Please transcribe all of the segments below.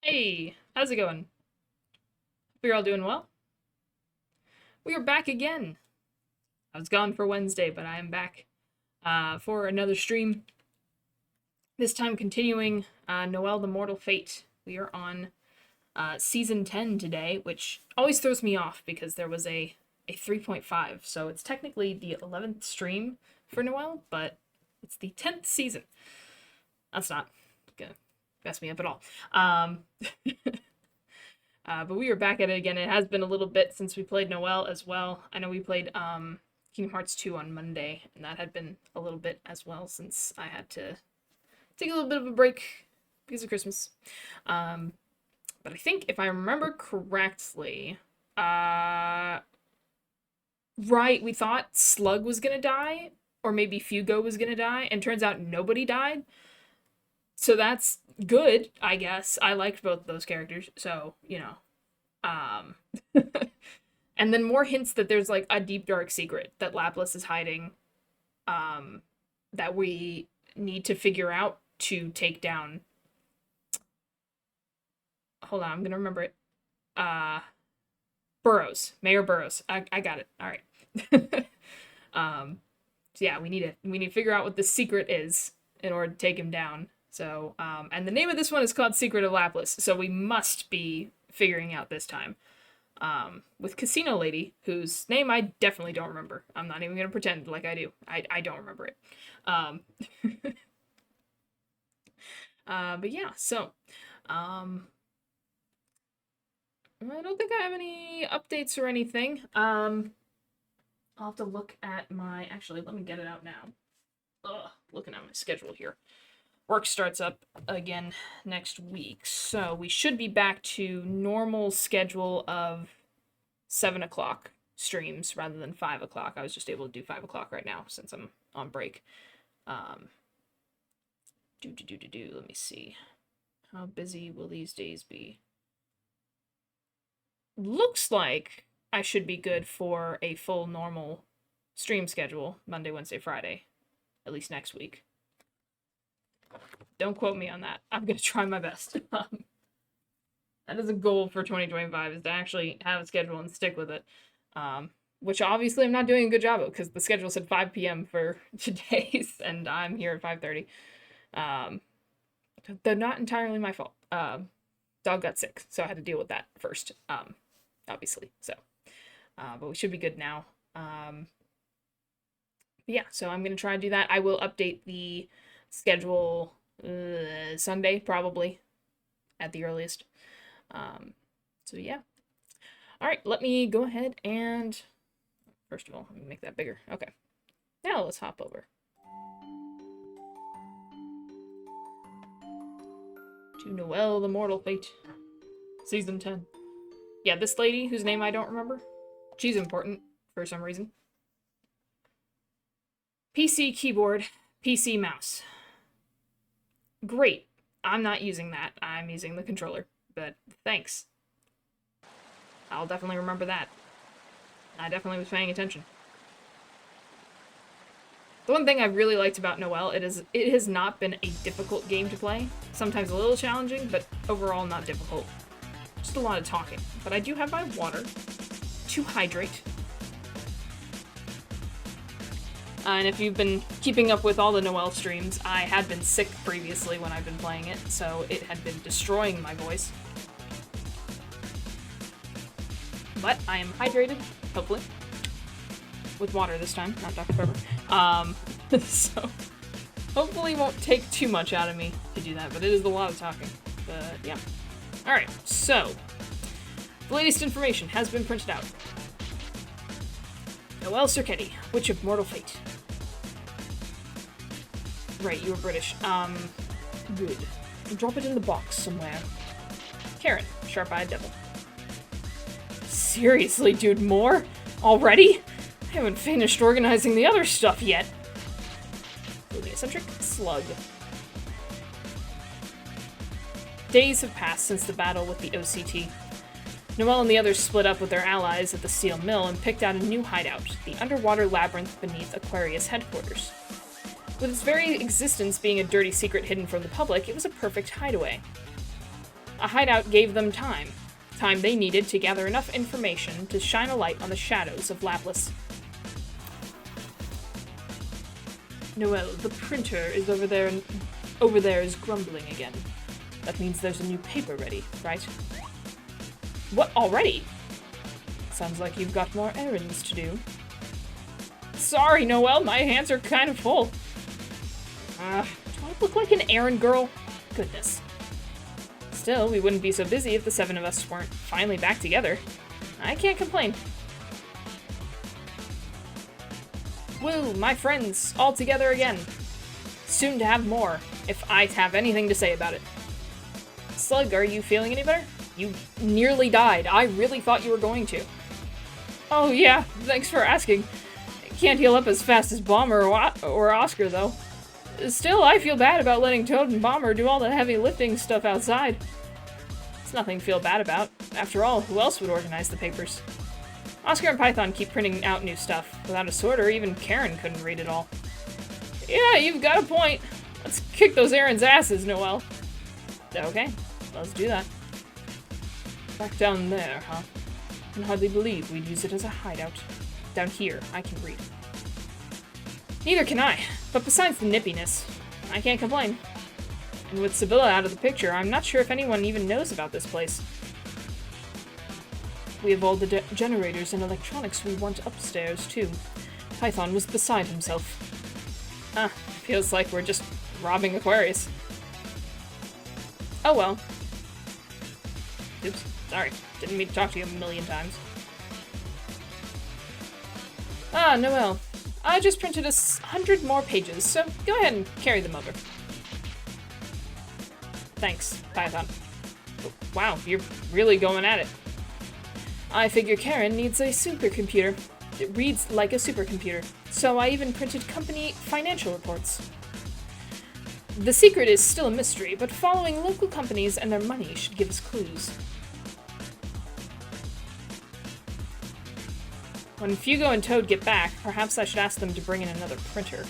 Hey, how's it going? Hope you're all doing well. We are back again. I was gone for Wednesday, but I am back for another stream. This time continuing Noel the Mortal Fate. We are on season 10 today, which always throws me off because there was a 3.5. So it's technically the 11th stream for Noel, but it's the 10th season. That's not gonna mess me up at all. But we are back at it again. It has been a little bit since we played Noel as well. I know we played Kingdom Hearts 2 on Monday, and that had been a little bit as well since I had to take a little bit of a break because of Christmas. But I think if I remember correctly, right, we thought Slug was gonna die, or maybe Fugo was gonna die, and turns out nobody died. So that's good, I guess. I liked both those characters, so, Um, and then more hints that there's like a deep dark secret that Lapis is hiding, that we need to figure out to take down. Hold on, I'm gonna remember it. Uh, Burrows, Mayor Burrows. I got it. All right. So yeah, we need to figure out what the secret is in order to take him down. So, and the name of this one is called Secret of Lapis, so we must be figuring out this time. With Casino Lady, whose name I definitely don't remember. I'm not even gonna pretend like I do. I don't remember it. Um, but yeah, so, I don't think I have any updates or anything. I'll have to look at my, actually, let me get it out now. Ugh, looking at my schedule here. Work starts up again next week, so we should be back to normal schedule of 7 o'clock streams rather than 5 o'clock. I was just able to do 5 o'clock right now since I'm on break. Let me see. How busy will these days be? Looks like I should be good for a full normal stream schedule, Monday, Wednesday, Friday, at least next week. Don't quote me on that. I'm gonna try my best. That is a goal for 2025, is to actually have a schedule and stick with it. Which obviously I'm not doing a good job of because the schedule said 5 p.m. for today's, and I'm here at 5:30. They're not entirely my fault. Dog got sick, so I had to deal with that first. Obviously. So, but we should be good now. Yeah, so I'm gonna try to do that. I will update the schedule Sunday probably at the earliest. So yeah. All right, let me go ahead and first of all, let me make that bigger. Okay. Now let's hop over to Noel the Mortal Fate, Season 10. Yeah, this lady, whose name I don't remember, she's important for some reason. PC keyboard, PC mouse. Great. I'm not using that. I'm using the controller, but thanks. I'll definitely remember that. I definitely was paying attention. The one thing I really liked about Noel, it has not been a difficult game to play. Sometimes a little challenging, but overall not difficult. Just a lot of talking. But I do have my water to hydrate. And if you've been keeping up with all the Noel streams, I had been sick previously when I've been playing it, so it had been destroying my voice. But I am hydrated, hopefully. With water this time, not Dr. Pepper. So, hopefully it won't take too much out of me to do that, but it is a lot of talking. But, yeah. Alright, so, the latest information has been printed out. Noel Circetti, Witch of Mortal Fate. Right, you were British. Good. Drop it in the box somewhere. Karen, Sharp-Eyed Devil. Seriously, dude, more? Already? I haven't finished organizing the other stuff yet. Eccentric Slug. Days have passed since the battle with the OCT. Noel and the others split up with their allies at the Seal Mill and picked out a new hideout, the underwater labyrinth beneath Aquarius headquarters. With its very existence being a dirty secret hidden from the public, it was a perfect hideaway. A hideout gave them time. Time they needed to gather enough information to shine a light on the shadows of Lapis. Noel, the printer is over there and over there is grumbling again. That means there's a new paper ready, right? What, already? Sounds like you've got more errands to do. Sorry, Noel, my hands are kind of full. Do I look like an errand girl? Goodness. Still, we wouldn't be so busy if the 7 of us weren't finally back together. I can't complain. Woo, my friends, all together again. Soon to have more, if I have anything to say about it. Slug, are you feeling any better? You nearly died. I really thought you were going to. Oh yeah, thanks for asking. Can't heal up as fast as Bomber or Oscar, though. Still, I feel bad about letting Toad and Bomber do all the heavy lifting stuff outside. It's nothing to feel bad about. After all, who else would organize the papers? Oscar and Python keep printing out new stuff. Without a sorter, even Karen couldn't read it all. Yeah, you've got a point. Let's kick those errands' asses, Noel. Okay, let's do that. Back down there, huh? I can hardly believe we'd use it as a hideout. Down here, I can read. Neither can I, but besides the nippiness, I can't complain. And with Sibylla out of the picture, I'm not sure if anyone even knows about this place. We have all the generators and electronics we want upstairs, too. Python was beside himself. Feels like we're just robbing Aquarius. Oh well. Oops, sorry. Didn't mean to talk to you a million times. Ah, Noel. I just printed 100 more pages, so go ahead and carry them over. Thanks, Python. Oh, wow, you're really going at it. I figure Karen needs a supercomputer. It reads like a supercomputer, so I even printed company financial reports. The secret is still a mystery, but following local companies and their money should give us clues. When Fugo and Toad get back, perhaps I should ask them to bring in another printer.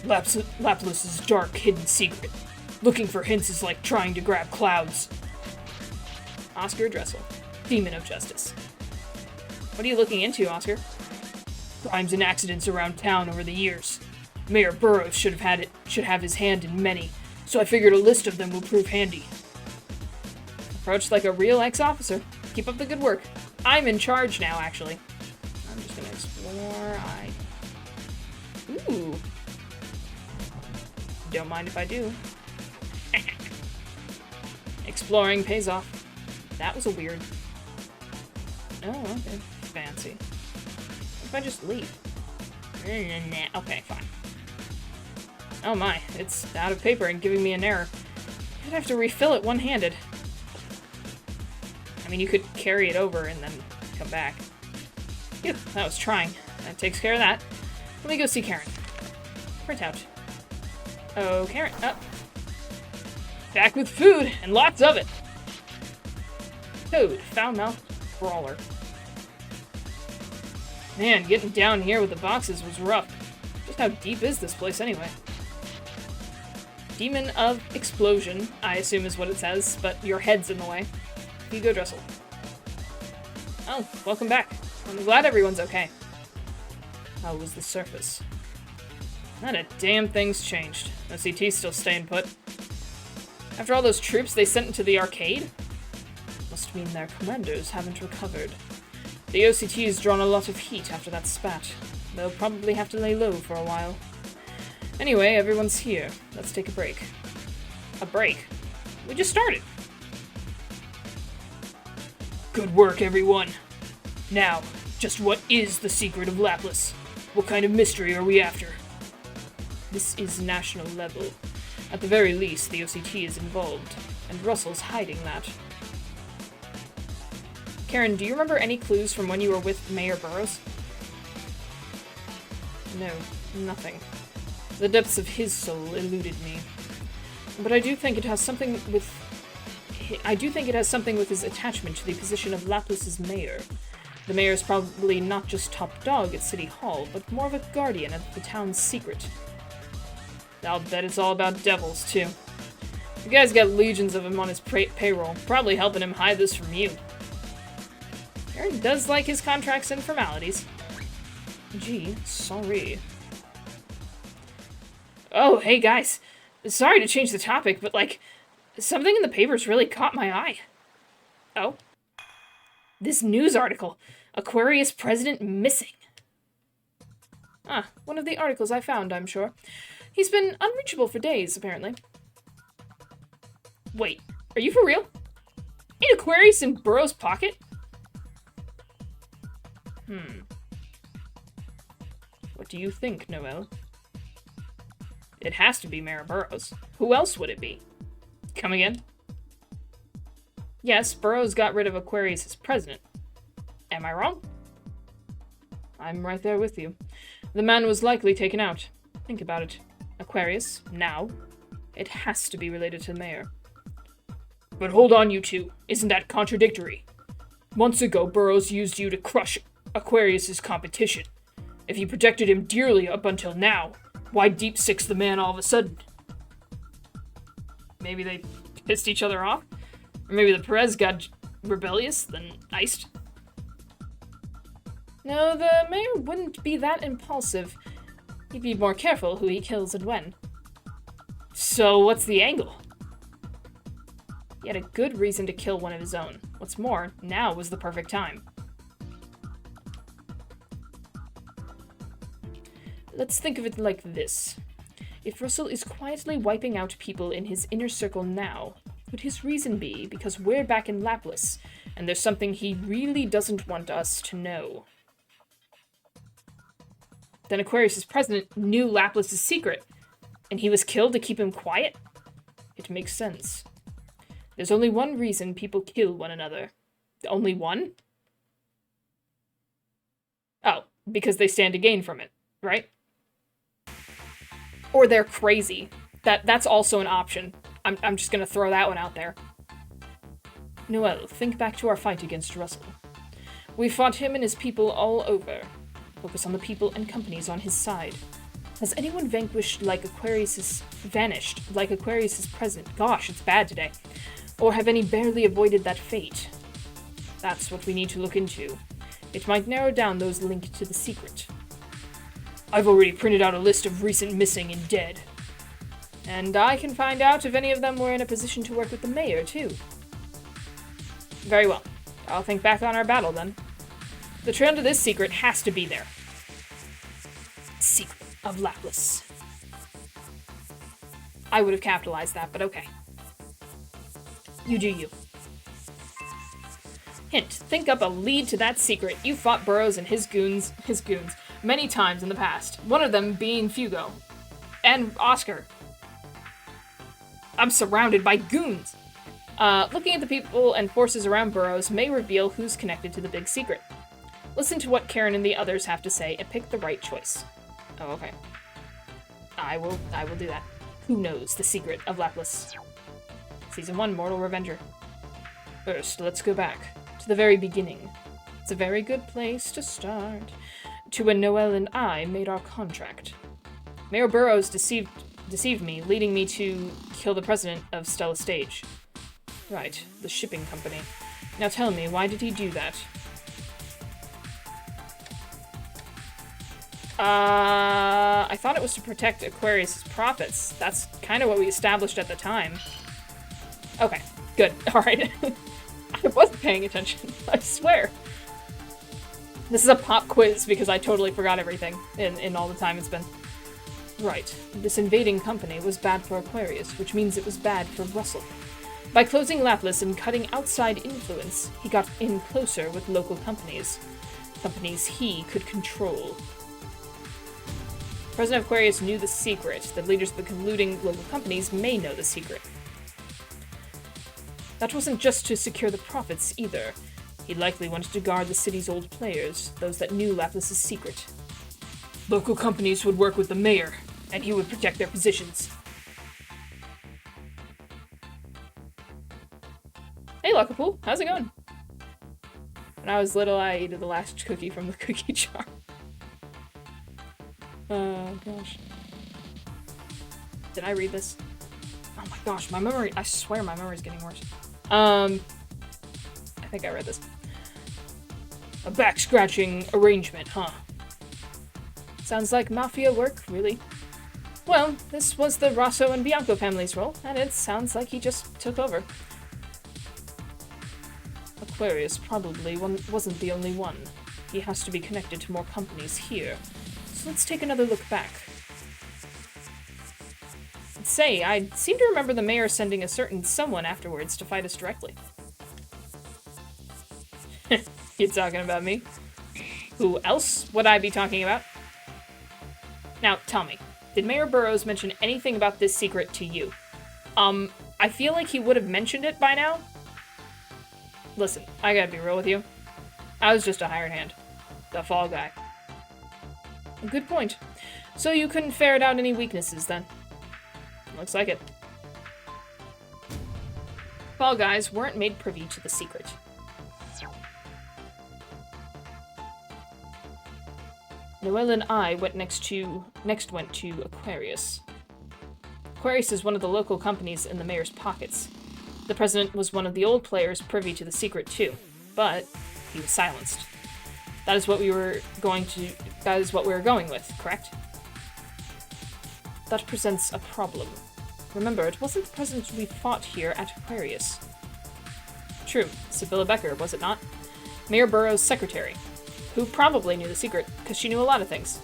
Laplus's dark, hidden secret. Looking for hints is like trying to grab clouds. Oscar Dressel, Demon of Justice. What are you looking into, Oscar? Crimes and accidents around town over the years. Mayor Burroughs should have his hand in many, so I figured a list of them will prove handy. Approached like a real ex-officer. Keep up the good work. I'm in charge now, actually. I'm just gonna explore. Ooh. Don't mind if I do. Exploring pays off. That was a weird... Oh, okay. Fancy. What if I just leave? Okay, fine. Oh my, it's out of paper and giving me an error. I'd have to refill it one-handed. I mean, you could carry it over and then come back. Phew, that was trying. That takes care of that. Let me go see Karen. Print out. Oh, Karen. Oh. Back with food, and lots of it. Toad, foul-mouthed brawler. Man, getting down here with the boxes was rough. Just how deep is this place anyway? Demon of Explosion, I assume is what it says, but your head's in the way. Hugo Dressel. Oh, welcome back. I'm glad everyone's okay. How was the surface? Not a damn thing's changed. OCT's still staying put. After all those troops they sent into the arcade? Must mean their commanders haven't recovered. The OCT's drawn a lot of heat after that spat. They'll probably have to lay low for a while. Anyway, everyone's here. Let's take a break. A break? We just started. Good work, everyone. Now, just what is the secret of Lapis? What kind of mystery are we after? This is national level. At the very least, the OCT is involved, and Russell's hiding that. Karen, do you remember any clues from when you were with Mayor Burroughs? No, nothing. The depths of his soul eluded me. But I do think it has something with his attachment to the position of Lapis's mayor. The mayor is probably not just top dog at City Hall, but more of a guardian of the town's secret. I'll bet it's all about devils, too. The guy's got legions of him on his payroll, probably helping him hide this from you. Aaron does like his contracts and formalities. Gee, sorry. Oh, hey guys. Sorry to change the topic, but like, something in the papers really caught my eye. Oh? This news article. Aquarius president missing. Ah, one of the articles I found, I'm sure. He's been unreachable for days, apparently. Wait, are you for real? Ain't Aquarius in Burrow's pocket? What do you think, Noel? It has to be Mayor Burrows. Who else would it be? Come again? Yes, Burrows got rid of Aquarius as president. Am I wrong? I'm right there with you. The man was likely taken out. Think about it. Aquarius, now. It has to be related to the mayor. But hold on, you two. Isn't that contradictory? Months ago, Burrows used you to crush Aquarius's competition. If you protected him dearly up until now, why deep six the man all of a sudden? Maybe they pissed each other off? Or maybe the Perez got rebellious, then iced? No, the mayor wouldn't be that impulsive. He'd be more careful who he kills and when. So what's the angle? He had a good reason to kill one of his own. What's more, now was the perfect time. Let's think of it like this. If Russell is quietly wiping out people in his inner circle now, could his reason be because we're back in Lapis, and there's something he really doesn't want us to know? Then Aquarius' president knew Lapis' secret, and he was killed to keep him quiet? It makes sense. There's only one reason people kill one another. Only one? Oh, because they stand to gain from it, right? Or they're crazy. That's also an option. I'm just gonna throw that one out there. Noel, think back to our fight against Russell. We fought him and his people all over. Focus on the people and companies on his side. Has anyone vanished like Aquarius' president? Gosh, it's bad today. Or have any barely avoided that fate? That's what we need to look into. It might narrow down those linked to the secret. I've already printed out a list of recent missing and dead. And I can find out if any of them were in a position to work with the mayor, too. Very well. I'll think back on our battle, then. The trail to this secret has to be there. Secret of Lapis. I would have capitalized that, but okay. You do you. Hint, think up a lead to that secret. You fought Burrows and his goons, many times in the past. One of them being Fugo. And Oscar. I'm surrounded by goons. Looking at the people and forces around Burrows may reveal who's connected to the big secret. Listen to what Karen and the others have to say and pick the right choice. Oh, okay. I will do that. Who knows the secret of Lapis? Season 1, Mortal Revenger. First, let's go back to the very beginning. It's a very good place to start. To when Noel and I made our contract. Mayor Burrows deceived me, leading me to kill the president of Stella Stage. Right, the shipping company. Now tell me, why did he do that? I thought it was to protect Aquarius' profits. That's kind of what we established at the time. Okay, good. Alright. I wasn't paying attention, I swear. This is a pop quiz because I totally forgot everything in all the time it's been. Right. This invading company was bad for Aquarius, which means it was bad for Russell. By closing Lapis and cutting outside influence, he got in closer with local companies. Companies he could control. President Aquarius knew the secret. The leaders of the colluding local companies may know the secret. That wasn't just to secure the profits, either. He likely wanted to guard the city's old players, those that knew Lapis' secret. Local companies would work with the mayor, and he would protect their positions. Hey, Lockapool, how's it going? When I was little, I ate the last cookie from the cookie jar. Oh, gosh. Did I read this? Oh my gosh, my memory, I swear my memory's getting worse. I think I read this. A back-scratching arrangement, huh? Sounds like mafia work, really. Well, this was the Rosso and Bianco family's role, and it sounds like he just took over. Aquarius probably wasn't the only one. He has to be connected to more companies here. So let's take another look back. Say, I seem to remember the mayor sending a certain someone afterwards to fight us directly. You talking about me? Who else would I be talking about? Now, tell me, did Mayor Burroughs mention anything about this secret to you? I feel like he would have mentioned it by now. Listen, I gotta be real with you. I was just a hired hand. The fall guy. Good point. So you couldn't ferret out any weaknesses, then? Looks like it. Fall guys weren't made privy to the secret. Noel and I next went to Aquarius. Aquarius is one of the local companies in the mayor's pockets. The president was one of the old players privy to the secret too, but he was silenced. That is what we were going with, correct? That presents a problem. Remember, it wasn't the president we fought here at Aquarius. True, Sibylla Becker, was it not? Mayor Burroughs' secretary, who probably knew the secret, because she knew a lot of things.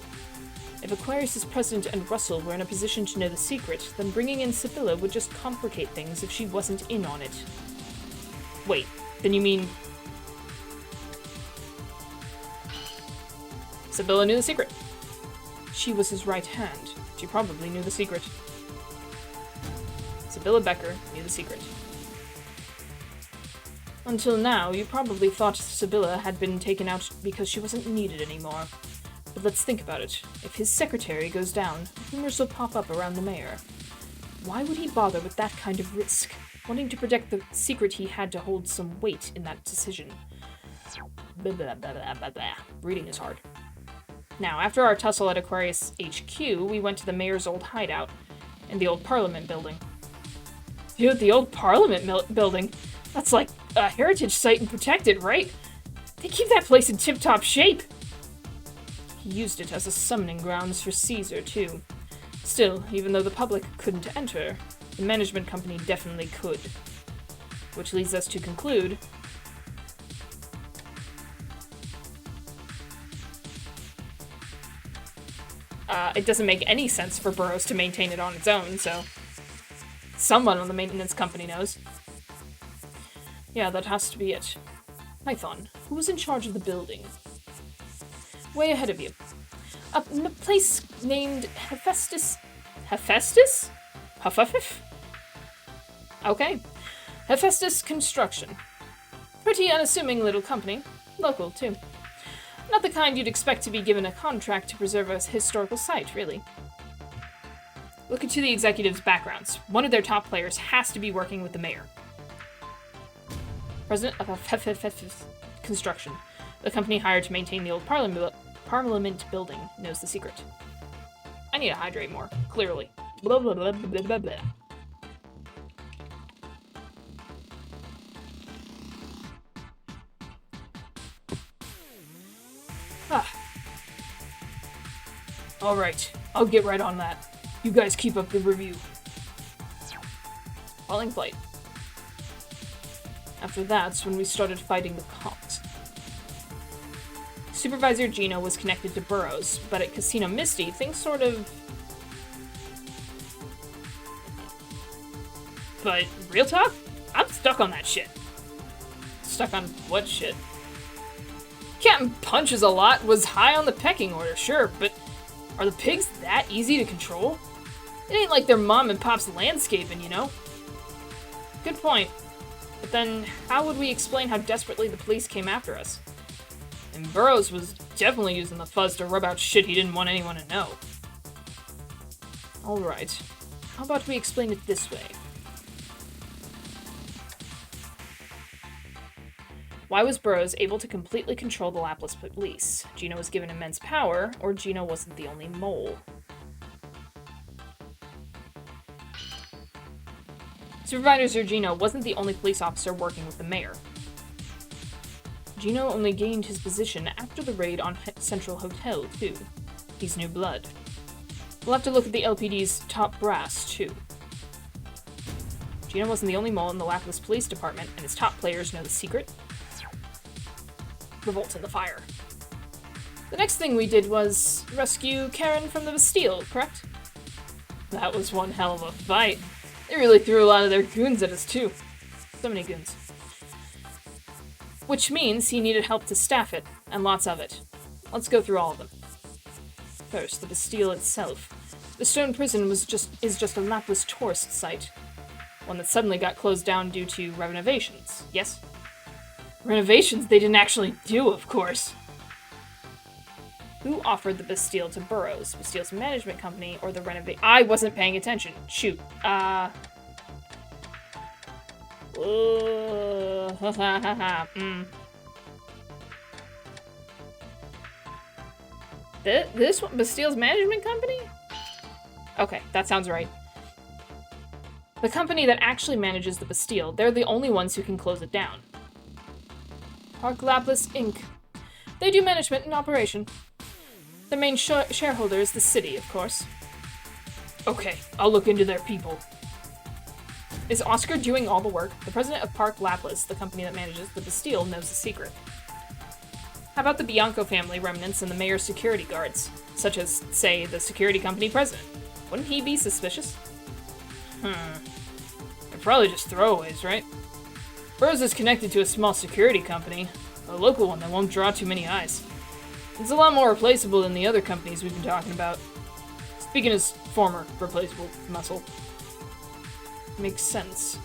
If Aquarius' president and Russell were in a position to know the secret, then bringing in Sibylla would just complicate things if she wasn't in on it. Wait, then you mean... Sibylla knew the secret. She was his right hand. She probably knew the secret. Sibylla Becker knew the secret. Until now, you probably thought Sibylla had been taken out because she wasn't needed anymore. But let's think about it. If his secretary goes down, rumors will pop up around the mayor. Why would he bother with that kind of risk? Wanting to protect the secret, he had to hold some weight in that decision. Blah, blah, blah, blah, blah, blah. Reading is hard. Now, after our tussle at Aquarius HQ, we went to the mayor's old hideout in the old Parliament building. Dude, the old Parliament building? That's like a heritage site and protected, right? They keep that place in tip-top shape. He used it as a summoning grounds for Caesar, too. Still, even though the public couldn't enter, the management company definitely could. Which leads us to conclude... it doesn't make any sense for Burroughs to maintain it on its own, so... Someone on the maintenance company knows. Yeah, that has to be it. Python, who was in charge of the building? Way ahead of you. A place named Hephaestus... Hephaestus? Hufflepuff? Okay. Hephaestus Construction. Pretty unassuming little company. Local, too. Not the kind you'd expect to be given a contract to preserve a historical site, really. Look into the executives' backgrounds. One of their top players has to be working with the mayor. President of Hephaestus Construction. The company hired to maintain the old Parliament building knows the secret. I need to hydrate more, clearly. Blah, blah, blah, blah, blah, blah. Alright, I'll get right on that. You guys keep up the review. Falling flight. After that's when we started fighting the cops. Supervisor Gino was connected to Burroughs, but at Casino Misty, things sort of... But, real talk? I'm stuck on that shit. Stuck on what shit? Captain Punches a Lot was high on the pecking order, sure, but are the pigs that easy to control? It ain't like their mom and pop's landscaping, you know? Good point. But then, how would we explain how desperately the police came after us? And Burroughs was definitely using the fuzz to rub out shit he didn't want anyone to know. Alright. How about we explain it this way? Why was Burroughs able to completely control the Laplace police? Gino was given immense power, or Gino wasn't the only mole? Supervisor Gino wasn't the only police officer working with the mayor. Gino only gained his position after the raid on Central Hotel, too. He's new blood. We'll have to look at the LPD's top brass, too. Gino wasn't the only mole in the Lapless Police Department, and his top players know the secret. Revolt in the fire. The next thing we did was rescue Karen from the Bastille, correct? That was one hell of a fight. They really threw a lot of their goons at us, too. So many goons. Which means he needed help to staff it, and lots of it. Let's go through all of them. First, the Bastille itself. The stone prison is just a Lapless tourist site. One that suddenly got closed down due to renovations, yes? Renovations they didn't actually do, of course. Who offered the Bastille to Burroughs? Bastille's management company or the I wasn't paying attention. Shoot. This one? Bastille's management company? Okay, that sounds right. The company that actually manages the Bastille, they're the only ones who can close it down. Park Lapless, Inc. They do management and operation. The main shareholder is the city, of course. Okay, I'll look into their people. Is Oscar doing all the work? The president of Park Lapless, the company that manages the Bastille, knows the secret. How about the Bianco family remnants and the mayor's security guards? Such as, say, the security company president. Wouldn't he be suspicious? They're probably just throwaways, right? Burroughs is connected to a small security company, a local one that won't draw too many eyes. It's a lot more replaceable than the other companies we've been talking about. Speaking as former replaceable muscle. Makes sense.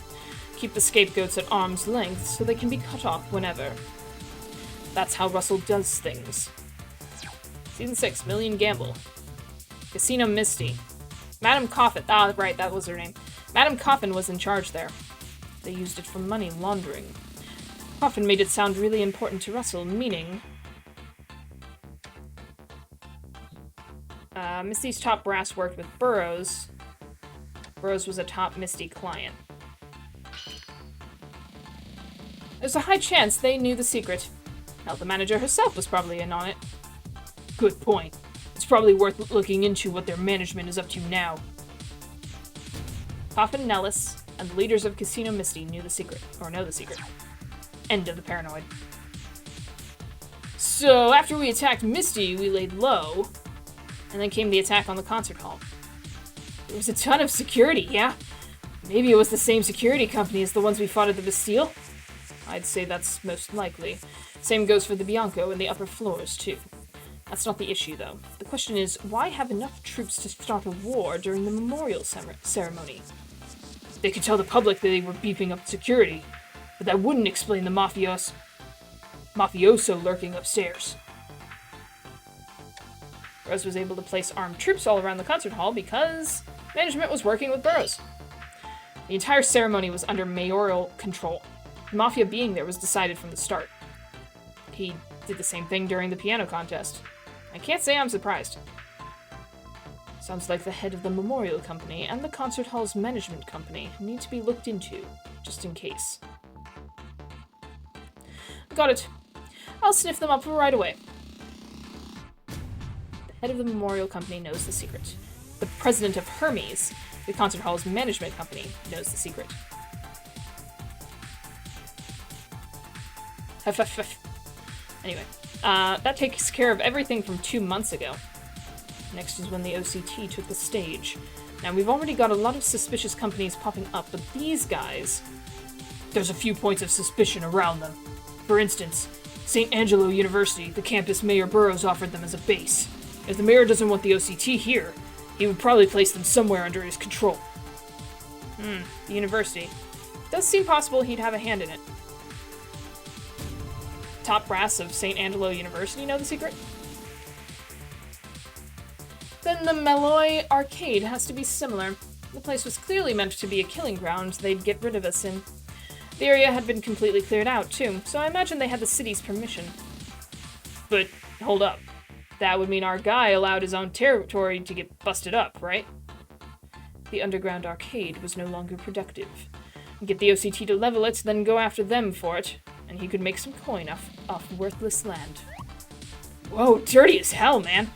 Keep the scapegoats at arm's length so they can be cut off whenever. That's how Russell does things. Season 6, Million Gamble. Casino Misty. Madam Coffin. Ah, right, that was her name. Madam Coffin was in charge there. They used it for money laundering. Coffin made it sound really important to Russell, meaning... Misty's top brass worked with Burroughs. Burroughs was a top Misty client. There's a high chance they knew the secret. Hell, the manager herself was probably in on it. Good point. It's probably worth looking into what their management is up to now. Coffin, Nellis, and the leaders of Casino Misty knew the secret, or know the secret. End of the paranoid. So, after we attacked Misty, we laid low, and then came the attack on the concert hall. There was a ton of security, yeah? Maybe it was the same security company as the ones we fought at the Bastille? I'd say that's most likely. Same goes for the Bianco and the upper floors, too. That's not the issue, though. The question is, why have enough troops to start a war during the memorial ceremony? They could tell the public that they were beefing up security, but that wouldn't explain the mafioso lurking upstairs. Burroughs was able to place armed troops all around the concert hall because management was working with Burroughs. The entire ceremony was under mayoral control. The Mafia being there was decided from the start. He did the same thing during the piano contest. I can't say I'm surprised. Sounds like the head of the memorial company and the concert hall's management company need to be looked into, just in case. Got it. I'll sniff them up right away. The head of the memorial company knows the secret. The president of Hermes, the concert hall's management company, knows the secret. Anyway, that takes care of everything from 2 months ago. Next is when the OCT took the stage. Now, we've already got a lot of suspicious companies popping up, but these guys... There's a few points of suspicion around them. For instance, St. Angelo University, the campus Mayor Burroughs offered them as a base. If the mayor doesn't want the OCT here, he would probably place them somewhere under his control. The university. Does seem possible he'd have a hand in it. Top brass of St. Angelo University know the secret? Then the Malloy Arcade has to be similar. The place was clearly meant to be a killing ground they'd get rid of us in. The area had been completely cleared out, too, so I imagine they had the city's permission. But, hold up. That would mean our guy allowed his own territory to get busted up, right? The underground arcade was no longer productive. Get the OCT to level it, then go after them for it. And he could make some coin off worthless land. Whoa, dirty as hell, man.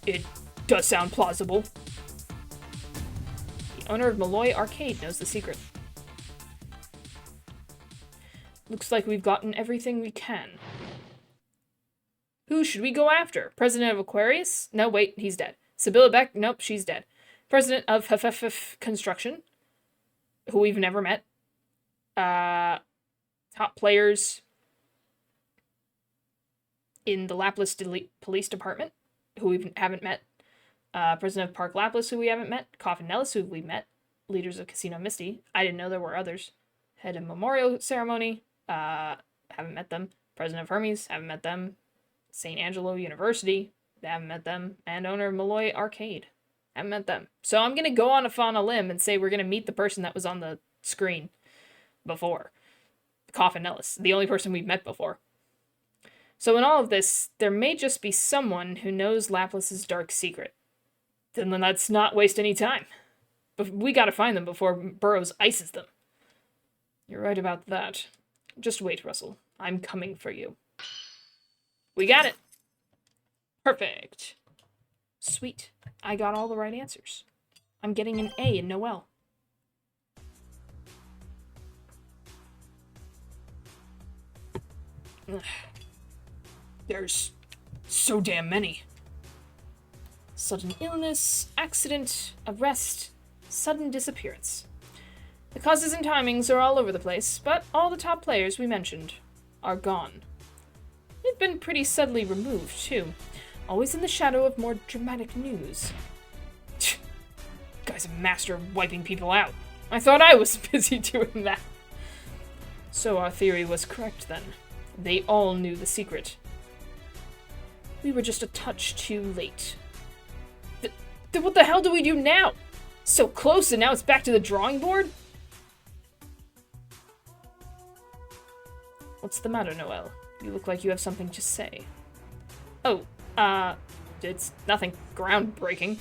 It does sound plausible. The owner of Malloy Arcade knows the secret. Looks like we've gotten everything we can. Who should we go after? President of Aquarius? No, wait, he's dead. Sibylla Beck? Nope, she's dead. President of FFF Construction, who we've never met. Top players in the Lapis Police Department, who we haven't met. President of Park Lapis, who we haven't met. Coffin Nellis, who we've met. Leaders of Casino Misty. I didn't know there were others. Head of Memorial Ceremony. Haven't met them. President of Hermes. Haven't met them. St. Angelo University. Haven't met them. And owner of Malloy Arcade. Haven't met them. So I'm going to go on a limb and say we're going to meet the person that was on the screen before. Coffin Nellis. The only person we've met before. So in all of this, there may just be someone who knows Laplace's dark secret. Then let's not waste any time. But we gotta find them before Burroughs ices them. You're right about that. Just wait, Russell. I'm coming for you. We got it. Perfect. Sweet. I got all the right answers. I'm getting an A in Noel. There's so damn many. Sudden illness, accident, arrest, sudden disappearance. The causes and timings are all over the place, but all the top players we mentioned are gone. They've been pretty subtly removed, too. Always in the shadow of more dramatic news. Guy's a master of wiping people out. I thought I was busy doing that. So our theory was correct then. They all knew the secret. We were just a touch too late. Then what the hell do we do now? So close and now it's back to the drawing board? What's the matter, Noel? You look like you have something to say. Oh, it's nothing groundbreaking.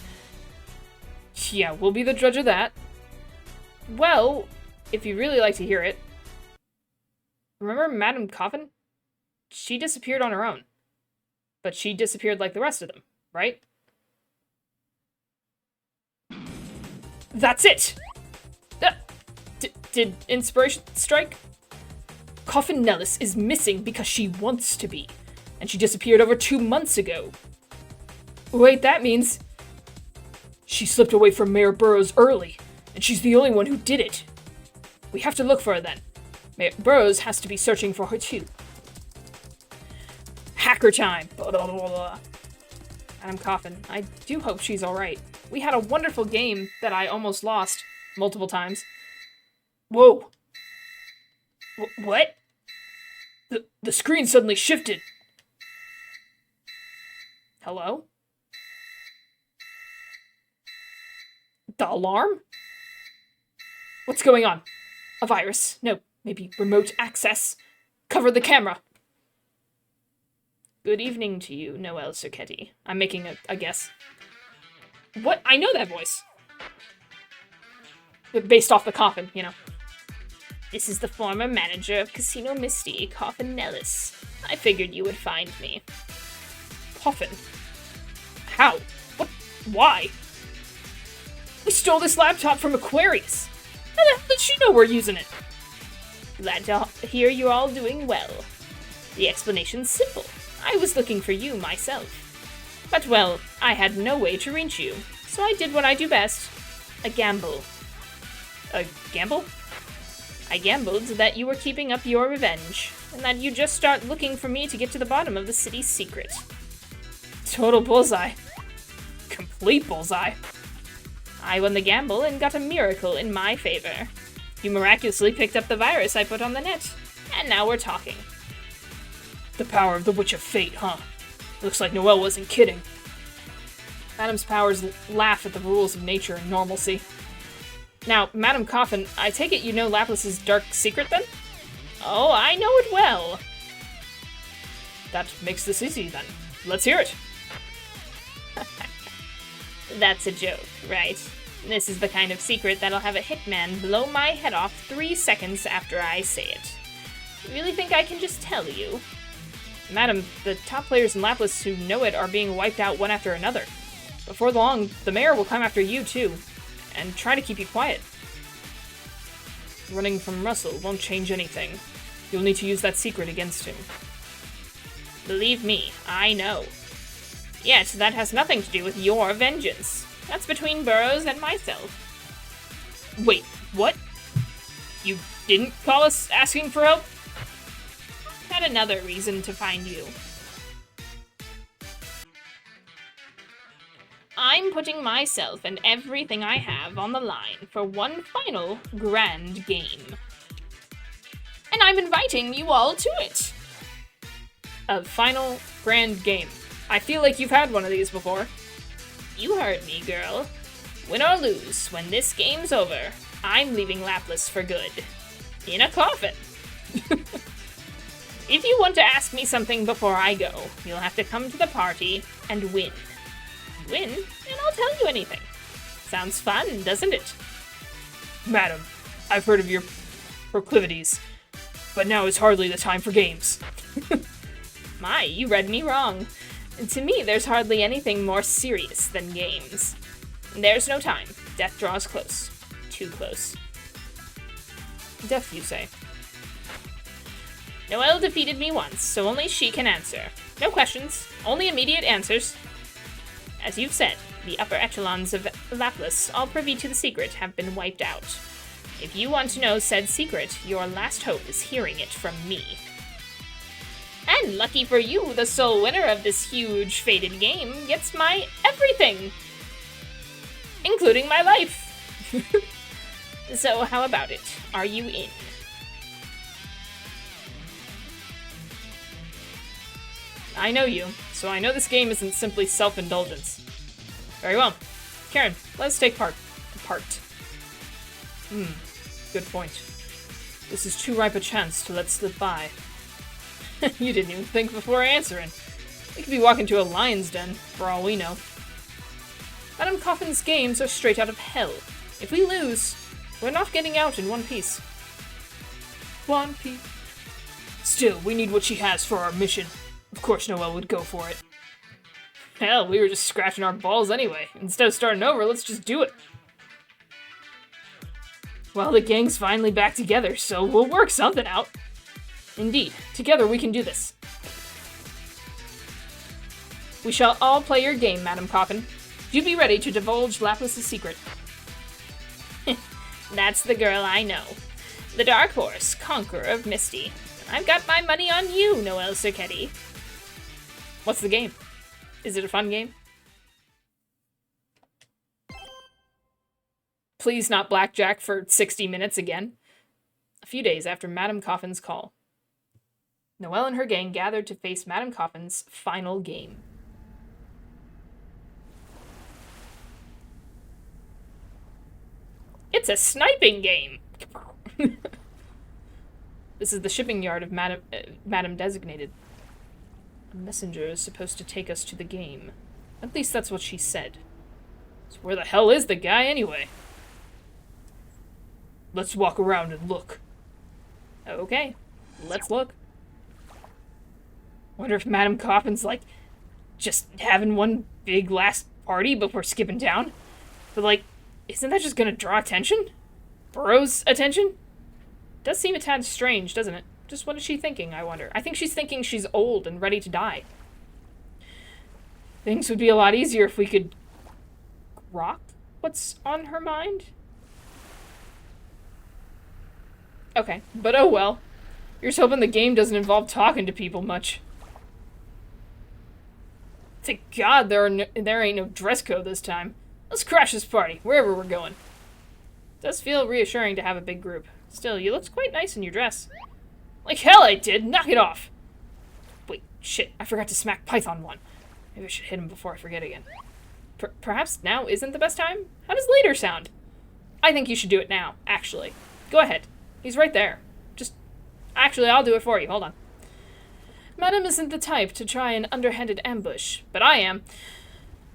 Yeah, we'll be the judge of that. Well, if you'd really like to hear it. Remember Madame Coffin? She disappeared on her own. But she disappeared like the rest of them, right? That's it! Did inspiration strike? Coffin Nellis is missing because she wants to be. And she disappeared over 2 months ago. Wait, that means... She slipped away from Mayor Burroughs early, and she's the only one who did it. We have to look for her then. Mayor Burroughs has to be searching for her too. Hacker time! Blah, blah, blah, blah. Madam Coffin, I do hope she's alright. We had a wonderful game that I almost lost multiple times. Whoa! What? The screen suddenly shifted. Hello? The alarm? What's going on? A virus? No, maybe remote access. Cover the camera. Good evening to you, Noel Circetti. I'm making a guess. What? I know that voice. Based off the coffin, you know. This is the former manager of Casino Misty, Coffin Nellis. I figured you would find me. Coffin? How? What? Why? We stole this laptop from Aquarius. How the hell did she know we're using it? Glad to hear you're all doing well. The explanation's simple. I was looking for you myself. But, well, I had no way to reach you, so I did what I do best. A gamble. A gamble? I gambled that you were keeping up your revenge, and that you'd just start looking for me to get to the bottom of the city's secret. Total bullseye. Complete bullseye. I won the gamble and got a miracle in my favor. You miraculously picked up the virus I put on the net, and now we're talking. The power of the Witch of Fate, huh? Looks like Noel wasn't kidding. Madam's powers laugh at the rules of nature and normalcy. Now, Madam Coffin, I take it you know Laplace's dark secret, then? Oh, I know it well. That makes this easy, then. Let's hear it. That's a joke, right? This is the kind of secret that'll have a hitman blow my head off 3 seconds after I say it. You really think I can just tell you? Madam, the top players in Lapis who know it are being wiped out one after another. Before long, the mayor will come after you too, and try to keep you quiet. Running from Russell won't change anything. You'll need to use that secret against him. Believe me, I know. Yet, that has nothing to do with your vengeance. That's between Burroughs and myself. Wait, what? You didn't call us asking for help? Had another reason to find you. I'm putting myself and everything I have on the line for one final grand game. And I'm inviting you all to it. A final grand game. I feel like you've had one of these before. You heard me, girl. Win or lose, when this game's over, I'm leaving Lapis for good. In a coffin. If you want to ask me something before I go, you'll have to come to the party and win. Win, and I'll tell you anything. Sounds fun, doesn't it? Madam, I've heard of your proclivities, but now is hardly the time for games. My, you read me wrong. To me, there's hardly anything more serious than games. There's no time. Death draws close. Too close. Death, you say? Noel defeated me once, so only she can answer. No questions, only immediate answers. As you've said, the upper echelons of Lapis, all privy to the secret, have been wiped out. If you want to know said secret, your last hope is hearing it from me. And lucky for you, the sole winner of this huge, fated game gets my everything! Including my life! So how about it? Are you in? I know you, so I know this game isn't simply self-indulgence. Very well. Karen, let's take part. Good point. This is too ripe a chance to let slip by. You didn't even think before answering. We could be walking to a lion's den, for all we know. Madam Coffin's games are straight out of hell. If we lose, we're not getting out in one piece. One piece. Still, we need what she has for our mission. Of course Noel would go for it. Hell, we were just scratching our balls anyway. Instead of starting over, let's just do it. Well, the gang's finally back together, so we'll work something out. Indeed, together we can do this. We shall all play your game, Madam Coffin. Do be ready to divulge Lapis' secret. That's the girl I know. The Dark Horse, conqueror of Misty. I've got my money on you, Noel Circetti. What's the game? Is it a fun game? Please not blackjack for 60 minutes again. A few days after Madam Coffin's call, Noelle and her gang gathered to face Madam Coffin's final game. It's a sniping game! This is the shipping yard of Madam Designated. A messenger is supposed to take us to the game. At least that's what she said. So where the hell is the guy anyway? Let's walk around and look. Okay, let's look. Wonder if Madam Coffin's like just having one big last party before skipping town. But like, isn't that just gonna draw attention? Burroughs' attention? Does seem a tad strange, doesn't it? Just what is she thinking, I wonder? I think she's thinking she's old and ready to die. Things would be a lot easier if we could grok what's on her mind. Okay, but oh well. You're just hoping the game doesn't involve talking to people much. Thank God there ain't no dress code this time. Let's crash this party, wherever we're going. It does feel reassuring to have a big group. Still, you looked quite nice in your dress. Like hell I did! Knock it off! Wait, shit, I forgot to smack Python one. Maybe I should hit him before I forget again. Perhaps now isn't the best time? How does later sound? I think you should do it now, actually. Go ahead. He's right there. Actually, I'll do it for you. Hold on. Madam isn't the type to try an underhanded ambush, but I am.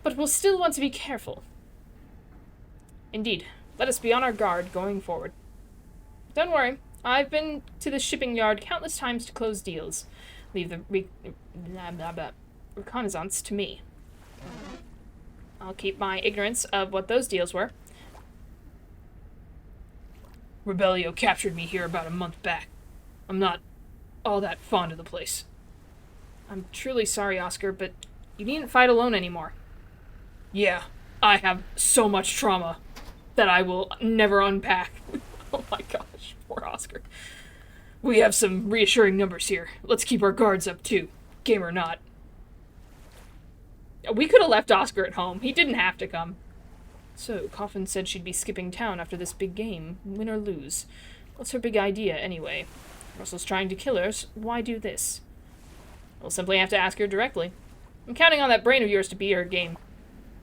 But we'll still want to be careful. Indeed. Let us be on our guard going forward. Don't worry. I've been to the shipping yard countless times to close deals. Leave the reconnaissance to me. I'll keep my ignorance of what those deals were. Rebellio captured me here about a month back. I'm not all that fond of the place. I'm truly sorry, Oscar, but you needn't fight alone anymore. Yeah, I have so much trauma that I will never unpack. Oh my gosh, poor Oscar. We have some reassuring numbers here. Let's keep our guards up too, game or not. We could have left Oscar at home. He didn't have to come. So, Coffin said she'd be skipping town after this big game, win or lose. What's her big idea, anyway? Russell's trying to kill her, so why do this? We'll simply have to ask her directly. I'm counting on that brain of yours to be her game.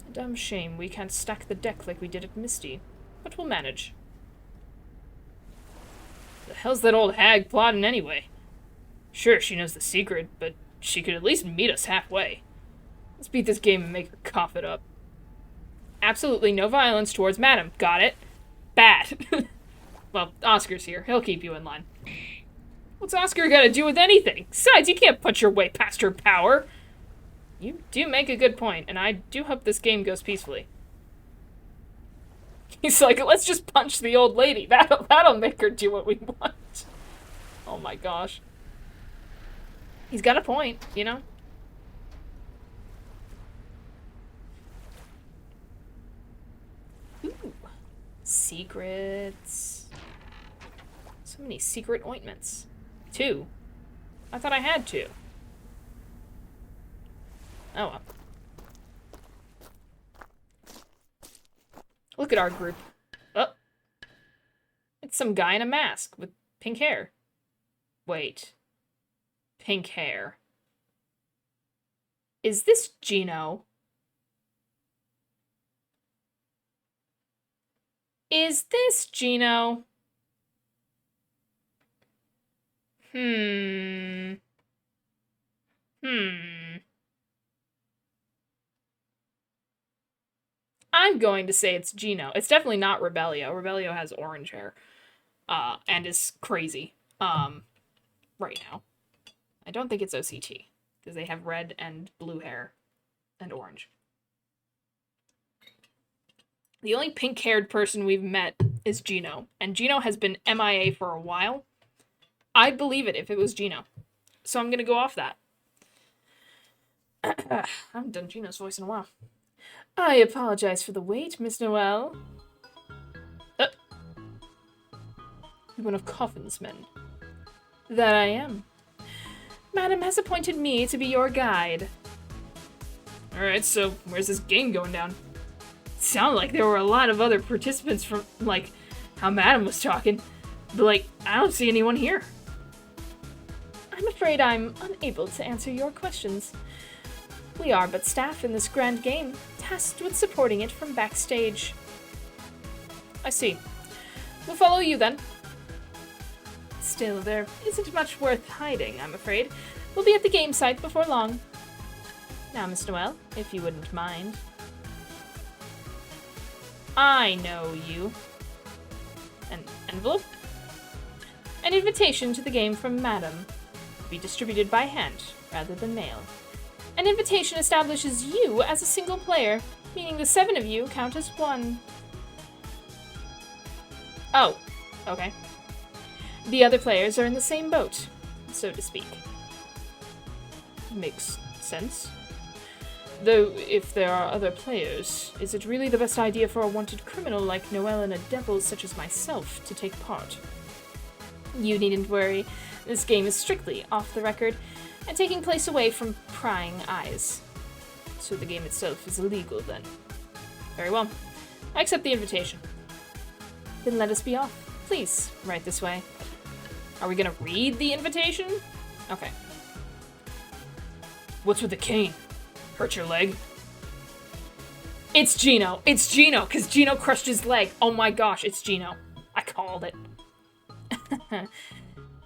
A damn shame we can't stack the deck like we did at Misty. But we'll manage. The hell's that old hag plotting anyway? Sure, she knows the secret, but she could at least meet us halfway. Let's beat this game and make her cough it up. Absolutely no violence towards Madam. Got it? Bad. Well, Oscar's here. He'll keep you in line. What's Oscar got to do with anything? Besides, you can't punch your way past her power. You do make a good point, and I do hope this game goes peacefully. He's like, let's just punch the old lady. That'll make her do what we want. Oh my gosh. He's got a point, you know? Ooh. Secrets. So many secret ointments. 2. I thought I had 2. Oh well. Look at our group. Oh. It's some guy in a mask with pink hair. Wait. Pink hair. Is this Gino? Is this Gino? I'm going to say it's Gino. It's definitely not Rebellio. Rebellio has orange hair. And is crazy. Right now. I don't think it's OCT. Because they have red and blue hair. And orange. The only pink-haired person we've met is Gino. And Gino has been MIA for a while. I'd believe it if it was Gino. So I'm gonna go off that. I haven't done Gino's voice in a while. I apologize for the wait, Miss Noel. You're one of Coffin's men. That I am. Madam has appointed me to be your guide. Alright, so where's this game going down? It sounded like there were a lot of other participants from, like, how Madam was talking. But, like, I don't see anyone here. I'm afraid I'm unable to answer your questions. We are but staff in this grand game, tasked with supporting it from backstage. I see. We'll follow you then. Still, there isn't much worth hiding, I'm afraid. We'll be at the game site before long. Now, Miss Noel, if you wouldn't mind. I know you. An envelope? An invitation to the game from Madam. Be distributed by hand, rather than mail. An invitation establishes you as a single player, meaning the 7 of you count as 1. Oh, okay. The other players are in the same boat, so to speak. Makes sense. Though, if there are other players, is it really the best idea for a wanted criminal like Noel and a devil such as myself to take part? You needn't worry. This game is strictly off the record, and taking place away from prying eyes. So the game itself is illegal, then. Very well. I accept the invitation. Then let us be off. Please, right this way. Are we gonna read the invitation? Okay. What's with the cane? Hurt your leg? It's Gino. It's Gino, because Gino crushed his leg. Oh my gosh, it's Gino. I called it.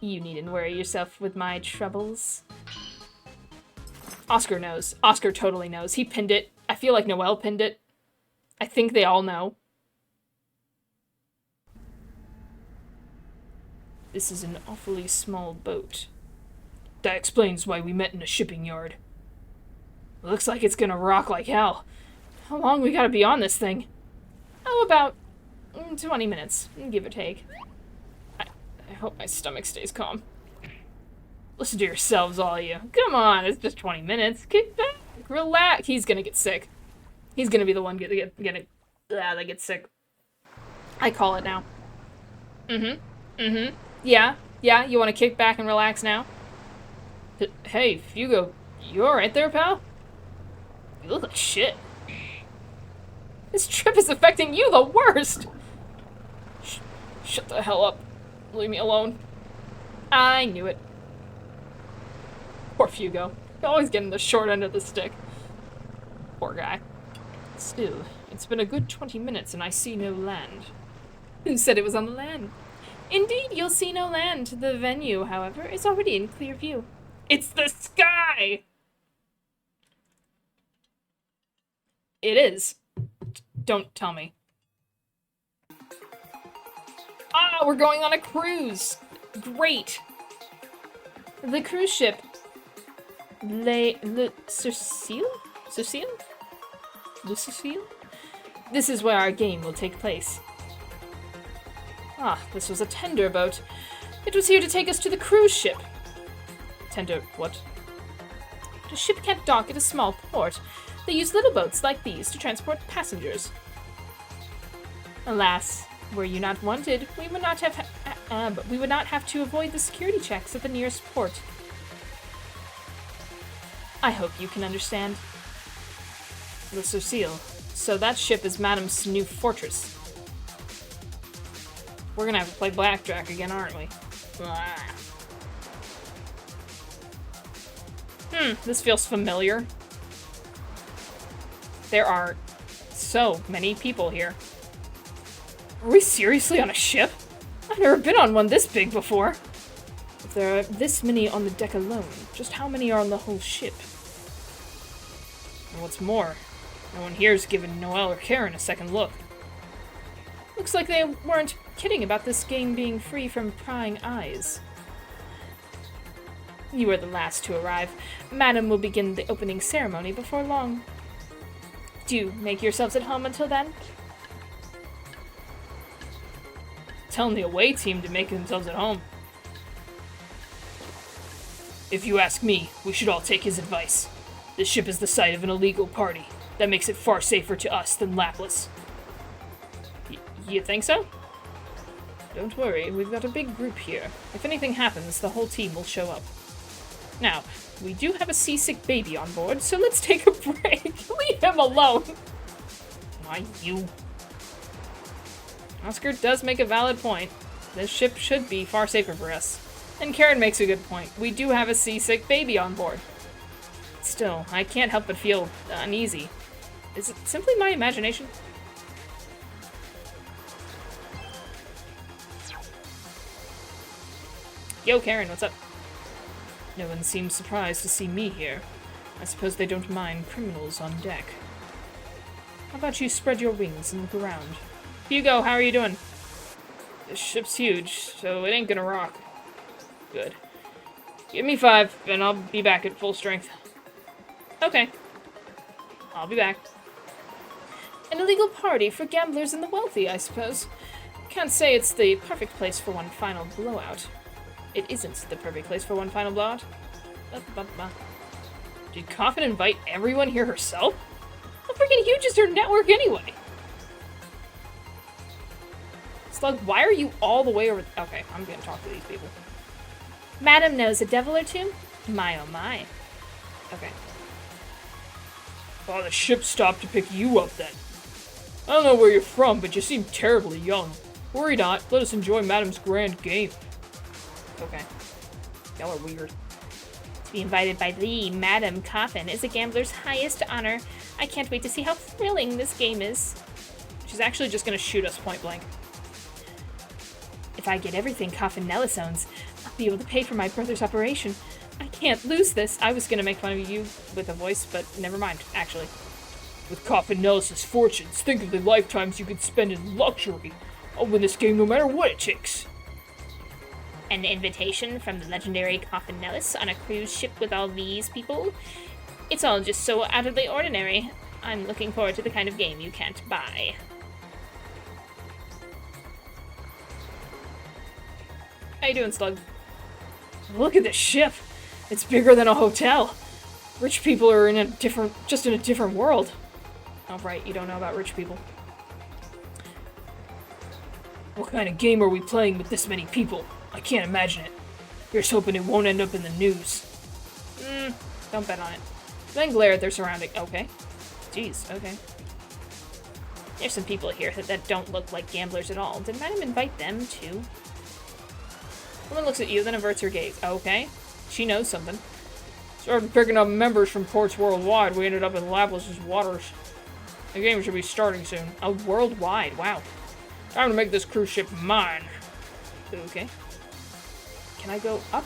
You needn't worry yourself with my troubles. Oscar knows. Oscar totally knows. He pinned it. I feel like Noel pinned it. I think they all know. This is an awfully small boat. That explains why we met in a shipping yard. Looks like it's gonna rock like hell. How long we gotta be on this thing? Oh, about 20 minutes, give or take. I hope my stomach stays calm. Listen to yourselves, all of you. Come on, it's just 20 minutes. Kick back, relax. He's gonna get sick. He's gonna be the one that gets sick. I call it now. Yeah, you wanna kick back and relax now? Hey, Fugo, you alright there, pal? You look like shit. This trip is affecting you the worst! Shut the hell up. Leave me alone. I knew it. Poor Fugo. Always getting the short end of the stick. Poor guy. Still, it's been a good 20 minutes and I see no land. Who said it was on the land? Indeed, you'll see no land. The venue, however, is already in clear view. It's the sky! It is. Don't tell me. Ah, we're going on a cruise! Great! The cruise ship... Le Cecile? Cecile? Le Cecile? This is where our game will take place. Ah, this was a tender boat. It was here to take us to the cruise ship. Tender what? The ship can't dock at a small port. They use little boats like these to transport passengers. Alas, were you not wanted, we would not have to avoid the security checks at the nearest port. I hope you can understand. Le Cecile. So that ship is Madame's new fortress. We're gonna have to play blackjack again, aren't we? This feels familiar. There are so many people here. Are we seriously on a ship? I've never been on one this big before. If there are this many on the deck alone, just how many are on the whole ship? And what's more, no one here's given Noel or Karen a second look. Looks like they weren't kidding about this game being free from prying eyes. You are the last to arrive. Madame will begin the opening ceremony before long. Do make yourselves at home until then. Telling the away team to make themselves at home. If you ask me, we should all take his advice. This ship is the site of an illegal party. That makes it far safer to us than Laplace. You think so? Don't worry, we've got a big group here. If anything happens, the whole team will show up. Now, we do have a seasick baby on board, so let's take a break. Leave him alone! Why, you... Oscar does make a valid point. This ship should be far safer for us. And Karen makes a good point. We do have a seasick baby on board. Still, I can't help but feel uneasy. Is it simply my imagination? Yo, Karen, what's up? No one seems surprised to see me here. I suppose they don't mind criminals on deck. How about you spread your wings and look around? Hugo, how are you doing? This ship's huge, so it ain't gonna rock. Good. Give me 5, and I'll be back at full strength. Okay. I'll be back. An illegal party for gamblers and the wealthy, I suppose. Can't say it's the perfect place for one final blowout. It isn't the perfect place for one final blowout. Did Coffin invite everyone here herself? How freaking huge is her network anyway? Slug, why are you all the way over... Okay, I'm gonna talk to these people. Madam knows a devil or two? My oh my. Okay. Oh, the ship stopped to pick you up then. I don't know where you're from, but you seem terribly young. Worry not, let us enjoy Madam's grand game. Okay. Y'all are weird. To be invited by the Madam Coffin is a gambler's highest honor. I can't wait to see how thrilling this game is. She's actually just gonna shoot us point blank. If I get everything Coffin Nellis owns, I'll be able to pay for my brother's operation. I can't lose this. I was gonna make fun of you with a voice, but never mind, actually. With Coffin Nellis's fortunes, think of the lifetimes you could spend in luxury. I'll win this game no matter what it takes. An invitation from the legendary Coffin Nellis on a cruise ship with all these people? It's all just so out of the ordinary. I'm looking forward to the kind of game you can't buy. How you doing, Slug? Look at this ship. It's bigger than a hotel. Rich people are in a different world. Oh, right, you don't know about rich people. What kind of game are we playing with this many people? I can't imagine it. Here's hoping it won't end up in the news. Don't bet on it. Then glare at their surrounding. Okay. Jeez, okay. There's some people here that don't look like gamblers at all. Did Madam invite them too? Woman looks at you, then averts her gaze. Okay. She knows something. Started picking up members from ports worldwide. We ended up in Laplace's waters. The game should be starting soon. Oh, worldwide. Wow. Time to make this cruise ship mine. Okay. Can I go up?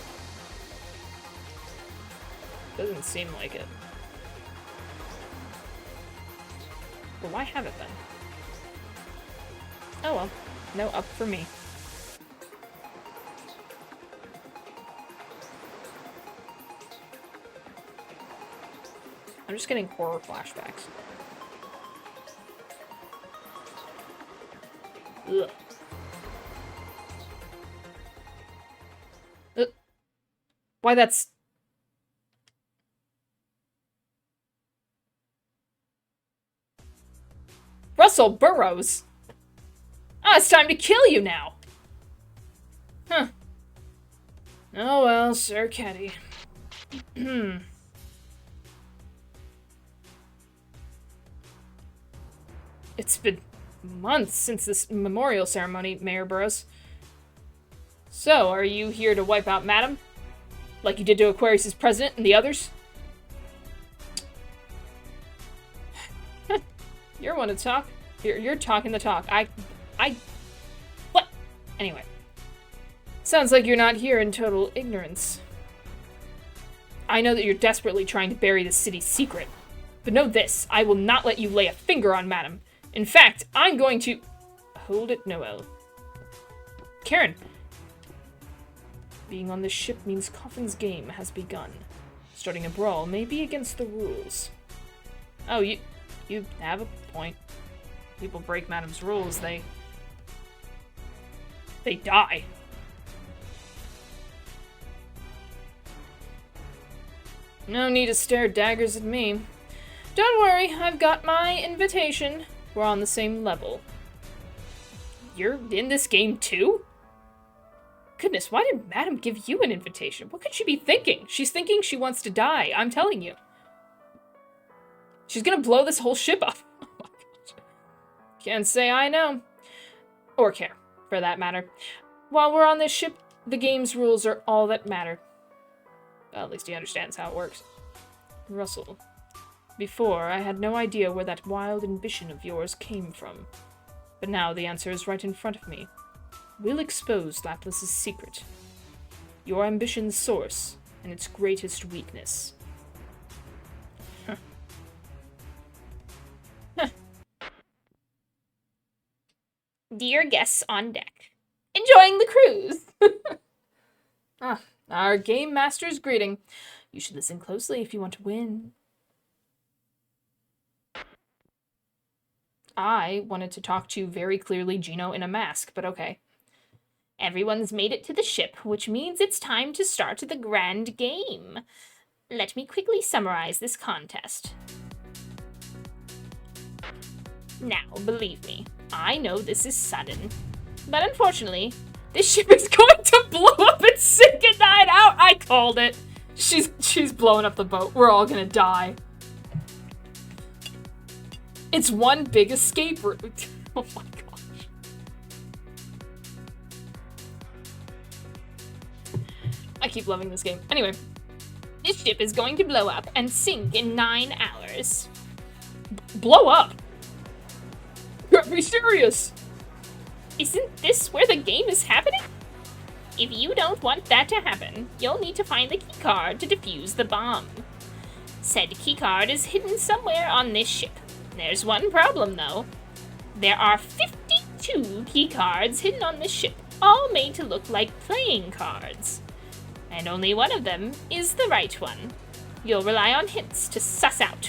Doesn't seem like it. Well, why have it then? Oh well. No up for me. I'm just getting horror flashbacks. Ugh. Why that's... Russell Burroughs! Ah, it's time to kill you now! Huh. Oh well, Sir Caddy. It's been months since this memorial ceremony, Mayor Burroughs. So, are you here to wipe out Madam? Like you did to Aquarius' president and the others? You're one to talk. You're talking the talk. What? Anyway. Sounds like you're not here in total ignorance. I know that you're desperately trying to bury the city's secret. But know this, I will not let you lay a finger on Madam. In fact, I'm going to... Hold it, Noel. Karen. Being on this ship means Coffin's game has begun. Starting a brawl may be against the rules. Oh, you have a point. People break Madam's rules, they die. No need to stare daggers at me. Don't worry, I've got my invitation. We're on the same level. You're in this game too? Goodness, why did Madam give you an invitation? What could she be thinking? She's thinking she wants to die, I'm telling you. She's gonna blow this whole ship up. Oh my gosh. Can't say I know. Or care, for that matter. While we're on this ship, the game's rules are all that matter. Well, at least he understands how it works. Russell. Before, I had no idea where that wild ambition of yours came from. But now the answer is right in front of me. We'll expose Laplace's secret. Your ambition's source, and its greatest weakness. Huh. Huh. Dear guests on deck. Enjoying the cruise! Our game master's greeting. You should listen closely if you want to win. I wanted to talk to very clearly Gino in a mask, but okay. Everyone's made it to the ship, which means it's time to start the grand game. Let me quickly summarize this contest. Now, believe me, I know this is sudden, but unfortunately, this ship is going to blow up and sink at night out. I called it. She's blowing up the boat. We're all gonna die. It's one big escape route. Oh my gosh. I keep loving this game. Anyway. This ship is going to blow up and sink in 9 hours. Blow up? You gotta be serious. Isn't this where the game is happening? If you don't want that to happen, you'll need to find the keycard to defuse the bomb. Said keycard is hidden somewhere on this ship. There's one problem, though. There are 52 keycards hidden on this ship. all made to look like playing cards. And only one of them is the right one. You'll rely on hints to suss out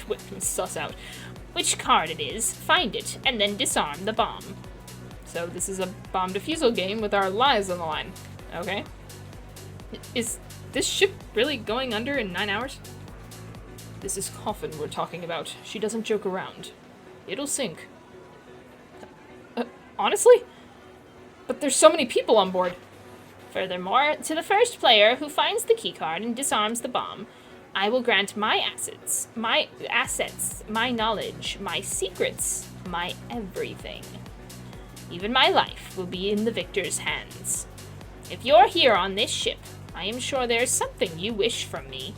which card it is, find it, and then disarm the bomb. So this is a bomb defusal game with our lives on the line. Okay. Is this ship really going under in 9 hours? This is Coffin we're talking about. She doesn't joke around. It'll sink. Honestly? But there's so many people on board. Furthermore, to the first player who finds the keycard and disarms the bomb, I will grant my assets, my knowledge, my secrets, my everything. Even my life will be in the victor's hands. If you're here on this ship, I am sure there's something you wish from me.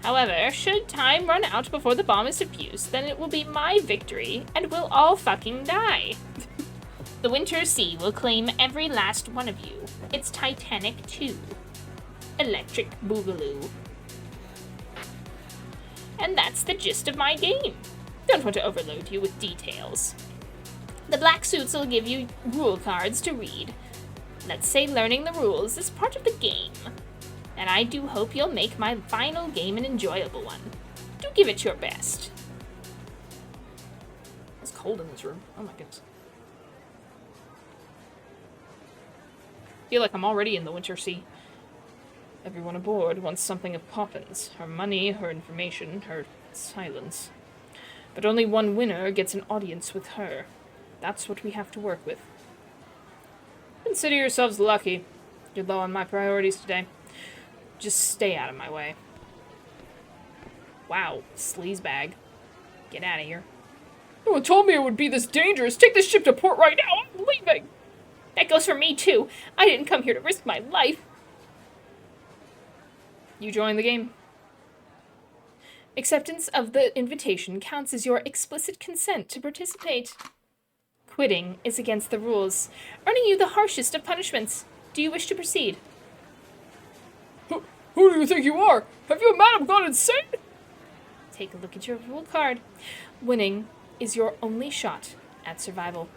However, should time run out before the bomb is defused, then it will be my victory, and we'll all fucking die. The Winter Sea will claim every last one of you. It's Titanic too. Electric Boogaloo. And that's the gist of my game. Don't want to overload you with details. The black suits will give you rule cards to read. Let's say learning the rules is part of the game. And I do hope you'll make my final game an enjoyable one. Do give it your best. It's cold in this room. Oh my goodness. I feel like I'm already in the Winter Sea. Everyone aboard wants something of Poppins. Her money, her information, her silence. But only one winner gets an audience with her. That's what we have to work with. Consider yourselves lucky. You're low on my priorities today. Just stay out of my way. Wow, sleazebag. Get out of here. No one told me it would be this dangerous. Take this ship to port right now. I'm leaving. That goes for me, too. I didn't come here to risk my life. You join the game. Acceptance of the invitation counts as your explicit consent to participate. Quitting is against the rules, earning you the harshest of punishments. Do you wish to proceed? Who do you think you are? Have you, madam, gone insane? Take a look at your rule card. Winning is your only shot at survival.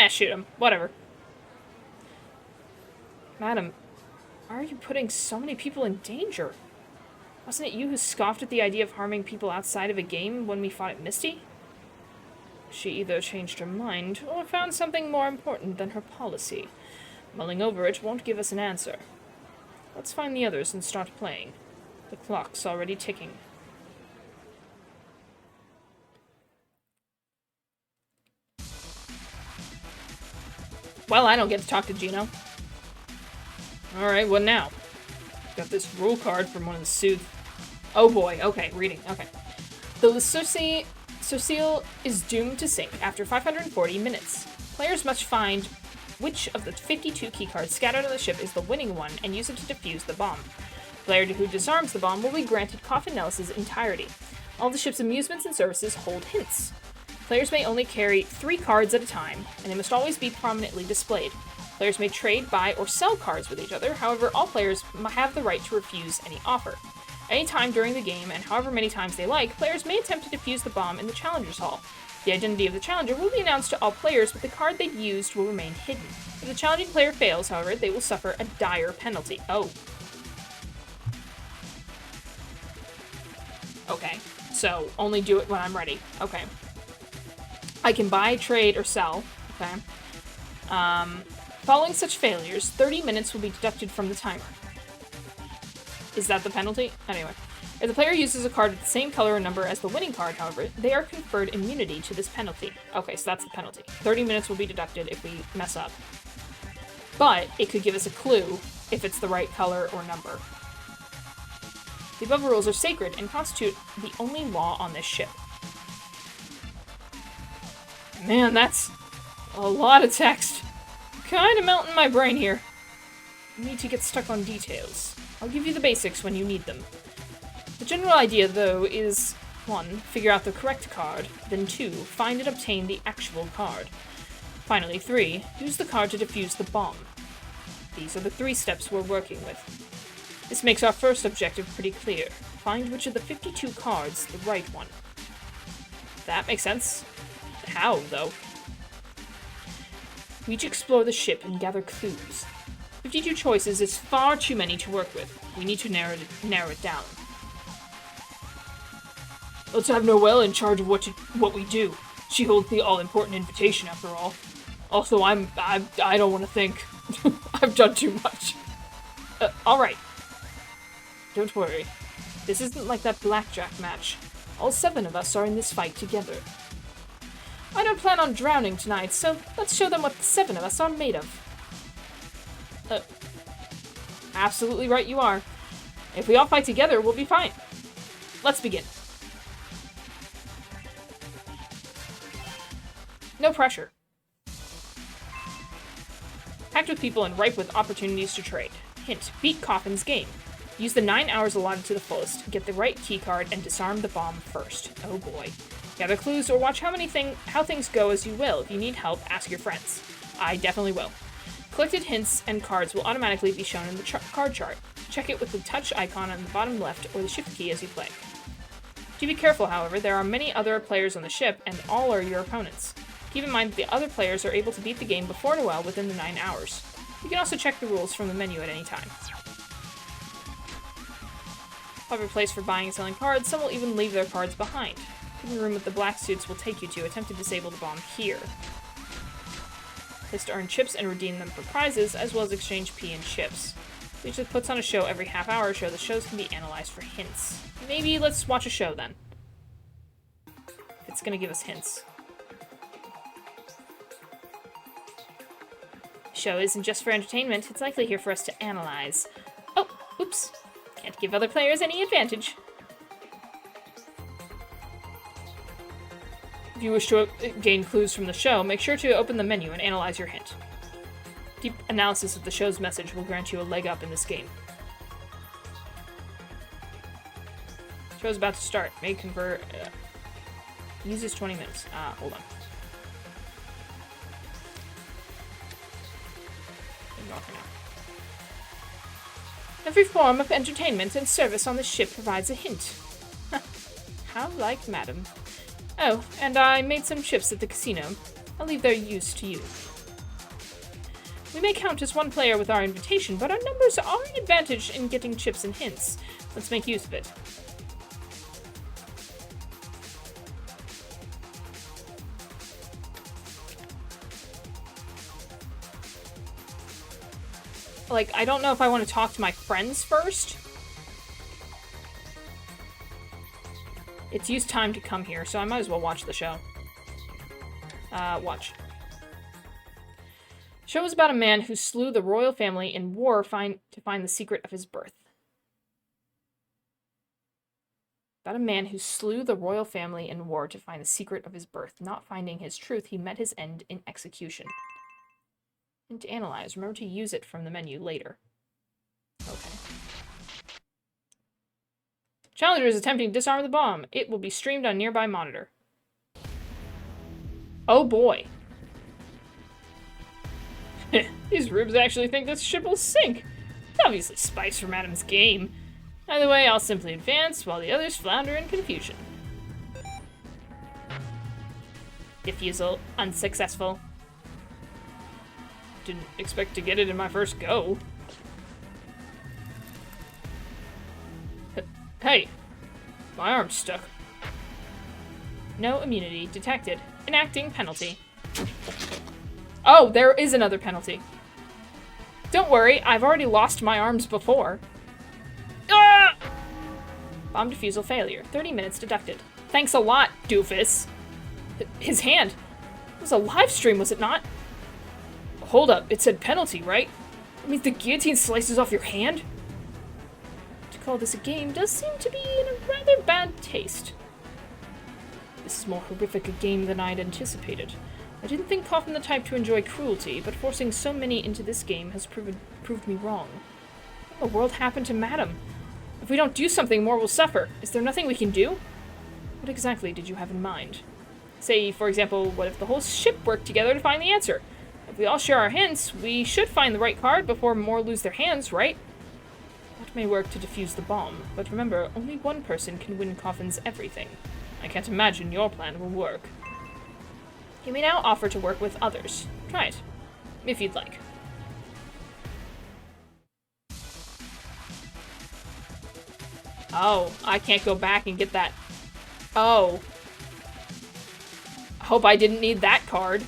Shoot him. Whatever. Madam, why are you putting so many people in danger? Wasn't it you who scoffed at the idea of harming people outside of a game when we fought at Misty? She either changed her mind or found something more important than her policy. Mulling over it won't give us an answer. Let's find the others and start playing. The clock's already ticking. Well, I don't get to talk to Gino. Alright, what now? Got this rule card from one of the suits. Oh boy, okay, reading, okay. The Sociel is doomed to sink after 540 minutes. Players must find which of the 52 keycards scattered on the ship is the winning one and use it to defuse the bomb. The player who disarms the bomb will be granted Coffin Nellis's entirety. All the ship's amusements and services hold hints. Players may only carry 3 cards at a time, and they must always be prominently displayed. Players may trade, buy, or sell cards with each other, however, all players have the right to refuse any offer. Any time during the game, and however many times they like, players may attempt to defuse the bomb in the Challenger's Hall. The identity of the challenger will be announced to all players, but the card they used will remain hidden. If the challenging player fails, however, they will suffer a dire penalty. Oh. Okay, so only do it when I'm ready. Okay. I can buy, trade, or sell. Okay. Following such failures, 30 minutes will be deducted from the timer. Is that the penalty? Anyway. If the player uses a card with the same color or number as the winning card, however, they are conferred immunity to this penalty. Okay, so that's the penalty. 30 minutes will be deducted if we mess up. But it could give us a clue if it's the right color or number. The above rules are sacred and constitute the only law on this ship. Man, that's a lot of text. Kinda melting my brain here. Need to get stuck on details. I'll give you the basics when you need them. The general idea, though, is 1. Figure out the correct card, then 2. Find and obtain the actual card. Finally, 3. Use the card to defuse the bomb. These are the 3 steps we're working with. This makes our first objective pretty clear. Find which of the 52 cards the right one. That makes sense. How, though? We each explore the ship and gather clues. 52 choices is far too many to work with. We need to narrow it down. Let's have Noel in charge of what we do. She holds the all-important invitation, after all. Also, I don't want to think. I've done too much. Alright. Don't worry. This isn't like that blackjack match. All 7 of us are in this fight together. I don't plan on drowning tonight, so let's show them what the 7 of us are made of. Absolutely right you are. If we all fight together, we'll be fine. Let's begin. No pressure. Packed with people and ripe with opportunities to trade. Hint, beat Coffin's game. Use the 9 hours allotted to the fullest, get the right keycard, and disarm the bomb first. Oh boy. Gather clues or watch how things go as you will. If you need help, ask your friends. I definitely will. Collected hints and cards will automatically be shown in the card chart. Check it with the touch icon on the bottom left or the shift key as you play. Do be careful, however, there are many other players on the ship, and all are your opponents. Keep in mind that the other players are able to beat the game before Noel within the 9 hours. You can also check the rules from the menu at any time. Clever place for buying and selling cards, some will even leave their cards behind. The room with the black suits will take you to. Attempt to disable the bomb here. Place to earn chips and redeem them for prizes, as well as exchange P and chips. Which puts on a show every half-hour show. The shows can be analyzed for hints. Maybe let's watch a show then. It's gonna give us hints. Show isn't just for entertainment, it's likely here for us to analyze. Oh, oops. Can't give other players any advantage. If you wish to gain clues from the show, make sure to open the menu and analyze your hint. Deep analysis of the show's message will grant you a leg up in this game. Show's about to start. May convert. Uses 20 minutes. Hold on. Ignore for now. Every form of entertainment and service on the ship provides a hint. How like Madam. Oh, and I made some chips at the casino. I'll leave their use to you. We may count as one player with our invitation, but our numbers are an advantage in getting chips and hints. Let's make use of it. Like, I don't know if I want to talk to my friends first. It's used time to come here, so I might as well watch the show. Watch. The show is about a man who slew the royal family in war to find the secret of his birth. About a man who slew the royal family in war to find the secret of his birth. Not finding his truth, he met his end in execution. And to analyze, remember to use it from the menu later. Okay. Challenger is attempting to disarm the bomb. It will be streamed on nearby monitor. Oh boy. These rubes actually think this ship will sink. It's obviously spice from Adam's game. Either way, I'll simply advance while the others flounder in confusion. Defusal unsuccessful. Didn't expect to get it in my first go. Hey, my arm's stuck. No immunity detected. Enacting penalty. Oh, there is another penalty. Don't worry, I've already lost my arms before. Ah! Bomb defusal failure. 30 minutes deducted. Thanks a lot, doofus. His hand. It was a live stream, was it not? Hold up, it said penalty, right? That means the guillotine slices off your hand? To call this a game does seem to be in a rather bad taste. This is more horrific a game than I'd anticipated. I didn't think Coffin the type to enjoy cruelty, but forcing so many into this game has proved me wrong. What in the world happened to Madam? If we don't do something, more will suffer. Is there nothing we can do? What exactly did you have in mind? Say, for example, what if the whole ship worked together to find the answer? If we all share our hints, we should find the right card before more lose their hands, right? What may work to defuse the bomb, but remember, only one person can win Coffin's everything. I can't imagine your plan will work. You may now offer to work with others. Try it, if you'd like. Oh, I can't go back and get that. Oh. I hope I didn't need that card.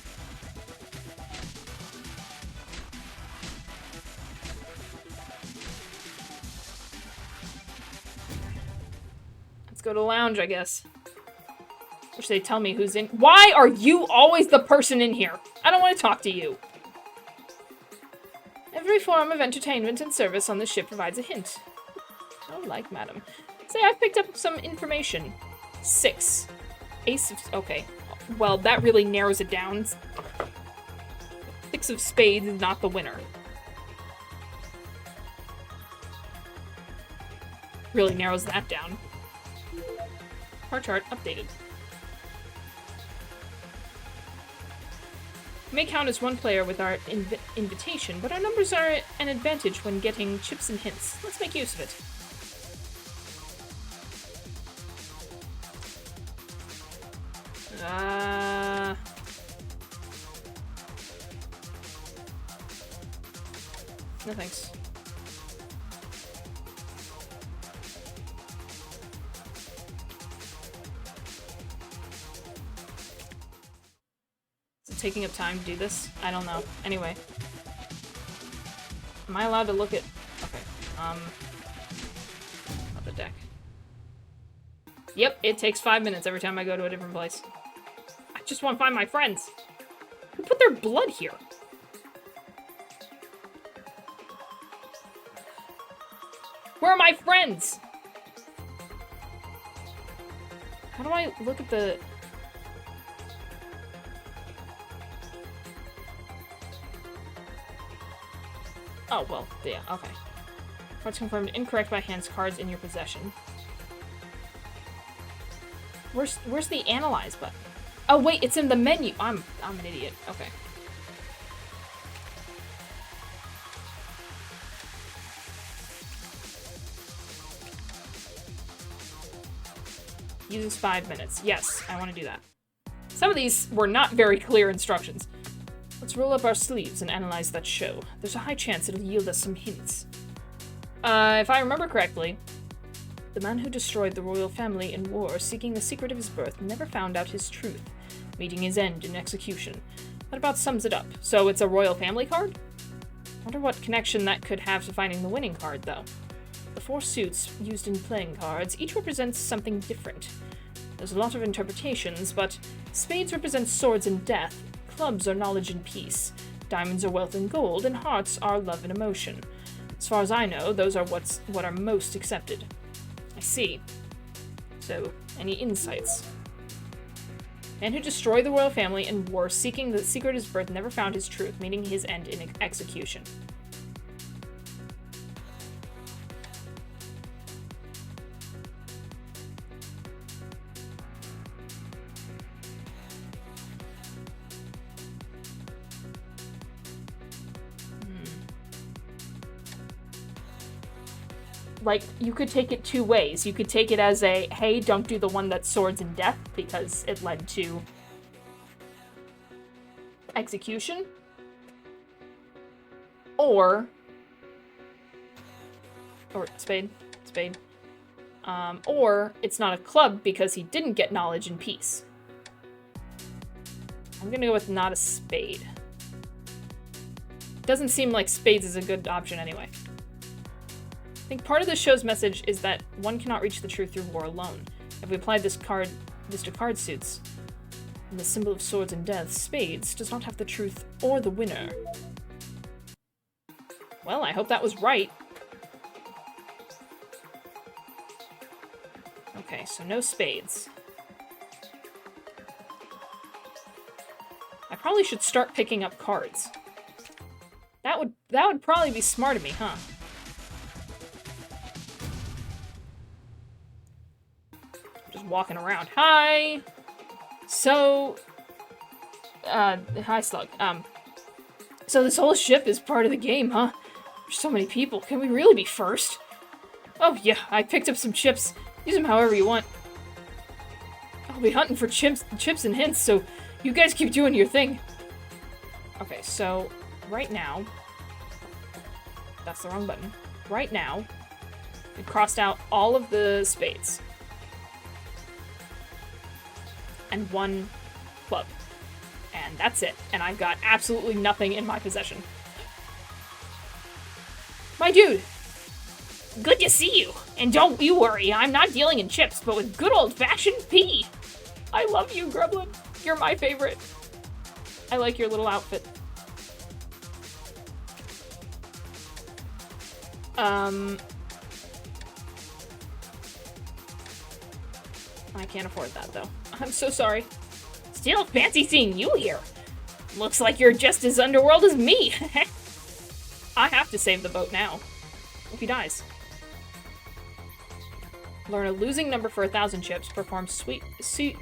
Let's go to lounge, I guess. Wish they'd tell me who's in. Why are you always the person in here? I don't want to talk to you. Every form of entertainment and service on the ship provides a hint. Oh, like, madam. Say, I've picked up some information. 6. Ace of... Okay. Well, that really narrows it down. 6 of spades is not the winner. Really narrows that down. Bar chart updated. We may count as one player with our invitation, but our numbers are an advantage when getting chips and hints. Let's make use of it. No thanks. Is it taking up time to do this? I don't know. Anyway. Am I allowed to look at... Okay. Not the deck. Yep, it takes 5 minutes every time I go to a different place. I just want to find my friends. Who put their blood here? Where are my friends? How do I look at the... Oh, well, yeah, okay. Cards confirmed incorrect by hands cards in your possession. Where's the analyze button? Oh wait, it's in the menu. I'm an idiot. Okay. Uses 5 minutes. Yes, I want to do that. Some of these were not very clear instructions. Let's roll up our sleeves and analyze that show. There's a high chance it'll yield us some hints. If I remember correctly, the man who destroyed the royal family in war, seeking the secret of his birth, never found out his truth, meeting his end in execution. That about sums it up. So it's a royal family card? Wonder what connection that could have to finding the winning card, though. The 4 suits used in playing cards each represents something different. There's a lot of interpretations, but spades represent swords and death, clubs are knowledge and peace, diamonds are wealth and gold, and hearts are love and emotion. As far as I know, those are what are most accepted. I see. So, any insights? Man who destroyed the royal family in war, seeking the secret of his birth, never found his truth, meeting his end in execution. Like, you could take it 2 ways. You could take it as a, hey, don't do the one that's swords and death, because it led to execution. Or spade. Or it's not a club because he didn't get knowledge and peace. I'm gonna go with not a spade. Doesn't seem like spades is a good option anyway. I think part of the show's message is that one cannot reach the truth through war alone. If we applied this to card suits, and the symbol of swords and death, spades, does not have the truth or the winner. Well, I hope that was right. Okay, so no spades. I probably should start picking up cards. That would probably be smart of me, huh? Walking around. Hi! So, hi Slug. So this whole ship is part of the game, huh? There's so many people. Can we really be first? Oh, yeah, I picked up some chips. Use them however you want. I'll be hunting for chips and hints, so you guys keep doing your thing. Okay, so right now... That's the wrong button. Right now, we crossed out all of the spades. And one club. And that's it. And I've got absolutely nothing in my possession. My dude! Good to see you! And don't you worry, I'm not dealing in chips, but with good old-fashioned pea! I love you, Gremlin. You're my favorite. I like your little outfit. I can't afford that, though. I'm so sorry. Still fancy seeing you here. Looks like you're just as underworld as me. I have to save the boat now. If he dies. Learn a losing number for 1,000 chips. Perform suit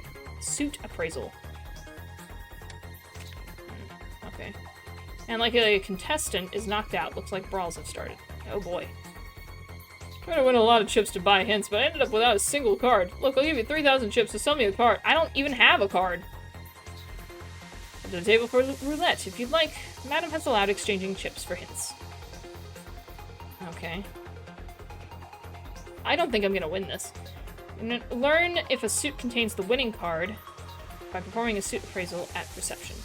appraisal. Okay. And like a contestant is knocked out. Looks like brawls have started. Oh boy. Trying to win a lot of chips to buy hints, but I ended up without a single card. Look, I'll give you 3,000 chips to sell me a card. I don't even have a card. Up to the table for roulette. If you'd like, Madam has allowed exchanging chips for hints. Okay. I don't think I'm gonna win this. Learn if a suit contains the winning card by performing a suit appraisal at reception.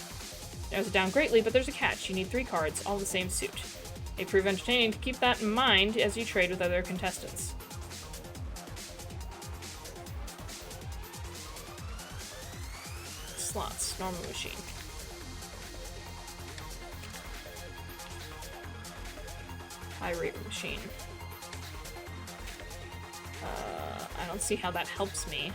Narrows it down greatly, but there's a catch. You need 3 cards, all the same suit. It prove entertaining to keep that in mind as you trade with other contestants. Slots, normal machine. High rate machine. I don't see how that helps me.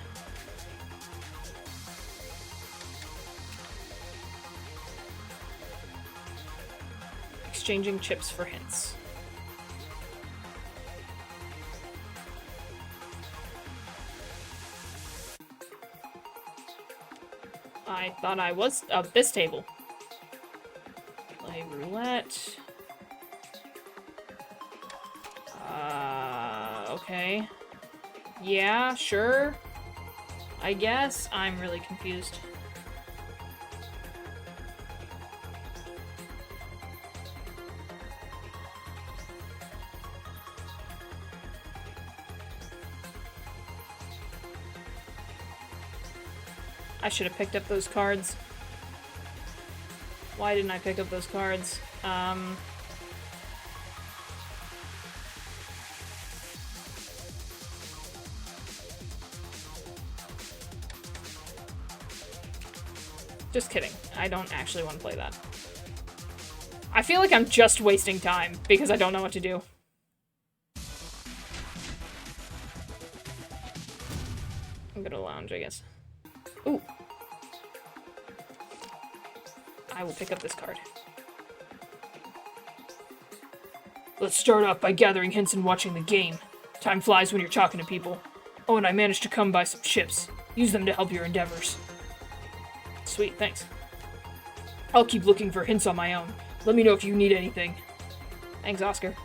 Exchanging chips for hints. I thought I was up this table. Play roulette. Okay. Yeah, sure. I guess. I'm really confused. I should have picked up those cards. Why didn't I pick up those cards? Just kidding. I don't actually want to play that. I feel like I'm just wasting time because I don't know what to do. I'm gonna lounge, I guess. Ooh. I will pick up this card. Let's start off by gathering hints and watching the game. Time flies when you're talking to people. Oh, and I managed to come by some chips. Use them to help your endeavors. Sweet, thanks. I'll keep looking for hints on my own. Let me know if you need anything. Thanks, Oscar.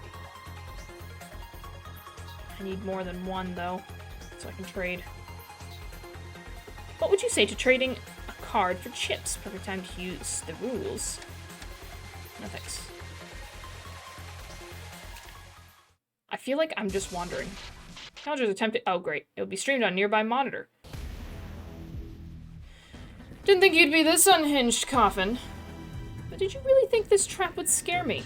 I need more than one, though, so I can trade. What would you say to trading a card for chips? Perfect time to use the rules. No thanks. I feel like I'm just wandering. Challenger's attempted. Oh, great. It'll be streamed on nearby monitor. Didn't think you'd be this unhinged, Coffin. But did you really think this trap would scare me?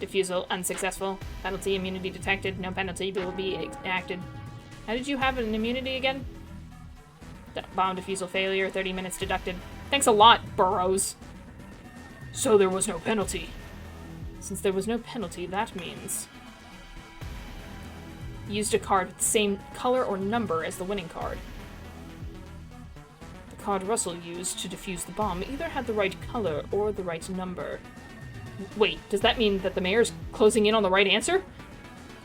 Diffusal unsuccessful. Penalty immunity detected. No penalty will be enacted. How did you have an immunity again? Bomb defusal failure. 30 minutes deducted. Thanks a lot, Burrows. So there was no penalty. Since there was no penalty, that means... used a card with the same color or number as the winning card. The card Russell used to defuse the bomb either had the right color or the right number. Wait, does that mean that the mayor's closing in on the right answer?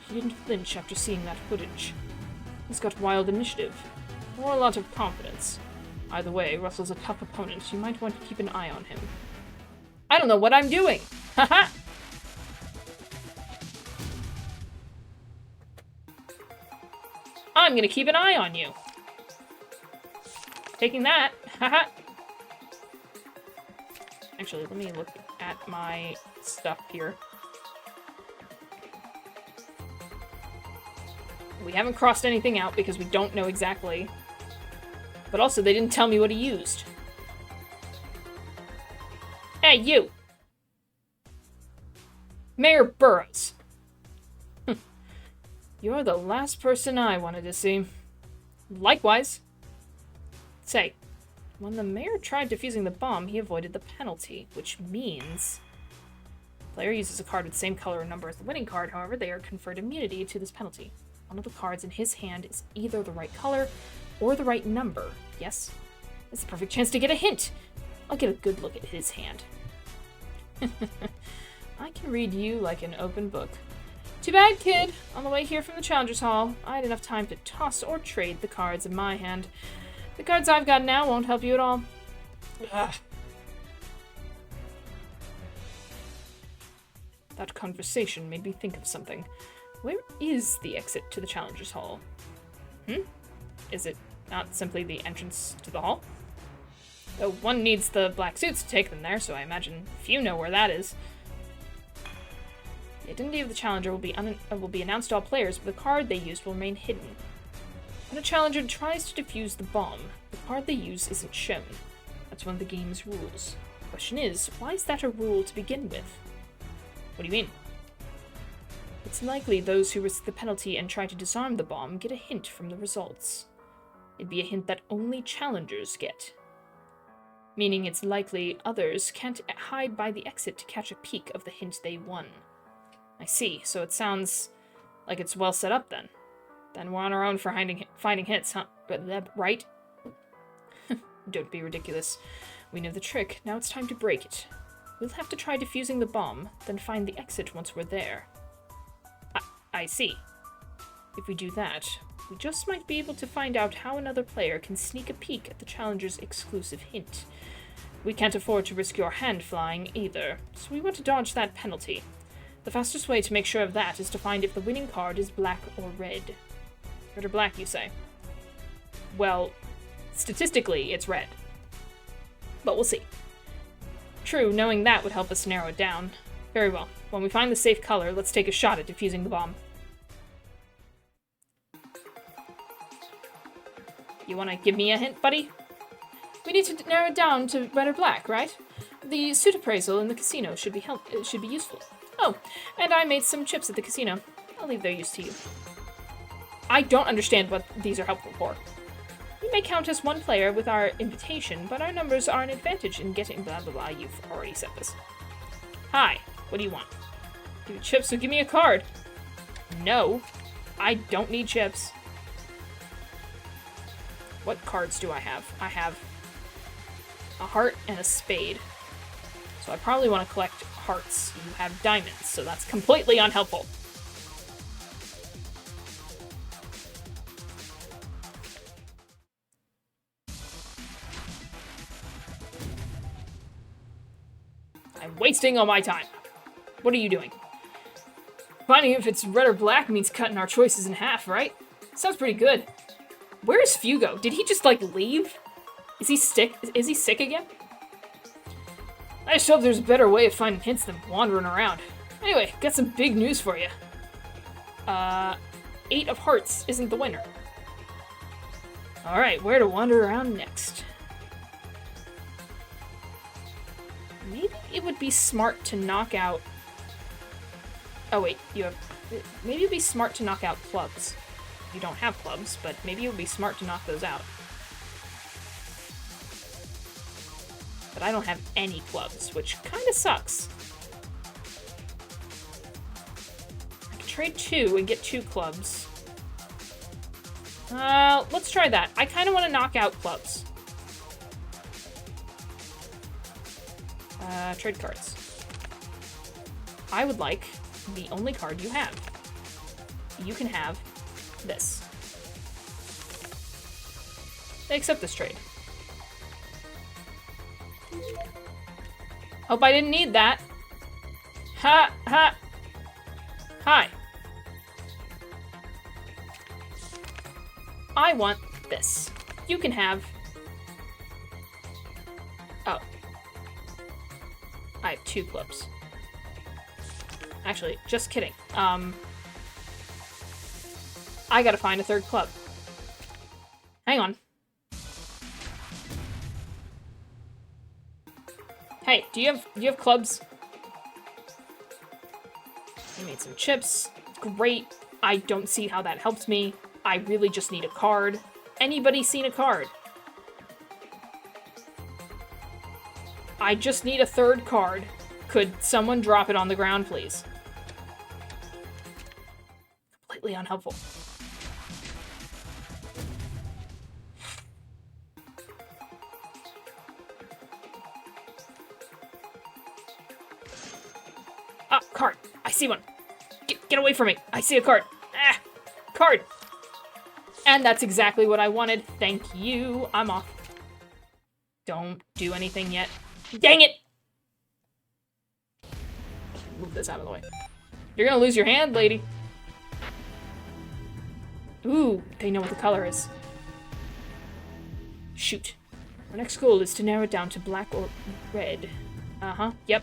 He didn't flinch after seeing that footage. He's got wild initiative, or a lot of confidence. Either way, Russell's a tough opponent. You might want to keep an eye on him. I don't know what I'm doing! Haha! I'm gonna keep an eye on you. Taking that. Haha. Actually, let me look at my stuff here. We haven't crossed anything out because we don't know exactly. But also, they didn't tell me what he used. Hey, you! Mayor Burroughs. You're the last person I wanted to see. Likewise. Say, when the mayor tried defusing the bomb, he avoided the penalty, which means the player uses a card with the same color or number as the winning card. However, they are conferred immunity to this penalty. One of the cards in his hand is either the right color or the right number. Yes? It's the perfect chance to get a hint. I'll get a good look at his hand. I can read you like an open book. Too bad, kid. On the way here from the Challengers Hall, I had enough time to toss or trade the cards in my hand. The cards I've got now won't help you at all. Ugh. That conversation made me think of something. Where is the exit to the Challengers Hall? Is it not simply the entrance to the hall? Though one needs the black suits to take them there, so I imagine few know where that is. The identity of the challenger will be announced to all players, but the card they used will remain hidden. When a challenger tries to defuse the bomb, the card they use isn't shown. That's one of the game's rules. The question is, why is that a rule to begin with? What do you mean? It's likely those who risk the penalty and try to disarm the bomb get a hint from the results. It'd be a hint that only challengers get. Meaning it's likely others can't hide by the exit to catch a peek of the hint they won. I see, so it sounds like it's well set up then. Then we're on our own for finding hits, huh? Right? Don't be ridiculous. We know the trick, now it's time to break it. We'll have to try defusing the bomb, then find the exit once we're there. I see. If we do that, we just might be able to find out how another player can sneak a peek at the challenger's exclusive hint. We can't afford to risk your hand flying either, so we want to dodge that penalty. The fastest way to make sure of that is to find if the winning card is black or red. Red or black, you say? Well, statistically, it's red. But we'll see. True, knowing that would help us narrow it down. Very well. When we find the safe color, let's take a shot at defusing the bomb. You want to give me a hint, buddy? We need to narrow it down to red or black, right? The suit appraisal in the casino should be useful. Oh, and I made some chips at the casino. I'll leave their use to you. I don't understand what these are helpful for. You may count as one player with our invitation, but our numbers are an advantage in getting blah blah blah. You've already said this. Hi, what do you want? Give me chips, so give me a card. No, I don't need chips. What cards do I have? I have a heart and a spade. So I probably want to collect hearts. You have diamonds, so that's completely unhelpful. I'm wasting all my time. What are you doing? Finding if it's red or black means cutting our choices in half, right? Sounds pretty good. Where's Fugo? Did he just, like, leave? Is he sick? Is he sick again? I just hope there's a better way of finding hints than wandering around. Anyway, got some big news for you. 8 of hearts isn't the winner. Alright, where to wander around next? Maybe it would be smart to knock out... Oh wait, you have... Maybe it would be smart to knock out clubs. You don't have clubs, but maybe it would be smart to knock those out. But I don't have any clubs, which kind of sucks. I can trade 2 and get 2 clubs. Let's try that. I kind of want to knock out clubs. Trade cards. I would like the only card you have. You can have this. They accept this trade. Hope I didn't need that. Ha! Ha! Hi. I want this. You can have... Oh. I have 2 clubs. Actually, just kidding. I gotta find a 3rd club. Hang on. Hey, do you have clubs? I made some chips. Great. I don't see how that helps me. I really just need a card. Anybody seen a card? I just need a 3rd card. Could someone drop it on the ground, please? Completely unhelpful. Ah, card. I see one. Get away from me. I see a card. Ah, card. And that's exactly what I wanted. Thank you. I'm off. Don't do anything yet. Dang it! Move this out of the way. You're gonna lose your hand, lady. Ooh, they know what the color is. Shoot. Our next goal is to narrow it down to black or red. Uh-huh, yep.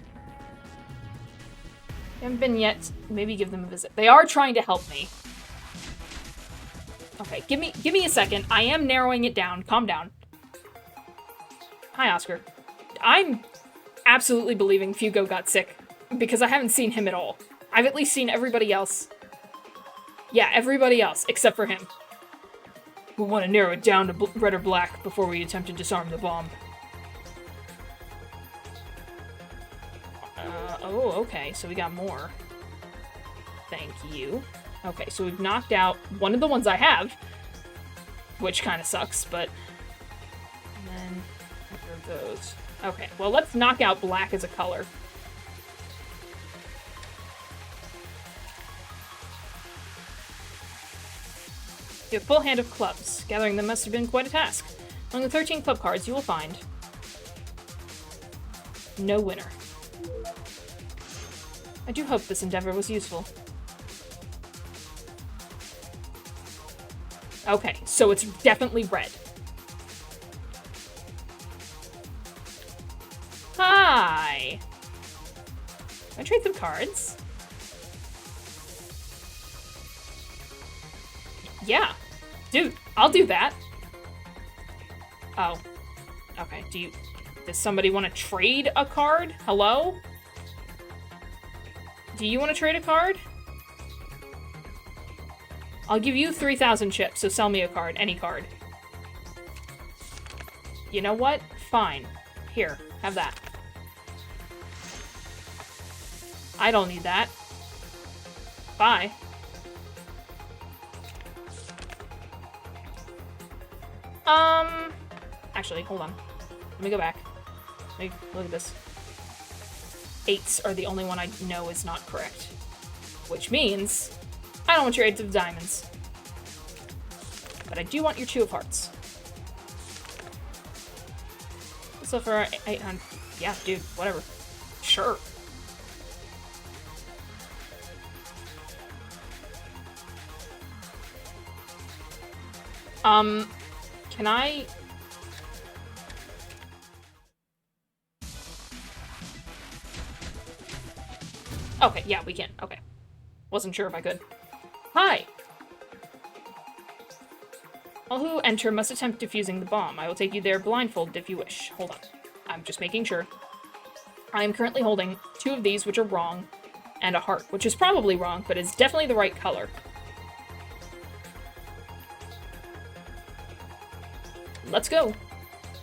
Haven't been yet. Maybe give them a visit. They are trying to help me. Okay, give me a second. I am narrowing it down. Calm down. Hi, Oscar. I'm absolutely believing Fugo got sick because I haven't seen him at all. I've at least seen everybody else. Yeah, everybody else except for him. We'll want to narrow it down to red or black before we attempt to disarm the bomb. Oh, okay, so we got more. Thank you. Okay, so we've knocked out one of the ones I have, which kind of sucks, but... And then, what are those? Okay, well, let's knock out black as a color. You have a full hand of clubs. Gathering them must have been quite a task. Among the 13 club cards, you will find... no winner. I do hope this endeavor was useful. Okay, so it's definitely red. Hi! Can I trade some cards? Yeah. Dude, I'll do that. Oh. Okay, does somebody want to trade a card? Hello? Do you want to trade a card? I'll give you 3,000 chips, so sell me a card. Any card. You know what? Fine. Here, have that. I don't need that. Bye. Actually, hold on. Let me go back. Let me look at this. 8s are the only one I know is not correct. Which means I don't want your 8 of diamonds. But I do want your 2 of hearts. So for 800... Yeah, dude, whatever. Sure. Can I... Okay, yeah, we can. Okay. Wasn't sure if I could. Hi! All who enter must attempt defusing the bomb. I will take you there blindfolded if you wish. Hold on. I'm just making sure. I am currently holding 2 of these, which are wrong, and a heart, which is probably wrong, but is definitely the right color. Let's go.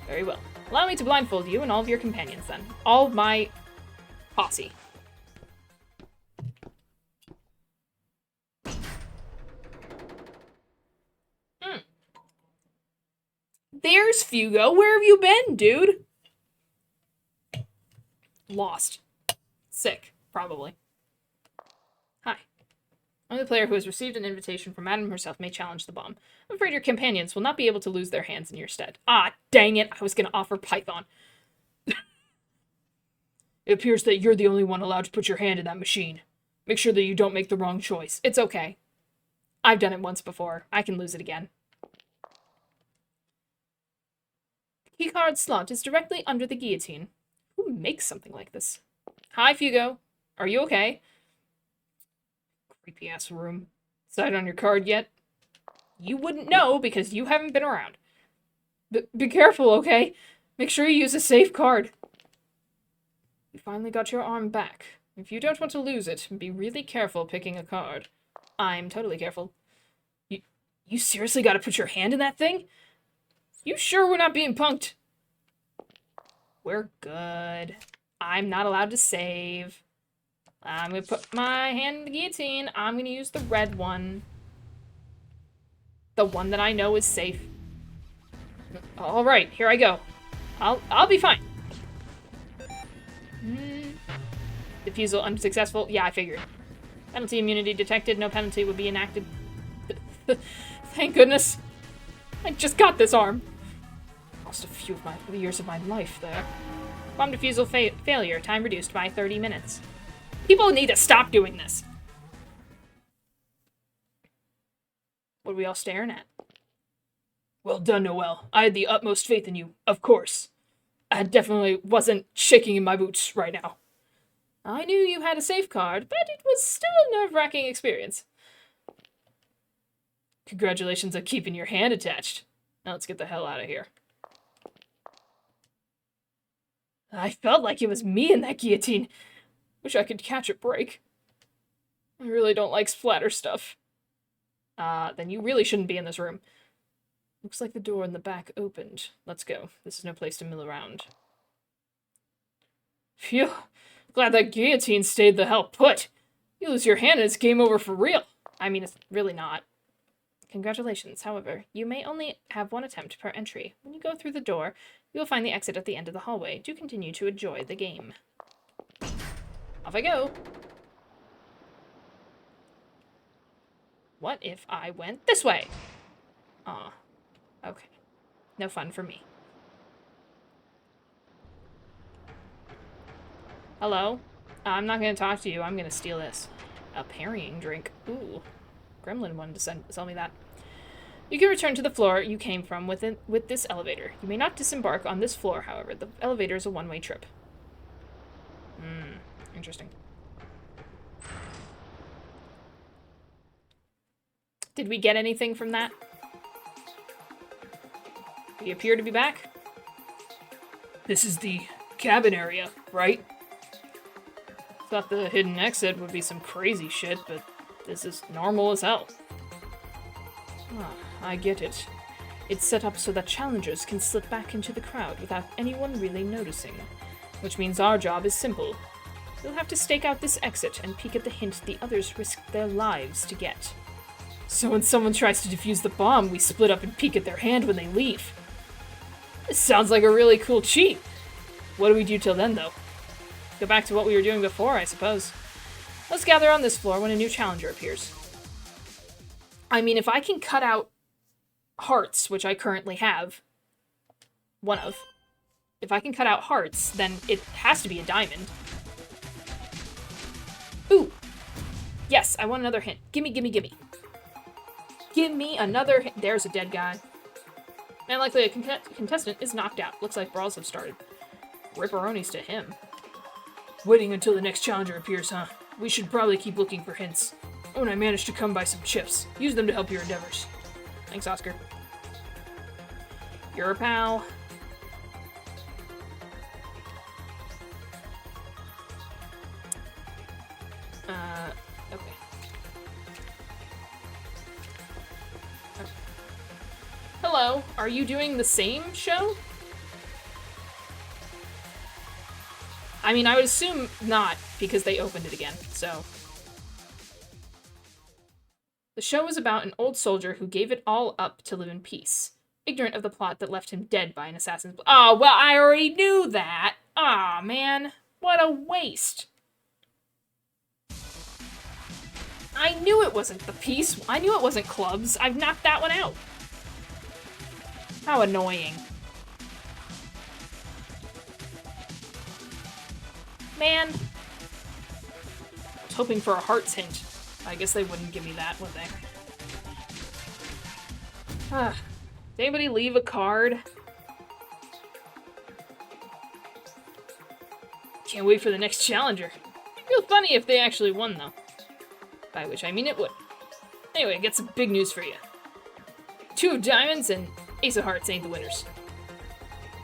Very well. Allow me to blindfold you and all of your companions, then. All of my posse. There's Fugo. Where have you been, dude? Lost. Sick, probably. Hi. Only the player who has received an invitation from Madame herself may challenge the bomb. I'm afraid your companions will not be able to lose their hands in your stead. Ah, dang it. I was going to offer Python. It appears that you're the only one allowed to put your hand in that machine. Make sure that you don't make the wrong choice. It's okay. I've done it once before. I can lose it again. Keycard slot is directly under the guillotine. Who makes something like this? Hi, Fugo. Are you okay? Creepy-ass room. Sight on your card yet? You wouldn't know because you haven't been around. Be careful, okay? Make sure you use a safe card. You finally got your arm back. If you don't want to lose it, be really careful picking a card. I'm totally careful. You seriously gotta put your hand in that thing? You sure we're not being punked? We're good. I'm not allowed to save. I'm gonna put my hand in the guillotine. I'm gonna use the red one. The one that I know is safe. Alright, here I go. I'll be fine. Defusal unsuccessful. Yeah, I figured. Penalty immunity detected. No penalty would be enacted. Thank goodness. I just got this arm. Lost a few of my years of my life there. Bomb defusal failure. Time reduced by 30 minutes. People need to stop doing this. What are we all staring at? Well done, Noel. I had the utmost faith in you, of course. I definitely wasn't shaking in my boots right now. I knew you had a safe card, but it was still a nerve-wracking experience. Congratulations on keeping your hand attached. Now let's get the hell out of here. I felt like it was me in that guillotine. Wish I could catch a break. I really don't like splatter stuff. Then you really shouldn't be in this room. Looks like the door in the back opened. Let's go. This is no place to mill around. Phew. Glad that guillotine stayed the hell put. You lose your hand and it's game over for real. I mean, it's really not. Congratulations. However, you may only have one attempt per entry. When you go through the door, you will find the exit at the end of the hallway. Do continue to enjoy the game. Off I go. What if I went this way? Aw. Okay. No fun for me. Hello? I'm not going to talk to you. I'm going to steal this. A parrying drink. Ooh. Gremlin wanted to sell me that. You can return to the floor you came from with this elevator. You may not disembark on this floor, however. The elevator is a one-way trip. Interesting. Did we get anything from that? We appear to be back. This is the cabin area, right? Thought the hidden exit would be some crazy shit, but this is normal as hell. Ah, I get it. It's set up so that challengers can slip back into the crowd without anyone really noticing. Which means our job is simple. You'll have to stake out this exit and peek at the hint the others risk their lives to get. So when someone tries to defuse the bomb, we split up and peek at their hand when they leave. This sounds like a really cool cheat. What do we do till then, though? Go back to what we were doing before, I suppose. Let's gather on this floor when a new challenger appears. I mean, if I can cut out hearts, which I currently have, one of, if I can cut out hearts, then it has to be a diamond. Ooh! Yes, I want another hint. Gimme, gimme, gimme. Give me another hint. There's a dead guy. And likely a contestant is knocked out. Looks like brawls have started. Ripperonis to him. Waiting until the next challenger appears, huh? We should probably keep looking for hints. Oh, and I managed to come by some chips. Use them to help your endeavors. Thanks, Oscar. You're a pal. Okay. Hello, are you doing the same show? I mean, I would assume not, because they opened it again, so. The show was about an old soldier who gave it all up to live in peace, ignorant of the plot that left him dead by an assassin's blow. Oh, well, I already knew that! Aw, man. What a waste. I knew it wasn't the piece. I knew it wasn't clubs. I've knocked that one out. How annoying. Man. I was hoping for a hearts hint. I guess they wouldn't give me that, would they? Did anybody leave a card? Can't wait for the next challenger. Feel funny if they actually won, though. By which I mean it would. Anyway, I got some big news for you. 2 diamonds and Ace of Hearts ain't the winners.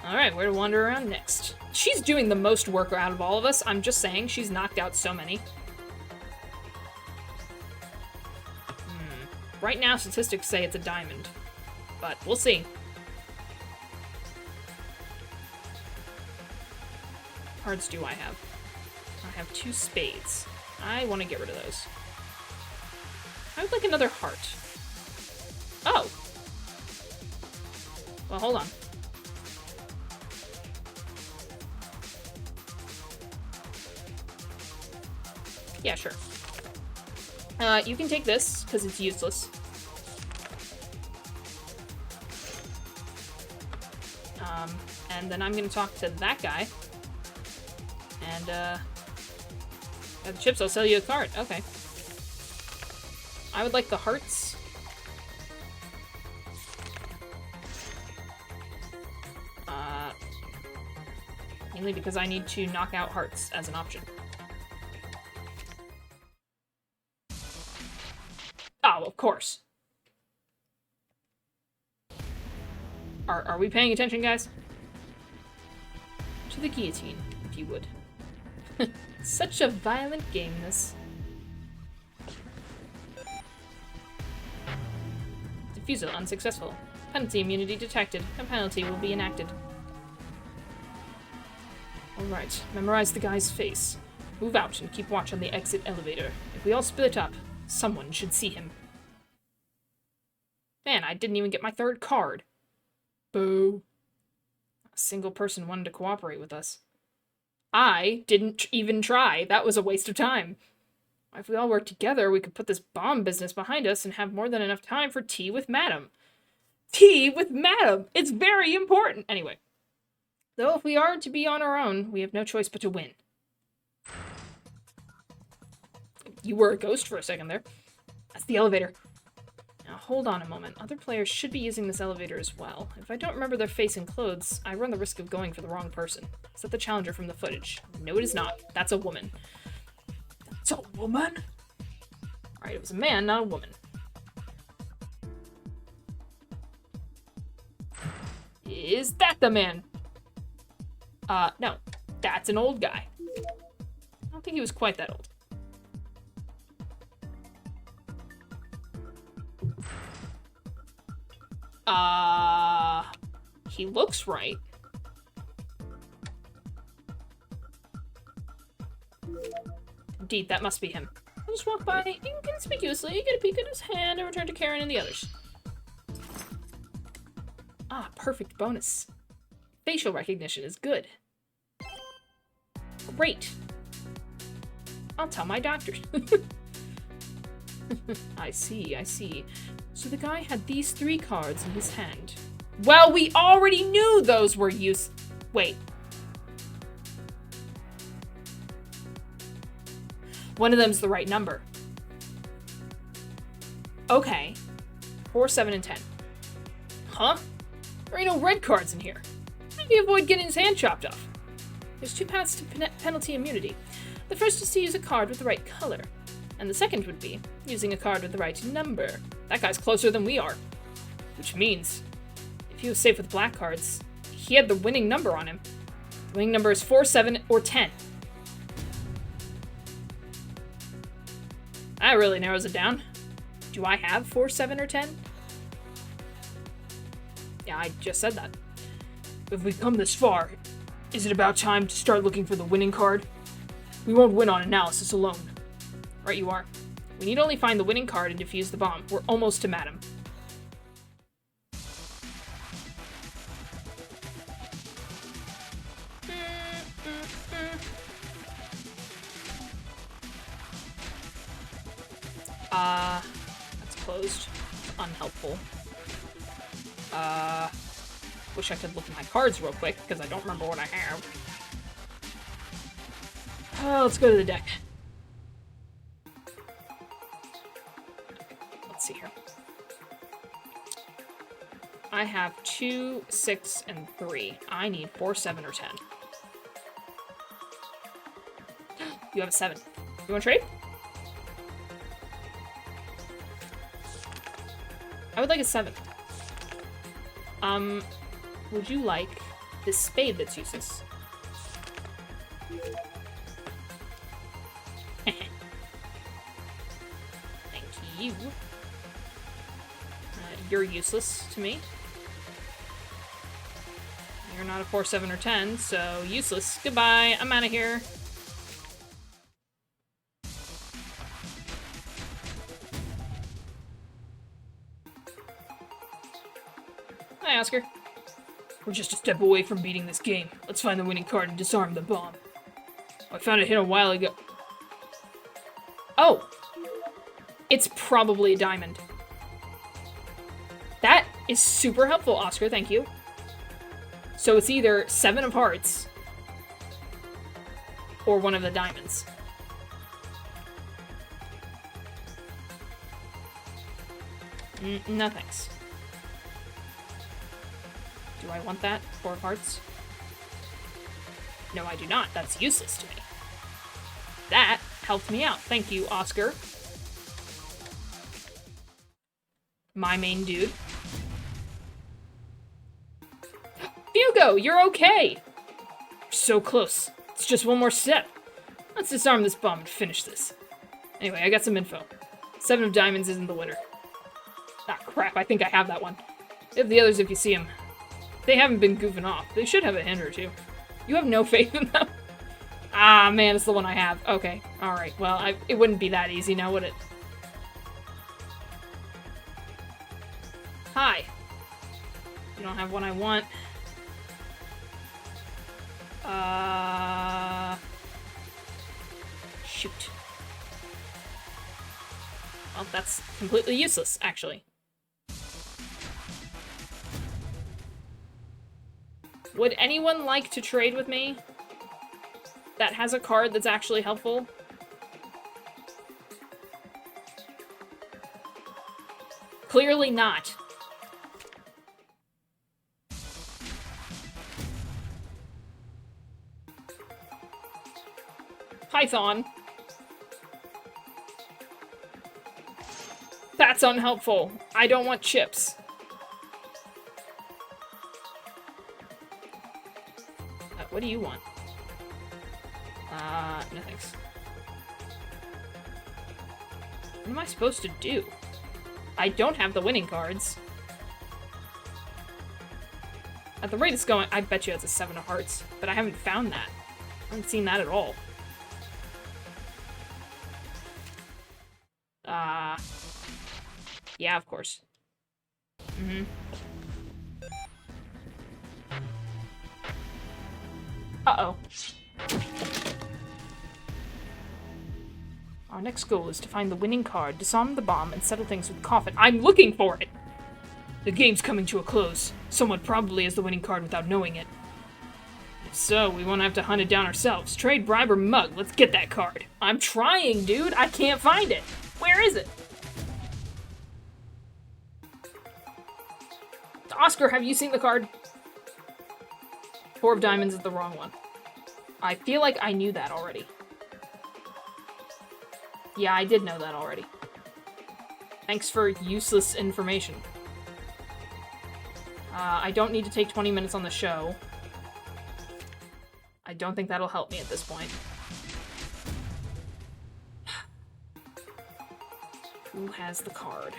Alright, where to wander around next? She's doing the most work out of all of us. I'm just saying, she's knocked out so many. Right now, statistics say it's a diamond. But we'll see. What cards do I have? I have 2 spades. I want to get rid of those. I would like another heart. Oh! Well, hold on. Yeah, sure. You can take this, because it's useless. And then I'm gonna talk to that guy. And, got the chips, I'll sell you a card. Okay. I would like the hearts. Mainly because I need to knock out hearts as an option. Oh, of course. Are we paying attention, guys? To the guillotine, if you would. Such a violent game, this. Defusal unsuccessful. Penalty immunity detected. A penalty will be enacted. Alright, memorize the guy's face. Move out and keep watch on the exit elevator. If we all split up, someone should see him. Man, I didn't even get my 3rd card. Boo. A single person wanted to cooperate with us. I didn't even try. That was a waste of time. If we all worked together, we could put this bomb business behind us and have more than enough time for tea with Madam. Tea with Madam! It's very important! Anyway. Though if we are to be on our own, we have no choice but to win. You were a ghost for a second there. That's the elevator. Now, hold on a moment. Other players should be using this elevator as well. If I don't remember their face and clothes, I run the risk of going for the wrong person. Is that the challenger from the footage? No, it is not. That's a woman. That's a woman? Alright, it was a man, not a woman. Is that the man? No. That's an old guy. I don't think he was quite that old. He looks right. Indeed, that must be him. I'll just walk by inconspicuously, get a peek at his hand, and return to Karen and the others. Ah, perfect bonus. Facial recognition is good. Great. I'll tell my doctors. I see, I see. So the guy had these 3 cards in his hand. Well, we already knew those were Wait. One of them's the right number. Okay. 4, 7, and 10. Huh? There ain't no red cards in here. How do you avoid getting his hand chopped off? There's 2 paths to penalty immunity. The first is to use a card with the right color. And the second would be using a card with the right number. That guy's closer than we are. Which means, if he was safe with black cards, he had the winning number on him. The winning number is 4, 7, or 10. That really narrows it down. Do I have 4, 7, or 10? Yeah, I just said that. If we've come this far, is it about time to start looking for the winning card? We won't win on analysis alone. Right you are. We need only find the winning card and defuse the bomb. We're almost to Madam. That's closed. Unhelpful. Wish I could look at my cards real quick, because I don't remember what I have. Let's go to the deck. Let's see here. I have 2, 6, and 3. I need 4, 7, or 10. You have a 7. You want to trade? I would like a 7. Would you like this spade that's useless? Thank you. You're useless to me. You're not a 4, 7, or 10, so useless. Goodbye. I'm out of here. Hi, Oscar. We're just a step away from beating this game. Let's find the winning card and disarm the bomb. I found it hidden a while ago. Oh! It's probably a diamond. That is super helpful, Oscar. Thank you. So it's either 7 of hearts or one of the diamonds. No thanks. Do I want that? 4 of hearts? No, I do not. That's useless to me. That helped me out. Thank you, Oscar. My main dude. Hugo, you're okay! We're so close. It's just one more step. Let's disarm this bomb and finish this. Anyway, I got some info. 7 of diamonds isn't the winner. Ah, crap, I think I have that one. You have the others if you see them. They haven't been goofing off. They should have a hint or two. You have no faith in them? Ah, man, it's the one I have. Okay, alright. Well, it wouldn't be that easy now, would it? Hi. You don't have what I want. Shoot. Well, that's completely useless, actually. Would anyone like to trade with me that has a card that's actually helpful? Clearly not. Python. That's unhelpful. I don't want chips. What do you want? No thanks. What am I supposed to do? I don't have the winning cards. At the rate it's going, I bet you it's a 7 of hearts, but I haven't found that. I haven't seen that at all. Yeah, of course. Uh-oh. Our next goal is to find the winning card, disarm the bomb, and settle things with Coffin. I'm looking for it! The game's coming to a close. Someone probably has the winning card without knowing it. If so, we won't have to hunt it down ourselves. Trade, bribe, or mug. Let's get that card. I'm trying, dude. I can't find it. Where is it? Oscar, have you seen the card? 4 of diamonds is the wrong one. I feel like I knew that already. Yeah, I did know that already. Thanks for useless information. I don't need to take 20 minutes on the show. I don't think that'll help me at this point. Who has the card?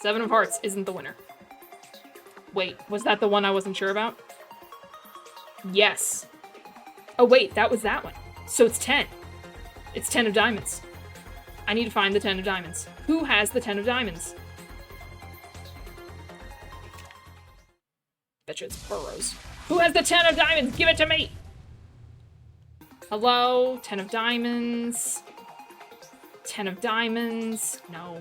7 of hearts isn't the winner. Wait, was that the one I wasn't sure about? Yes. Oh wait, that was that one. So it's 10. It's 10 of diamonds. I need to find the 10 of diamonds. Who has the 10 of diamonds? Betcha it's Burrows. Who has the 10 of diamonds? Give it to me! Hello? 10 of diamonds. 10 of diamonds. No.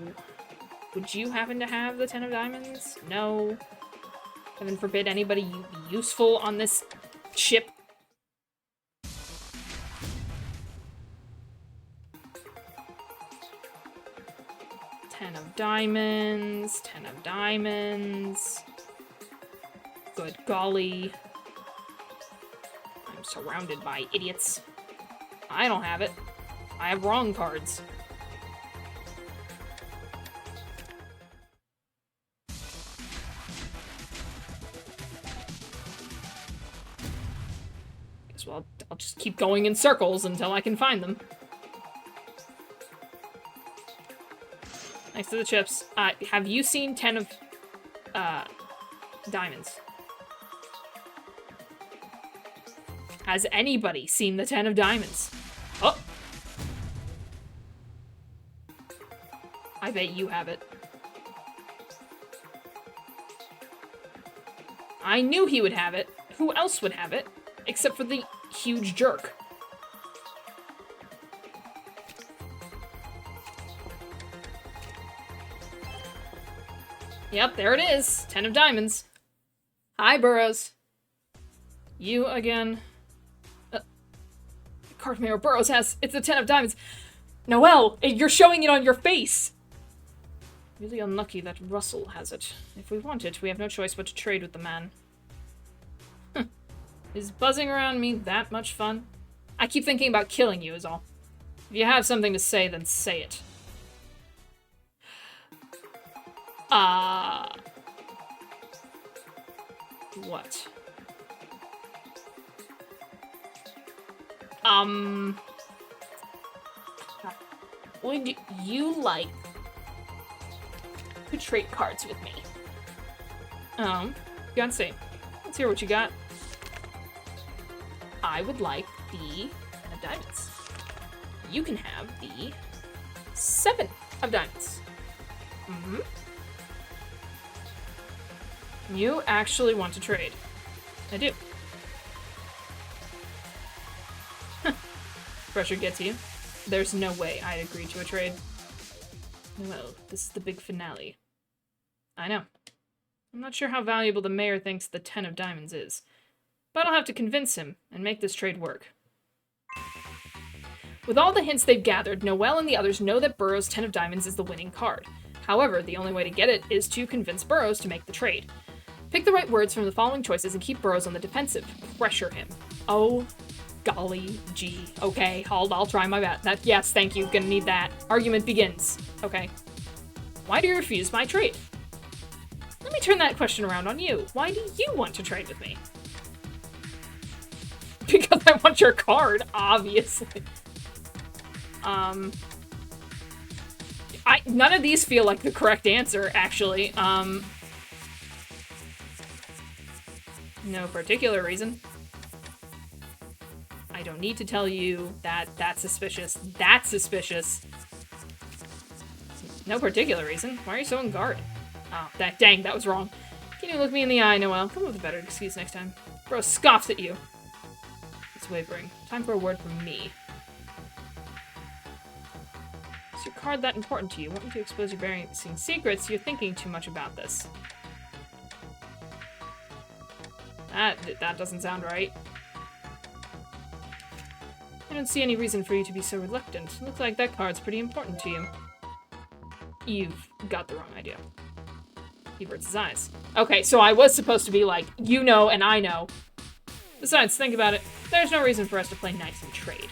Would you happen to have the 10 of diamonds? No. Heaven forbid anybody be useful on this ship. Ten of diamonds. 10 of diamonds. Good golly. I'm surrounded by idiots. I don't have it. I have wrong cards. Guess well, I'll just keep going in circles until I can find them. Next to the chips. Have you seen 10 of, diamonds? Has anybody seen the 10 of diamonds? Oh! I bet you have it. I knew he would have it. Who else would have it? Except for the huge jerk. Yep, there it is. 10 of diamonds. Hi, Burrows. You again. Card Mayor Burrows has. It's a 10 of diamonds. Noel, you're showing it on your face. Really unlucky that Russell has it. If we want it, we have no choice but to trade with the man. Is buzzing around me that much fun? I keep thinking about killing you is all. If you have something to say, then say it. What? Would you like to trade cards with me? Can't say. Let's hear what you got. I would like the 10 of diamonds. You can have the 7 of diamonds. You actually want to trade. I do. Pressure gets you. There's no way I'd agree to a trade. Well, this is the big finale. I know. I'm not sure how valuable the mayor thinks the 10 of diamonds is, but I'll have to convince him and make this trade work. With all the hints they've gathered, Noel and the others know that Burrows' 10 of diamonds is the winning card. However, the only way to get it is to convince Burrows to make the trade. Pick the right words from the following choices and keep Burrows on the defensive. Pressure him. Oh, golly gee. Okay, I'll try my best. Yes, thank you. Gonna need that. Argument begins. Okay. Why do you refuse my trade? Let me turn that question around on you. Why do you want to trade with me? Because I want your card, obviously. None of these feel like the correct answer, actually. No particular reason. I don't need to tell you that that's suspicious. That's suspicious. No particular reason. Why are you so on guard? Oh, dang, that was wrong. Can you look me in the eye, Noel? Come up with a better excuse next time. Bro scoffs at you. It's wavering. Time for a word from me. Is your card that important to you? Want me to expose your embarrassing secrets? You're thinking too much about this. That doesn't sound right. I don't see any reason for you to be so reluctant. Looks like that card's pretty important to you. You've got the wrong idea. He averts his eyes. Okay, so I was supposed to be like, you know and I know. Besides, think about it. There's no reason for us to play nice and trade.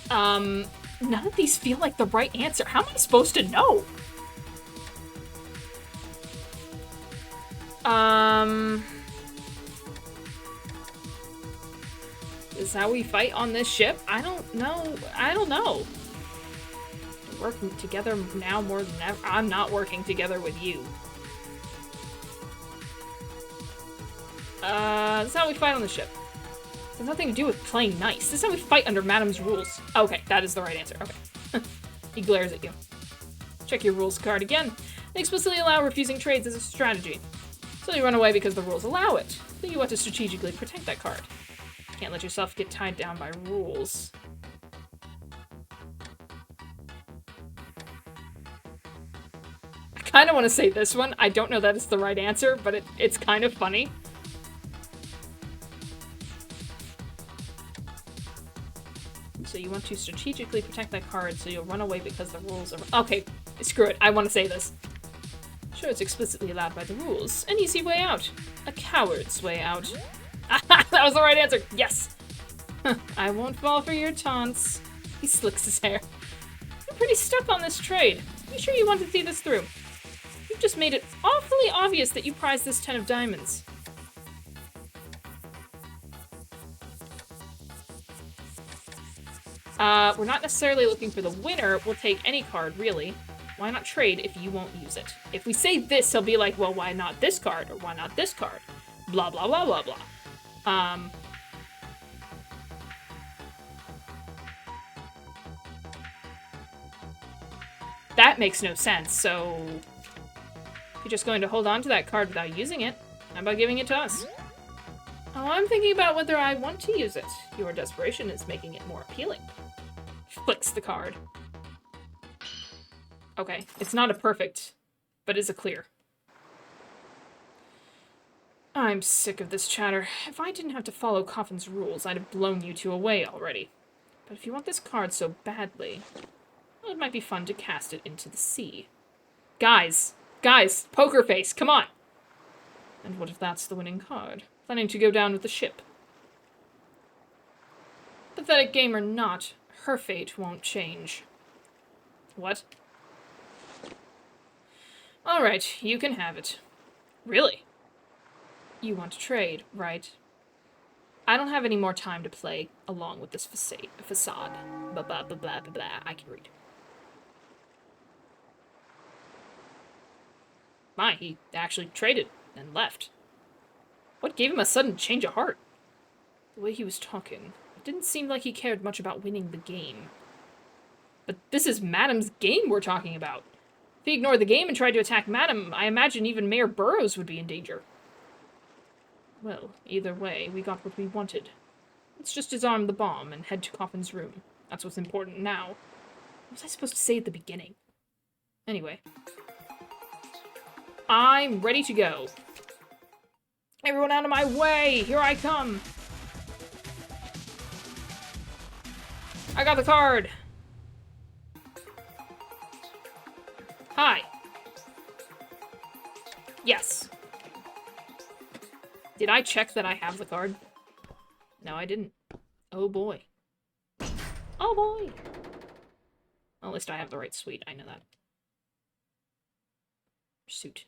None of these feel like the right answer. How am I supposed to know? Is how we fight on this ship? I don't know. I don't know. We're working together now more than ever. I'm not working together with you. This is how we fight on the ship. It has nothing to do with playing nice. This is how we fight under Madam's rules. Okay, that is the right answer. Okay. He glares at you. Check your rules card again. They explicitly allow refusing trades as a strategy. So you run away because the rules allow it. But you want to strategically protect that card. Can't let yourself get tied down by rules. I kind of want to say this one. I don't know that it's the right answer, but it's kind of funny. So you want to strategically protect that card so you'll run away because the rules are... Okay, screw it. I want to say this. so it's explicitly allowed by the rules. An easy way out. A coward's way out. That was the right answer! Yes! I won't fall for your taunts. He slicks his hair. You're pretty stuck on this trade. You sure you want to see this through? You've just made it awfully obvious that you prize this 10 of diamonds. We're not necessarily looking for the winner. We'll take any card, really. Why not trade if you won't use it? If we say this, he'll be like, well, why not this card? Or why not this card? Blah, blah, blah, blah, blah. That makes no sense, so... If you're just going to hold on to that card without using it, how about giving it to us? Oh, I'm thinking about whether I want to use it. Your desperation is making it more appealing. Flicks the card. Okay, it's not a perfect, but it's a clear. I'm sick of this chatter. If I didn't have to follow Coffin's rules, I'd have blown you two away already. But if you want this card so badly, well, it might be fun to cast it into the sea. Guys, poker face, come on! And what if that's the winning card? Planning to go down with the ship. Pathetic game or not, her fate won't change. What? Alright, you can have it. Really? You want to trade, right? I don't have any more time to play along with this facade. Blah, blah, blah, blah, blah, blah. I can read. My, he actually traded and left. What gave him a sudden change of heart? The way he was talking, it didn't seem like he cared much about winning the game. But this is Madam's game we're talking about. If he ignored the game and tried to attack Madam, I imagine even Mayor Burroughs would be in danger. Well, either way, we got what we wanted. Let's just disarm the bomb and head to Coffin's room. That's what's important now. What was I supposed to say at the beginning? Anyway. I'm ready to go. Everyone out of my way! Here I come! I got the card! Hi. Yes. Did I check that I have the card? No, I didn't. Oh boy. Oh boy! Well, at least I have the right suite, I know that. Suit.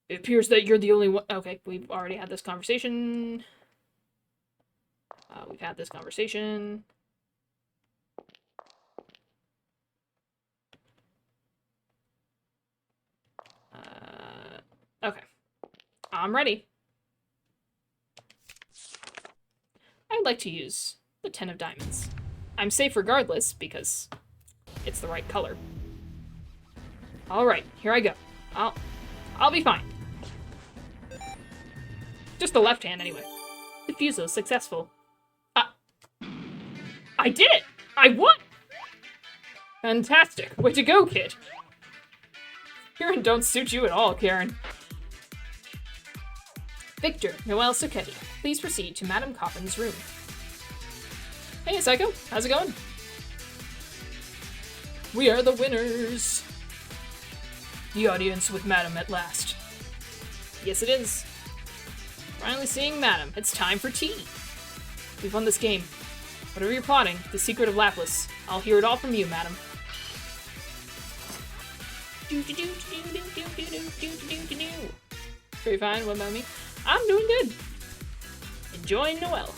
It appears that you're the only one. Okay, we've already had this conversation. Okay. I'm ready. I'd like to use the 10 of diamonds. I'm safe regardless, because it's the right color. Alright, here I go. I'll be fine. Just the left hand, anyway. Diffusal successful. I did it! I won! Fantastic. Way to go, kid. Karen don't suit you at all, Karen. Victor, Noel Socchetti, please proceed to Madame Coffin's room. Hey, Psycho. How's it going? We are the winners. The audience with Madame at last. Yes, it is. Finally seeing Madame. It's time for tea. We've won this game. Whatever you're plotting, the secret of Lapis, I'll hear it all from you, Madame. Very fine. What about me? I'm doing good. Enjoying Noel.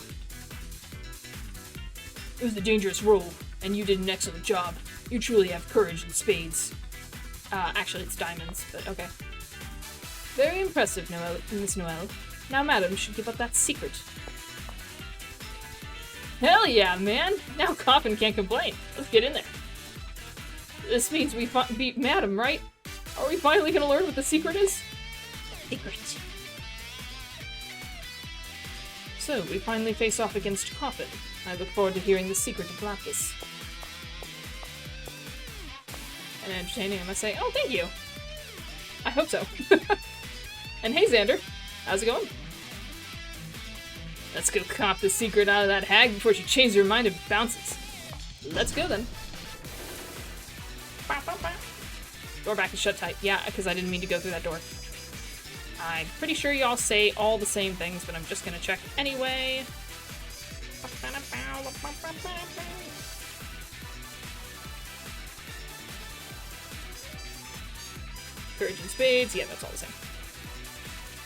It was a dangerous role, and you did an excellent job. You truly have courage in spades. Actually, it's diamonds, but okay. Very impressive, Miss Noel. Now, Madam should give up that secret. Hell yeah, man! Now Coffin can't complain. Let's get in there. This means we beat Madam, right? Are we finally gonna learn what the secret is? Secret. So, we finally face off against Coffin. I look forward to hearing the secret of Lapis. And entertaining, I must say. Oh, thank you! I hope so. And hey, Xander. How's it going? Let's go cop the secret out of that hag before she changes her mind and bounces. Let's go, then. Door back is shut tight. Yeah, because I didn't mean to go through that door. I'm pretty sure y'all say all the same things, but I'm just gonna check anyway. Courage and spades. Yeah, that's all the same.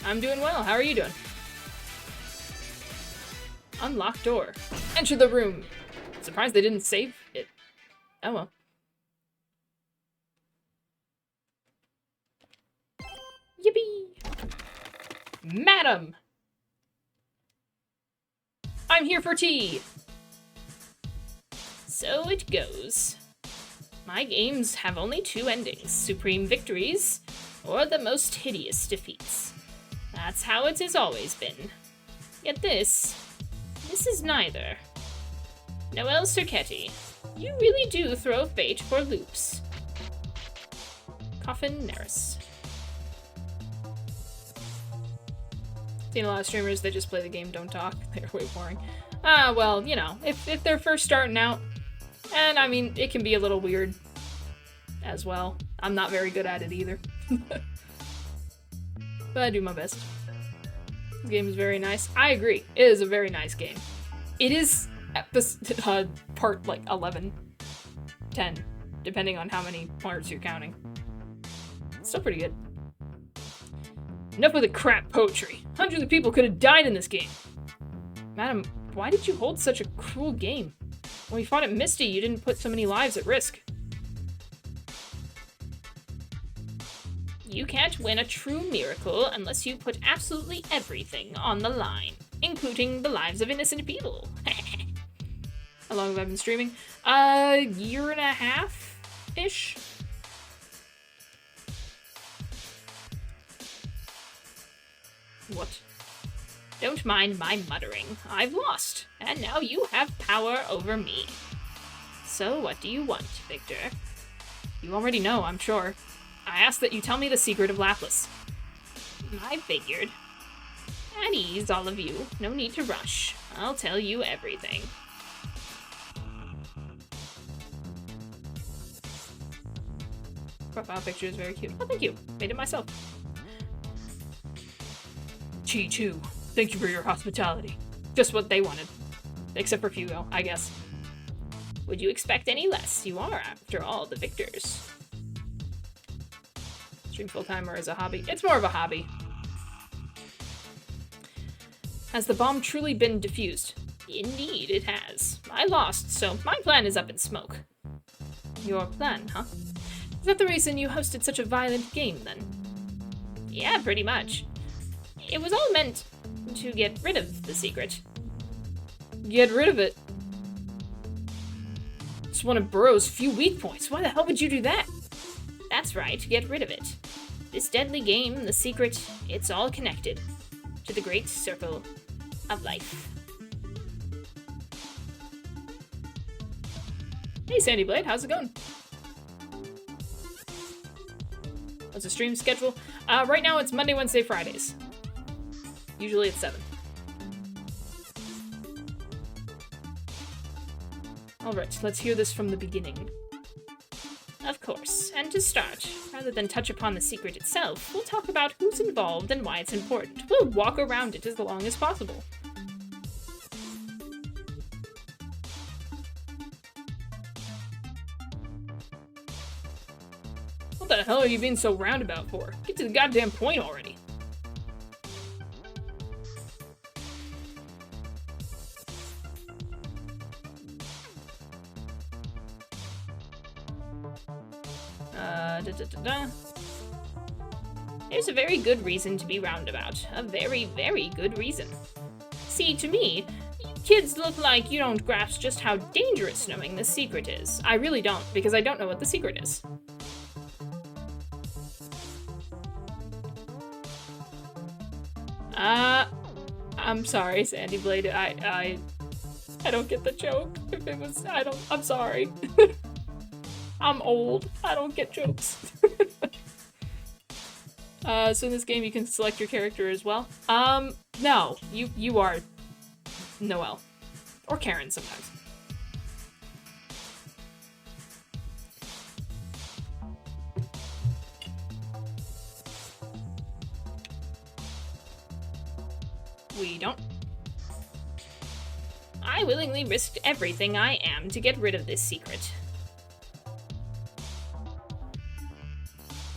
I'm doing well. How are you doing? Unlock door. Enter the room. Surprised they didn't save it. Oh well. Yippee! Madam! I'm here for tea! So it goes. My games have only two endings, supreme victories, or the most hideous defeats. That's how it has always been. Yet this is neither. Noel Circetti, you really do throw fate for loops. Coffin Neris. Seen a lot of streamers, they just play the game, don't talk. They're way boring. Well, you know, if they're first starting out, and I mean, it can be a little weird as well. I'm not very good at it either. But I do my best. This game is very nice. I agree. It is a very nice game. It is at this part like 11, 10, depending on how many parts you're counting. It's still pretty good. Enough with the crap poetry. Hundreds of people could have died in this game. Madam, why did you hold such a cruel game? When we fought at Misty, you didn't put so many lives at risk. You can't win a true miracle unless you put absolutely everything on the line, including the lives of innocent people. How long have I been streaming? A year and a half-ish? What? Don't mind my muttering. I've lost, and now you have power over me. So what do you want, Victor? You already know, I'm sure. I ask that you tell me the secret of Lapis. I figured. At ease, all of you. No need to rush. I'll tell you everything. Profile picture is very cute. Oh, thank you. Made it myself. Chi-Chu, thank you for your hospitality. Just what they wanted. Except for Fugo, I guess. Would you expect any less? You are, after all, the victors. Stream full-time or as a hobby? It's more of a hobby. Has the bomb truly been defused? Indeed, it has. I lost, so my plan is up in smoke. Your plan, huh? Is that the reason you hosted such a violent game, then? Yeah, pretty much. It was all meant to get rid of the secret. Get rid of it? It's one of Burrow's few weak points. Why the hell would you do that? That's right, get rid of it. This deadly game, the secret, it's all connected to the great circle of life. Hey, Sandy Blade, how's it going? What's the stream schedule? Right now it's Monday, Wednesday, Fridays. Usually it's 7. Alright, let's hear this from the beginning. Of course, and to start, rather than touch upon the secret itself, we'll talk about who's involved and why it's important. We'll walk around it as long as possible. What the hell are you being so roundabout for? Get to the goddamn point already. There's a very good reason to be roundabout. A very, very good reason. See, to me, you kids look like you don't grasp just how dangerous knowing the secret is. I really don't, because I don't know what the secret is. I'm sorry, Sandy Blade. I don't get the joke. If it was, I'm sorry. I'm old. I don't get jokes. So in this game you can select your character as well. No. You are Noel. Or Karen sometimes. We don't. I willingly risked everything I am to get rid of this secret.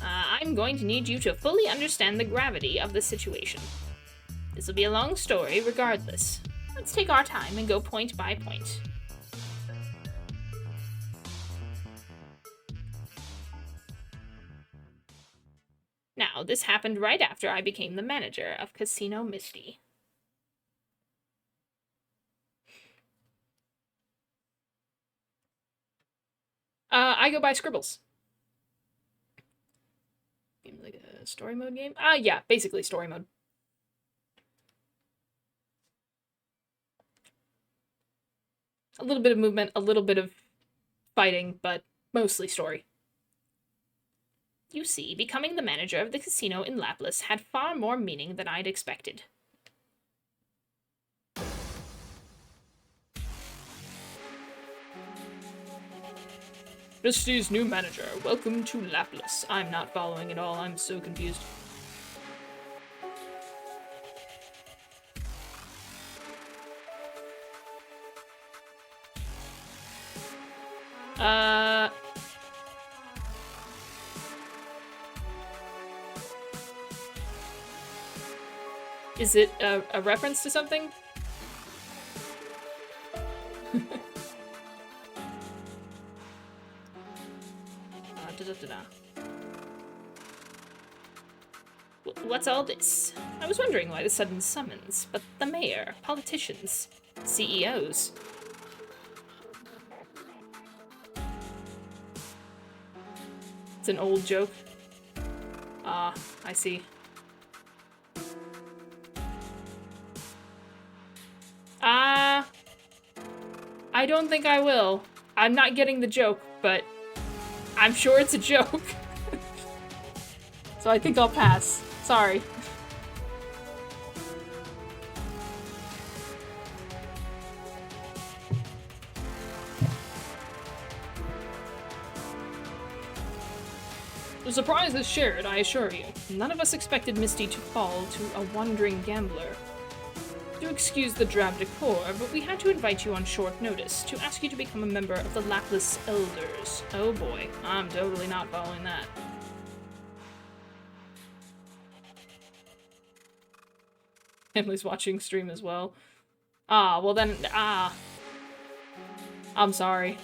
I'm going to need you to fully understand the gravity of the situation. This will be a long story regardless. Let's take our time and go point by point. Now, this happened right after I became the manager of Casino Misty. I go by Scribbles. Game like a story mode game? Yeah, basically story mode. A little bit of movement, a little bit of fighting, but mostly story. You see, becoming the manager of the casino in Lapis had far more meaning than I'd expected. Misty's new manager. Welcome to Lapis. I'm not following at all. I'm so confused. Is it a reference to something? What's all this? I was wondering why the sudden summons, but the mayor, politicians, CEOs. It's an old joke. I see. I don't think I will. I'm not getting the joke, but I'm sure it's a joke. So I think I'll pass. Sorry. The surprise is shared, I assure you. None of us expected Misty to fall to a wandering gambler. Do excuse the drab decor, but we had to invite you on short notice to ask you to become a member of the Lapis Elders. Oh boy, I'm totally not following that. Emily's watching stream as well. Well then, I'm sorry.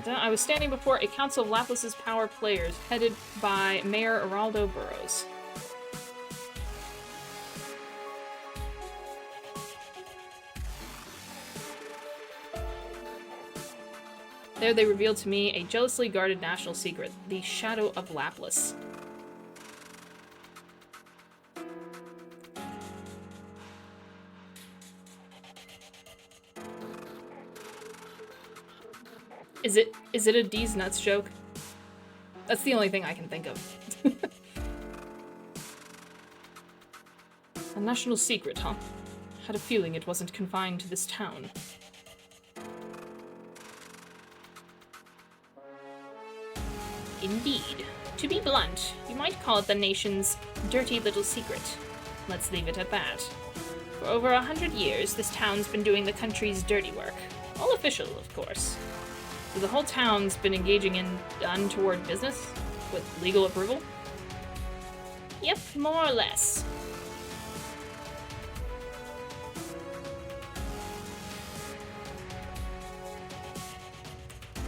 I was standing before a council of Lapis's power players, headed by Mayor Araldo Burrows. There they revealed to me a jealously guarded national secret, the Shadow of Lapis. Is it a D's nuts joke? That's the only thing I can think of. A national secret, huh? Had a feeling it wasn't confined to this town. Indeed. To be blunt, you might call it the nation's dirty little secret. Let's leave it at that. For over 100 years, this town's been doing the country's dirty work. All official, of course. So the whole town's been engaging in untoward business? With legal approval? Yep, more or less.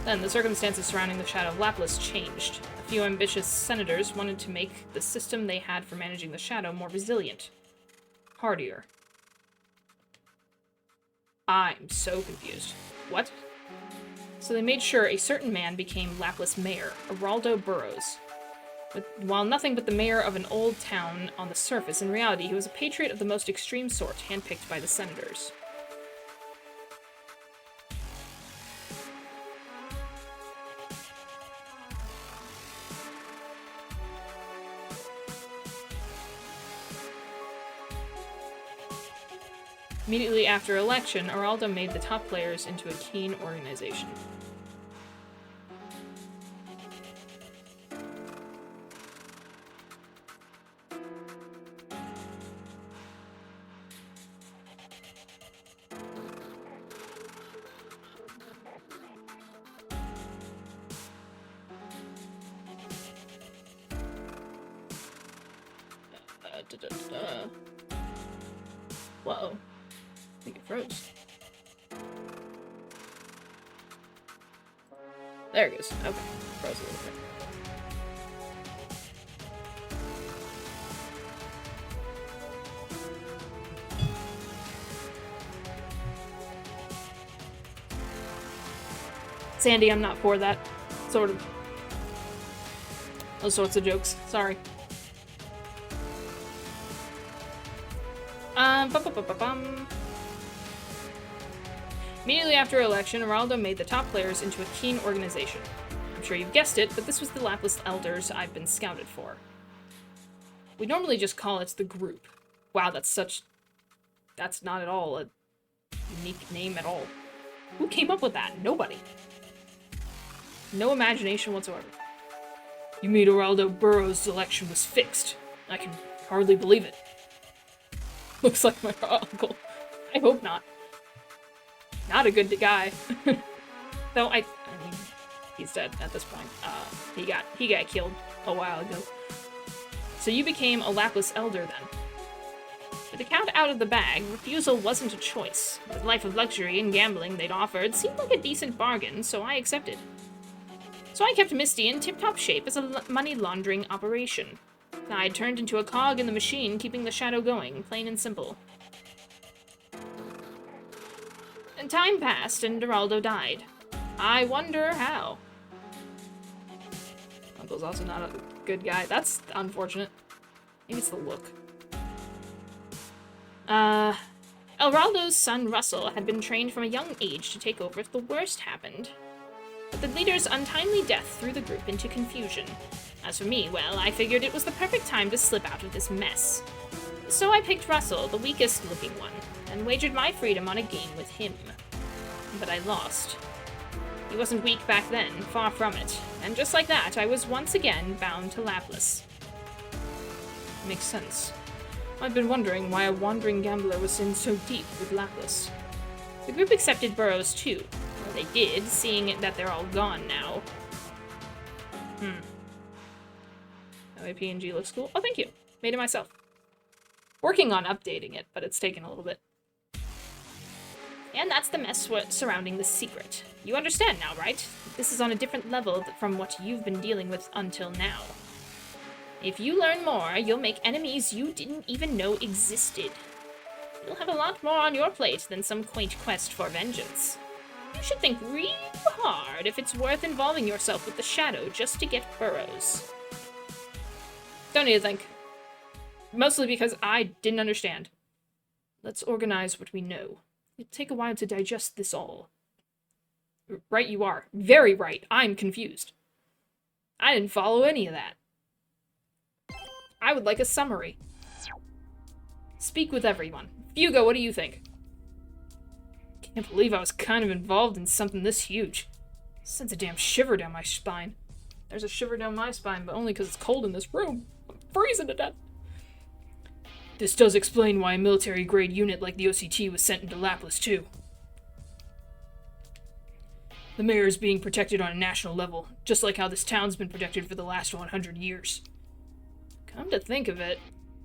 Then the circumstances surrounding the Shadow of Lapis changed. A few ambitious senators wanted to make the system they had for managing the Shadow more resilient. Hardier. I'm so confused. What? So they made sure a certain man became Lapis mayor, Araldo Burrows. While nothing but the mayor of an old town on the surface, in reality he was a patriot of the most extreme sort, handpicked by the senators. Immediately after election, Araldo made the top players into a keen organization. Whoa. I think it froze. There it goes. Okay. Froze a little bit. Sandy, I'm not for that. Sort of. Those sorts of jokes. Sorry. Bum. Immediately after election, Araldo made the top players into a keen organization. I'm sure you've guessed it, but this was the Lapis Elders I've been scouted for. We normally just call it the group. Wow, that's not at all a unique name at all. Who came up with that? Nobody. No imagination whatsoever. You mean Araldo Burrows' election was fixed? I can hardly believe it. Looks like my uncle. I hope not. Not a good guy. Though I mean, he's dead at this point. He got killed a while ago. So you became a Lapis Elder then. With the cat out of the bag, refusal wasn't a choice. The life of luxury and gambling they'd offered seemed like a decent bargain, so I accepted. So I kept Misty in tip-top shape as a money laundering operation. I turned into a cog in the machine, keeping the shadow going, plain and simple. And time passed, and Araldo died. I wonder how. Uncle's also not a good guy. That's unfortunate. Maybe it's the look. Araldo's son Russell had been trained from a young age to take over if the worst happened. But the leader's untimely death threw the group into confusion. As for me, well, I figured it was the perfect time to slip out of this mess. So I picked Russell, the weakest-looking one, and wagered my freedom on a game with him. But I lost. He wasn't weak back then, far from it, and just like that, I was once again bound to Lapis. Makes sense. I've been wondering why a wandering gambler was in so deep with Lapis. The group accepted Burrows too. Well, they did, seeing that they're all gone now. My PNG looks cool. Oh, thank you. Made it myself. Working on updating it, but it's taken a little bit. And that's the mess surrounding the secret. You understand now, right? This is on a different level from what you've been dealing with until now. If you learn more, you'll make enemies you didn't even know existed. You'll have a lot more on your plate than some quaint quest for vengeance. You should think real hard if it's worth involving yourself with the Shadow just to get Burrows. Don't need to think. Mostly because I didn't understand. Let's organize what we know. It'll take a while to digest this all. Right you are. Very right. I'm confused. I didn't follow any of that. I would like a summary. Speak with everyone. Hugo, what do you think? Can't believe I was kind of involved in something this huge. Sends a damn shiver down my spine. There's a shiver down my spine, but only because it's cold in this room. I'm freezing to death. This does explain why a military-grade unit like the OCT was sent into Lapis, too. The mayor is being protected on a national level, just like how this town's been protected for the last 100 years. Come to think of it,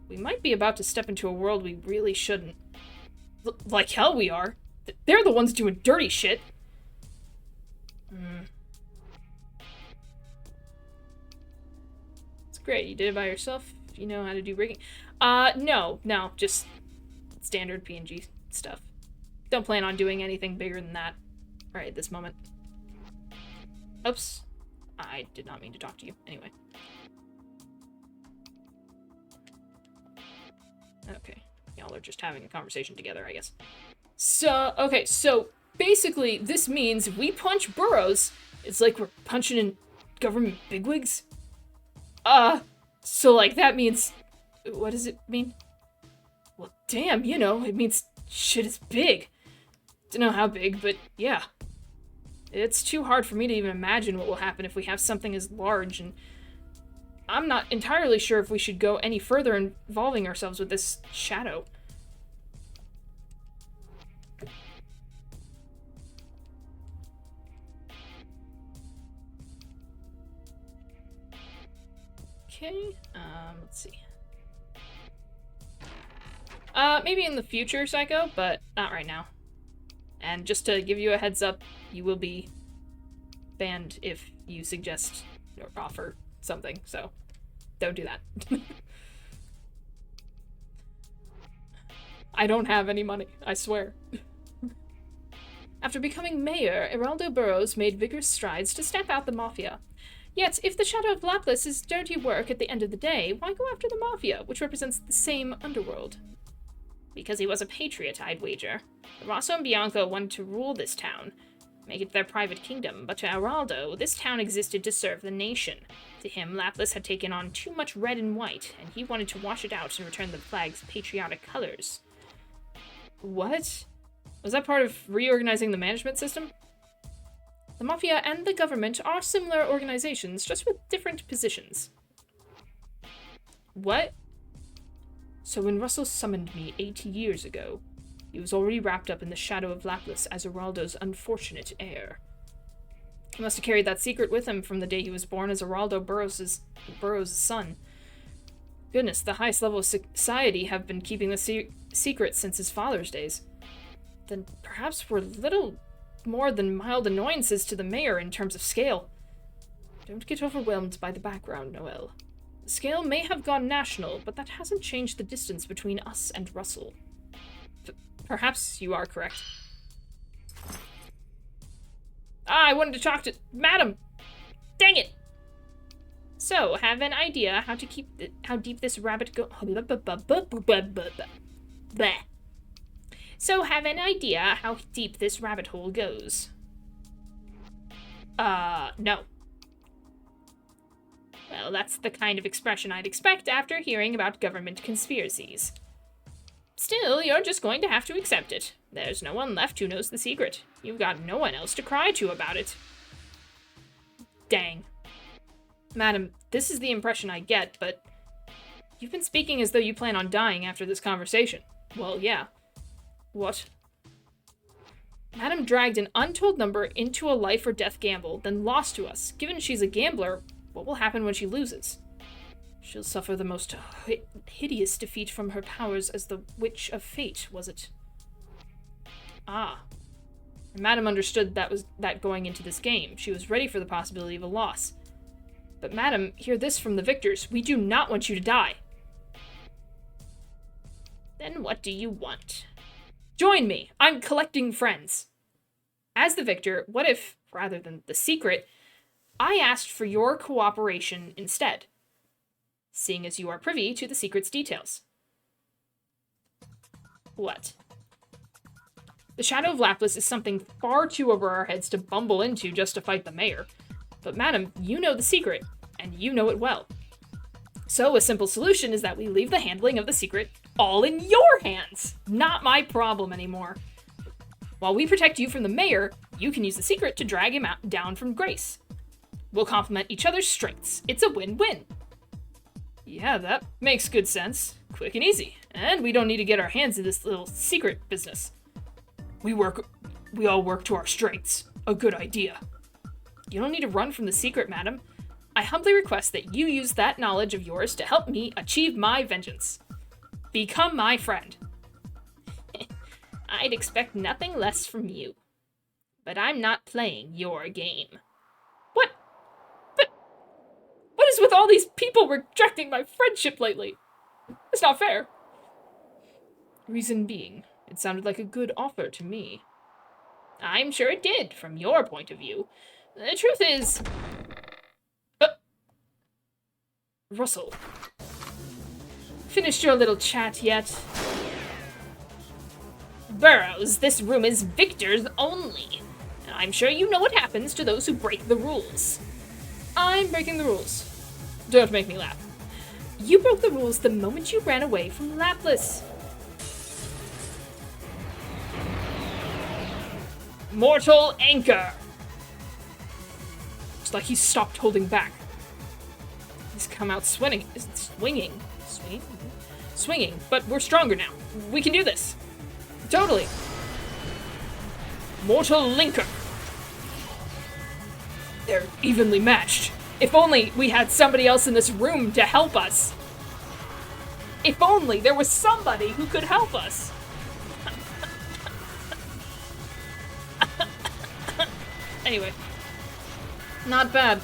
we might be about to step into a world we really shouldn't. Like hell we are. They're the ones doing dirty shit. It's great, you did it by yourself. You know how to do rigging. No, just standard PNG stuff. Don't plan on doing anything bigger than that right at this moment. Oops. I did not mean to talk to you. Anyway. Okay. Y'all are just having a conversation together, I guess. So, okay, so basically this means if we punch Burrows, it's like we're punching in government bigwigs. So like that means... What does it mean? Well, damn, you know, it means Shit is big. Don't know how big, but yeah. It's too hard for me to even imagine what will happen if we have something as large, and I'm not entirely sure if we should go any further involving ourselves with this shadow. Okay, let's see. Maybe in the future, Psycho, but not right now. And just to give you a heads up, you will be banned if you suggest or offer something, so don't do that. I don't have any money, I swear. After becoming mayor, Eraldo Burrows made vigorous strides to stamp out the Mafia. Yet, if the Shadow of Lapis is dirty work at the end of the day, why go after the Mafia, which represents the same underworld? Because he was a patriot, I'd wager. Rosso and Bianco wanted to rule this town, make it their private kingdom, but to Eraldo, this town existed to serve the nation. To him, Lapis had taken on too much red and white, and he wanted to wash it out and return the flag's patriotic colors. What? Was that part of reorganizing the management system? The Mafia and the government are similar organizations, just with different positions. What? So when Russell summoned me 80 years ago, he was already wrapped up in the Shadow of Lapis as Eraldo's unfortunate heir. He must have carried that secret with him from the day he was born as Eraldo Burrows' son. Goodness, the highest level of society have been keeping the secret since his father's days. Then perhaps we're little more than mild annoyances to the mayor in terms of scale. Don't get overwhelmed by the background, Noel. The scale may have gone national, but that hasn't changed the distance between us and Russell. Perhaps you are correct. I wanted to talk to Madam! Dang it! So, have an idea how deep this rabbit go- Bleh. So, have an idea how deep this rabbit hole goes? No. Well, that's the kind of expression I'd expect after hearing about government conspiracies. Still, you're just going to have to accept it. There's no one left who knows the secret. You've got no one else to cry to about it. Dang. Madam, this is the impression I get, but you've been speaking as though you plan on dying after this conversation. Well, yeah. What? Madam dragged an untold number into a life or death gamble, then lost to us. Given she's a gambler, what will happen when she loses? She'll suffer the most hideous defeat from her powers as the Witch of Fate, was it? Ah. Madam understood that going into this game. She was ready for the possibility of a loss. But Madam, hear this from the victors. We do not want you to die. Then what do you want? Join me! I'm collecting friends. As the victor, what if, rather than the secret, I asked for your cooperation instead, seeing as you are privy to the secret's details? What? The Shadow of Lapis is something far too over our heads to bumble into just to fight the mayor. But madam, you know the secret, and you know it well. So a simple solution is that we leave the handling of the secret all in your hands. Not my problem anymore. While we protect you from the mayor, you can use the secret to drag him down from grace. We'll complement each other's strengths. It's a win-win. Yeah, that makes good sense. Quick and easy. And we don't need to get our hands in this little secret business. We all work to our strengths. A good idea. You don't need to run from the secret, madam. I humbly request that you use that knowledge of yours to help me achieve my vengeance. Become my friend. I'd expect nothing less from you. But I'm not playing your game. What? But what is with all these people rejecting my friendship lately? It's not fair. Reason being, it sounded like a good offer to me. I'm sure it did, from your point of view. The truth is... Russell. Finished your little chat yet? Burrows, this room is victors only. I'm sure you know what happens to those who break the rules. I'm breaking the rules. Don't make me laugh. You broke the rules the moment you ran away from Lapis. Mortal Anchor! Looks like he's stopped holding back. He's come out swinging. Swinging, but we're stronger now. We can do this. Totally. Mortal Linker. They're evenly matched. If only we had somebody else in this room to help us. If only there was somebody who could help us. Anyway. Not bad.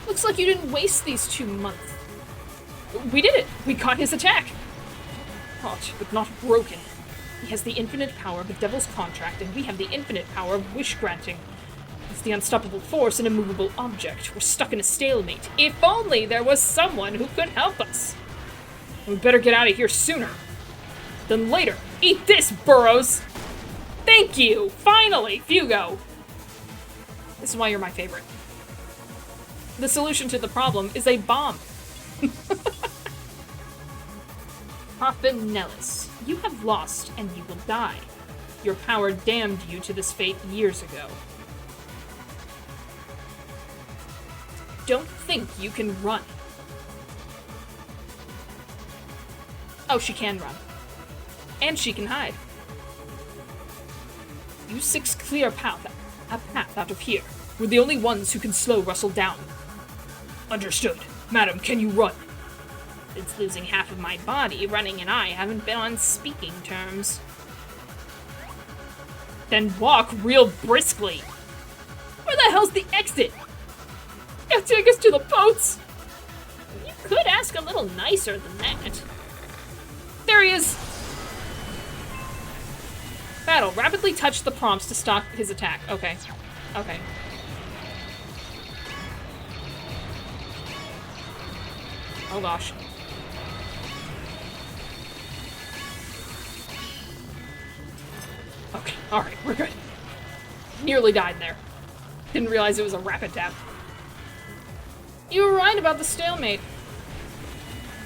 Looks like you didn't waste these 2 months. We did it! We caught his attack! Caught, but not broken. He has the infinite power of the Devil's Contract, and we have the infinite power of wish-granting. It's the unstoppable force, an immovable object. We're stuck in a stalemate. If only there was someone who could help us! We better get out of here sooner than later. Eat this, Burrows! Thank you! Finally, Fugo! This is why you're my favorite. The solution to the problem is a bomb. Hoffman Nellis, you have lost and you will die. Your power damned you to this fate years ago. Don't think you can run. Oh, she can run. And she can hide. You 6 clear a path out of here. We're the only ones who can slow Russell down. Understood. Madam, can you run? Since losing half of my body, running and I haven't been on speaking terms. Then walk real briskly. Where the hell's the exit? You take us to the boats. You could ask a little nicer than that. There he is. Battle. Rapidly touch the prompts to stop his attack. Okay. Okay. Oh gosh. Okay, alright, we're good. Nearly died there. Didn't realize it was a rapid tap. You were right about the stalemate.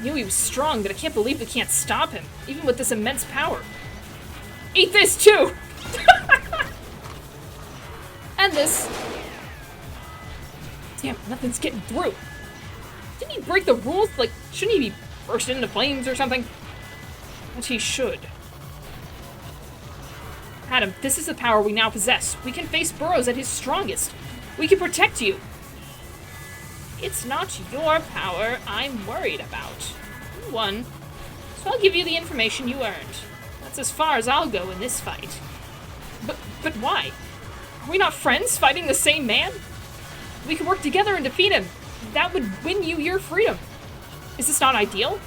Knew he was strong, but I can't believe we can't stop him, even with this immense power. Eat this too! And this. Damn, nothing's getting through. Didn't he break the rules? Like, shouldn't he be burst into flames or something? But he should. Adam, this is the power we now possess. We can face Burrows at his strongest. We can protect you. It's not your power I'm worried about. You won, so I'll give you the information you earned. That's as far as I'll go in this fight. But why? Are we not friends fighting the same man? We could work together and defeat him. That would win you your freedom. Is this not ideal?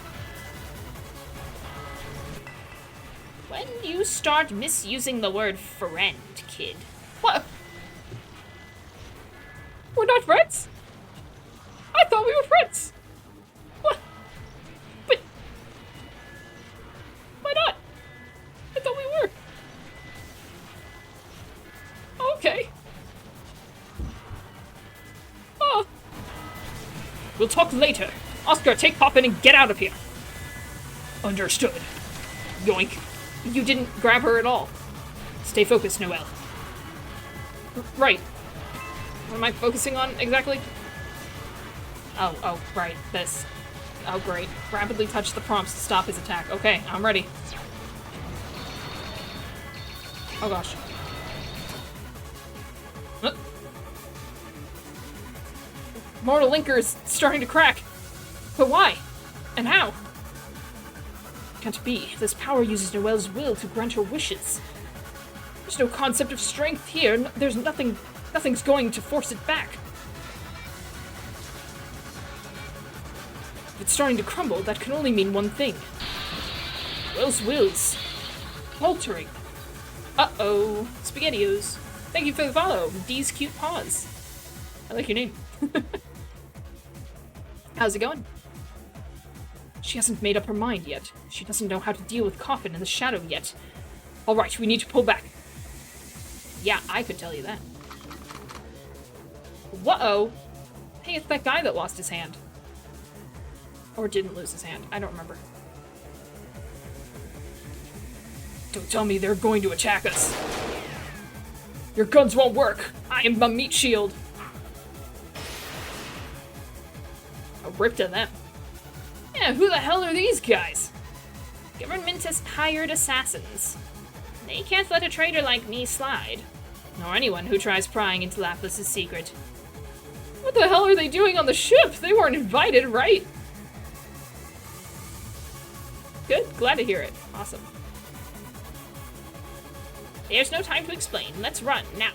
When you start misusing the word friend, kid. What? We're not friends? I thought we were friends. What? But why not? I thought we were. Okay. Oh. We'll talk later. Oscar, take Poppin and get out of here. Understood. Yoink. You didn't grab her at all. Stay focused, Noel. Right. What am I focusing on exactly? Oh, right. This. Oh, great. Rapidly touch the prompts to stop his attack. Okay, I'm ready. Oh, gosh. Mortal Linker is starting to crack. But why? And how? Can't be. This power uses Noel's will to grant her wishes. There's no concept of strength here. There's nothing's going to force it back. If it's starting to crumble, that can only mean one thing. Noel's will's faltering. Uh-oh. SpaghettiOs. Thank you for the follow. D's cute paws. I like your name. How's it going? She hasn't made up her mind yet. She doesn't know how to deal with Coffin in the shadow yet. Alright, we need to pull back. Yeah, I could tell you that. Whoa! Hey, it's that guy that lost his hand. Or didn't lose his hand. I don't remember. Don't tell me they're going to attack us. Your guns won't work. I am a meat shield. A rip to them. Yeah, who the hell are these guys? Government has hired assassins. They can't let a traitor like me slide. Nor anyone who tries prying into Laplas's secret. What the hell are they doing on the ship? They weren't invited, right? Good, glad to hear it. Awesome. There's no time to explain. Let's run, now.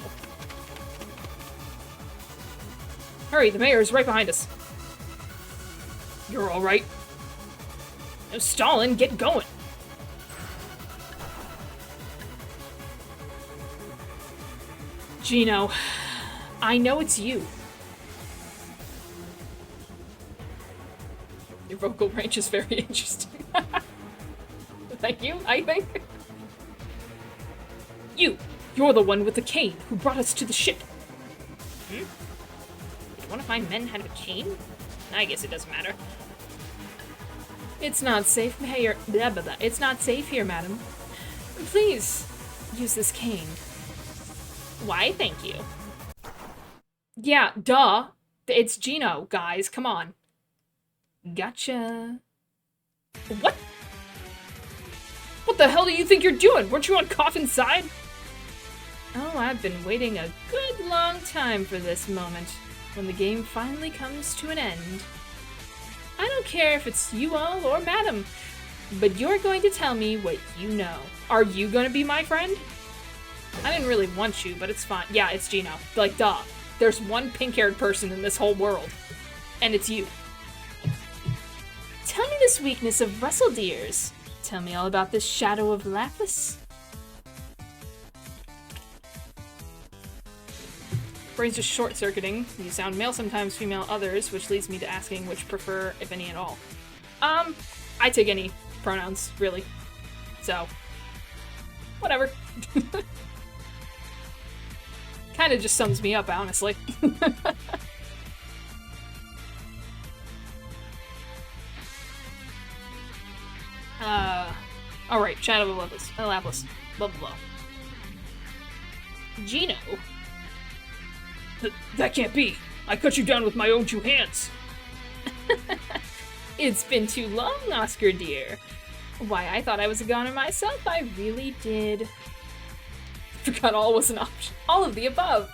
Hurry, the mayor is right behind us. You're alright. No stalling, get going. Gino, I know it's you. Your vocal range is very interesting. Thank you, I think. You're the one with the cane who brought us to the ship. Did one of my men have a cane? I guess it doesn't matter. It's not safe here. Blah, blah, blah. It's not safe here, madam. Please use this cane. Why, thank you. Yeah, duh. It's Gino, guys. Come on. Gotcha. What? What the hell do you think you're doing? Weren't you on Coffin's side? Oh, I've been waiting a good long time for this moment, when the game finally comes to an end. I don't care if it's you all or madam, but you're going to tell me what you know. Are you going to be my friend? I didn't really want you, but it's fine. Yeah, it's Gino. Like, duh. There's one pink-haired person in this whole world, and it's you. Tell me this weakness of Russell Deer's. Tell me all about this shadow of Lapis. Brain's just short-circuiting. You sound male sometimes, female others, which leads me to asking which prefer, if any at all. I take any pronouns, really. So, whatever. Kinda just sums me up, honestly. Alright, Shadow of Lapis. Lapis. Blah, blah, blah. Gino? That can't be! I cut you down with my own two hands! It's been too long, Oscar dear. Why, I thought I was a goner myself. I really did. Forgot all was an option. All of the above!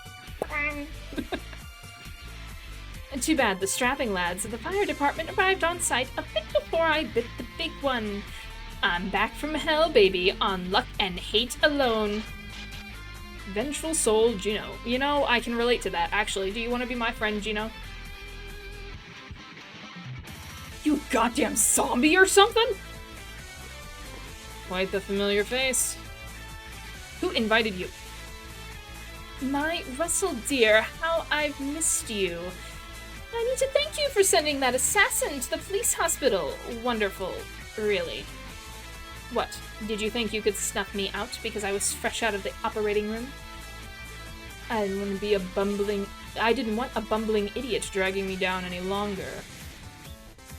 Too bad the strapping lads of the fire department arrived on site a bit before I bit the big one. I'm back from hell, baby, on luck and hate alone. Vengeful soul, Gino. You know, I can relate to that, actually. Do you want to be my friend, Gino? You goddamn zombie or something? Quite the familiar face. Who invited you? My Russell dear, how I've missed you. I need to thank you for sending that assassin to the police hospital. Wonderful, really. What, did you think you could snuff me out because I was fresh out of the operating room? I didn't want a bumbling idiot dragging me down any longer.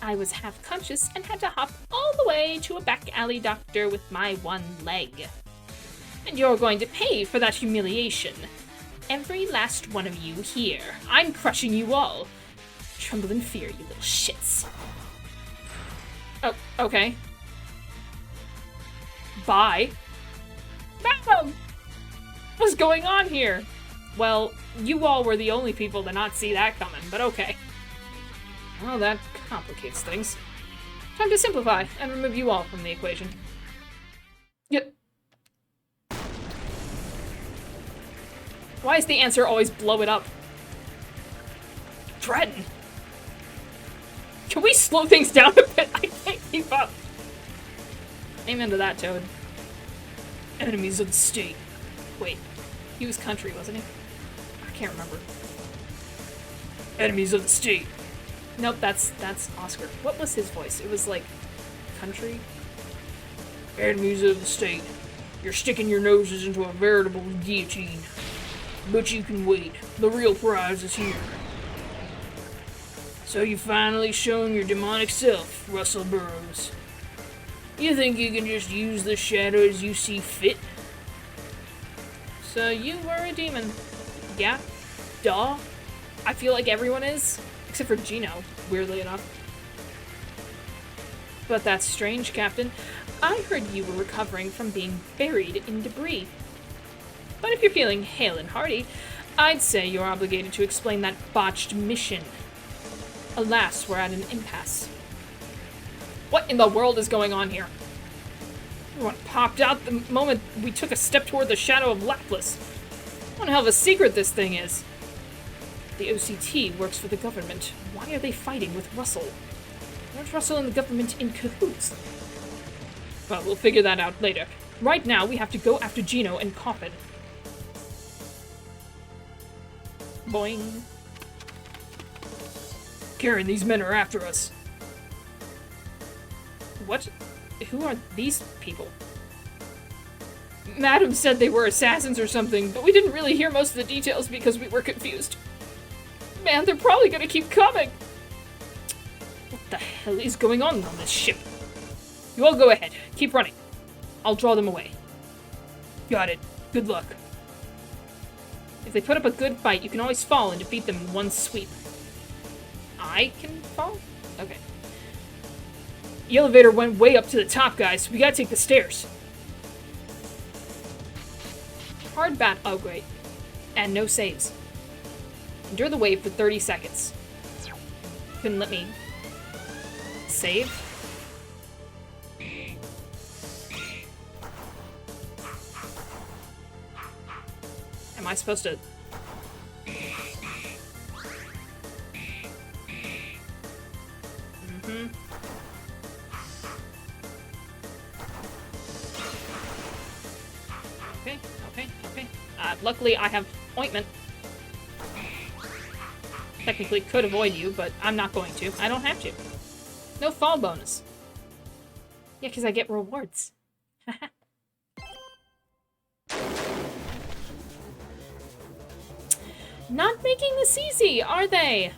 I was half conscious and had to hop all the way to a back alley doctor with my one leg. And you're going to pay for that humiliation. Every last one of you here. I'm crushing you all. Tremble in fear, you little shits. Oh, okay. Bye. Madam! What's going on here? Well, you all were the only people to not see that coming, but okay. Well, that complicates things. Time to simplify and remove you all from the equation. Yep. Why is the answer always blow it up? Dredden! Can we slow things down a bit? I can't keep up. Amen to that, Toad. Enemies of the state. Wait, he was country, wasn't he? I can't remember. Enemies of the state. Nope, that's Oscar. What was his voice? It was like country? Enemies of the state. You're sticking your noses into a veritable guillotine. But you can wait. The real prize is here. So you've finally shown your demonic self, Russell Burroughs. You think you can just use the shadow as you see fit? So you were a demon. Yeah? Duh. I feel like everyone is. Except for Gino, weirdly enough. But that's strange, Captain. I heard you were recovering from being buried in debris. But if you're feeling hale and hearty, I'd say you're obligated to explain that botched mission. Alas, we're at an impasse. What in the world is going on here? Everyone popped out the moment we took a step toward the shadow of Lapis. What the hell of a secret this thing is. The OCT works for the government. Why are they fighting with Russell? Aren't Russell and the government in cahoots? Well, we'll figure that out later. Right now, we have to go after Gino and Coffin. Boing. Karen, these men are after us. What? Who are these people? Madam said they were assassins or something, but we didn't really hear most of the details because we were confused. Man, they're probably gonna keep coming! What the hell is going on this ship? You all go ahead. Keep running. I'll draw them away. Got it. Good luck. If they put up a good fight, you can always fall and defeat them in one sweep. I can fall? Okay. The elevator went way up to the top, guys. We gotta take the stairs. Hard bat. Oh, great. And no saves. Endure the wave for 30 seconds. Couldn't let me save. Am I supposed to... Okay. Luckily I have ointment. Technically could avoid you, but I'm not going to. I don't have to. No fall bonus. Yeah, because I get rewards. Not making this easy, are they?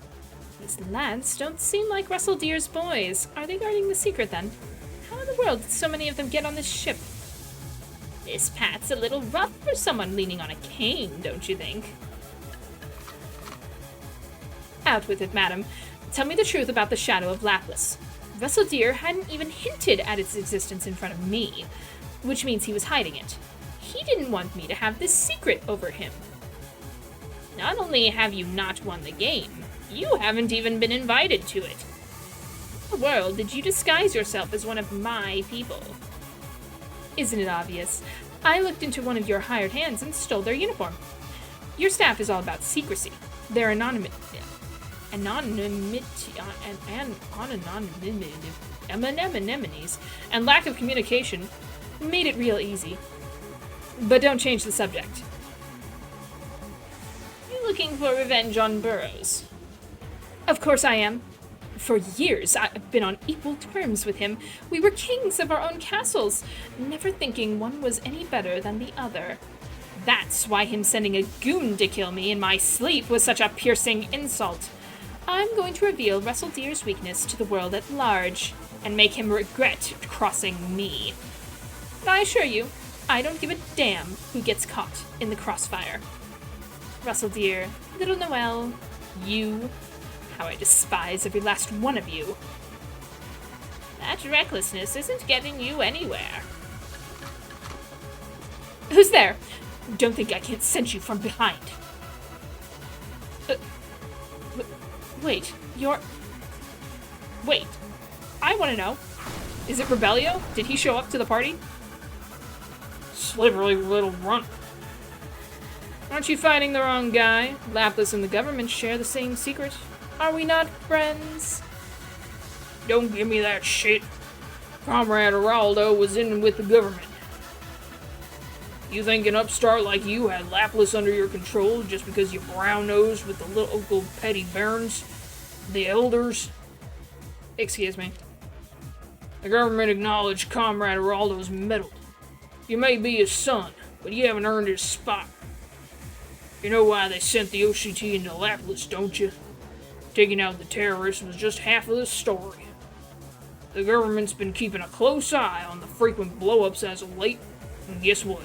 These lads don't seem like Russell Deer's boys. Are they guarding the secret, then? How in the world did so many of them get on this ship? This path's a little rough for someone leaning on a cane, don't you think? Out with it, madam. Tell me the truth about the Shadow of Lapis. Russell Deer hadn't even hinted at its existence in front of me, which means he was hiding it. He didn't want me to have this secret over him. Not only have you not won the game, you haven't even been invited to it. How in the world did you disguise yourself as one of my people? Isn't it obvious? I looked into one of your hired hands and stole their uniform. Your staff is all about secrecy. Their anonymity and lack of communication made it real easy. But don't change the subject. You looking for revenge on Burroughs? Of course I am. For years, I've been on equal terms with him. We were kings of our own castles, never thinking one was any better than the other. That's why him sending a goon to kill me in my sleep was such a piercing insult. I'm going to reveal Russell Deer's weakness to the world at large, and make him regret crossing me. But I assure you, I don't give a damn who gets caught in the crossfire. Russell Deer, little Noel, you... How I despise every last one of you. That recklessness isn't getting you anywhere. Who's there? Don't think I can't sense you from behind. Wait, you're... Wait, I want to know. Is it Rebellio? Did he show up to the party? Slivery little runt. Aren't you fighting the wrong guy? Lapis and the government share the same secret. Are we not friends? Don't give me that shit. Comrade Araldo was in with the government. You think an upstart like you had Lapis under your control just because you brown-nosed with the local petty barons? The elders? Excuse me. The government acknowledged Comrade Araldo's meddle. You may be his son, but you haven't earned his spot. You know why they sent the OCT into Lapis, don't you? Taking out the terrorists was just half of the story. The government's been keeping a close eye on the frequent blow-ups as of late, and guess what?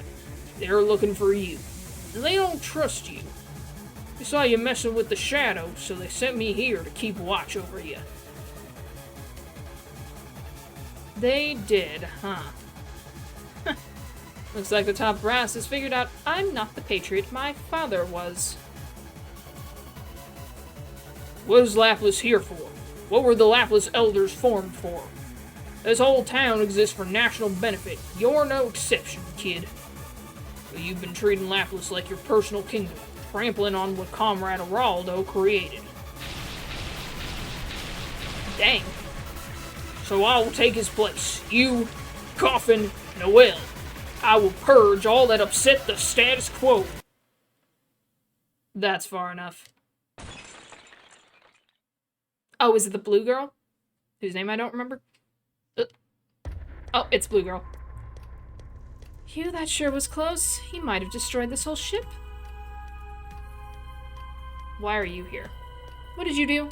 They're looking for you. They don't trust you. They saw you messing with the shadow, so they sent me here to keep watch over you. They did, huh? Looks like the top brass has figured out I'm not the patriot my father was. What is Laplace here for? What were the Laplace elders formed for? This whole town exists for national benefit. You're no exception, kid. But you've been treating Laplace like your personal kingdom, trampling on what Comrade Araldo created. Dang. So I will take his place. You, Coffin, Noel. I will purge all that upset the status quo. That's far enough. Oh, is it the blue girl? Whose name I don't remember? Oh, it's Blue Girl. Phew, that sure was close. He might have destroyed this whole ship. Why are you here? What did you do?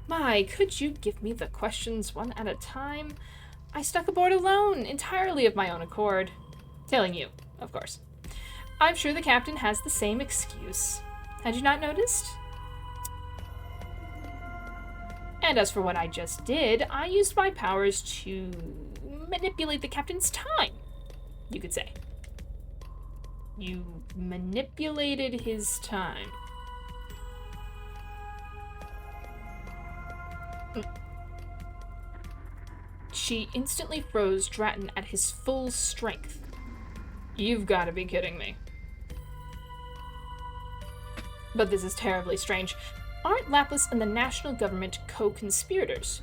My, could you give me the questions one at a time? I stuck aboard alone, entirely of my own accord. Tailing you, of course. I'm sure the captain has the same excuse. Had you not noticed? And as for what I just did, I used my powers to manipulate the captain's time, you could say. You manipulated his time. She instantly froze Dratton at his full strength. You've got to be kidding me. But this is terribly strange. Aren't Laplace and the national government co-conspirators?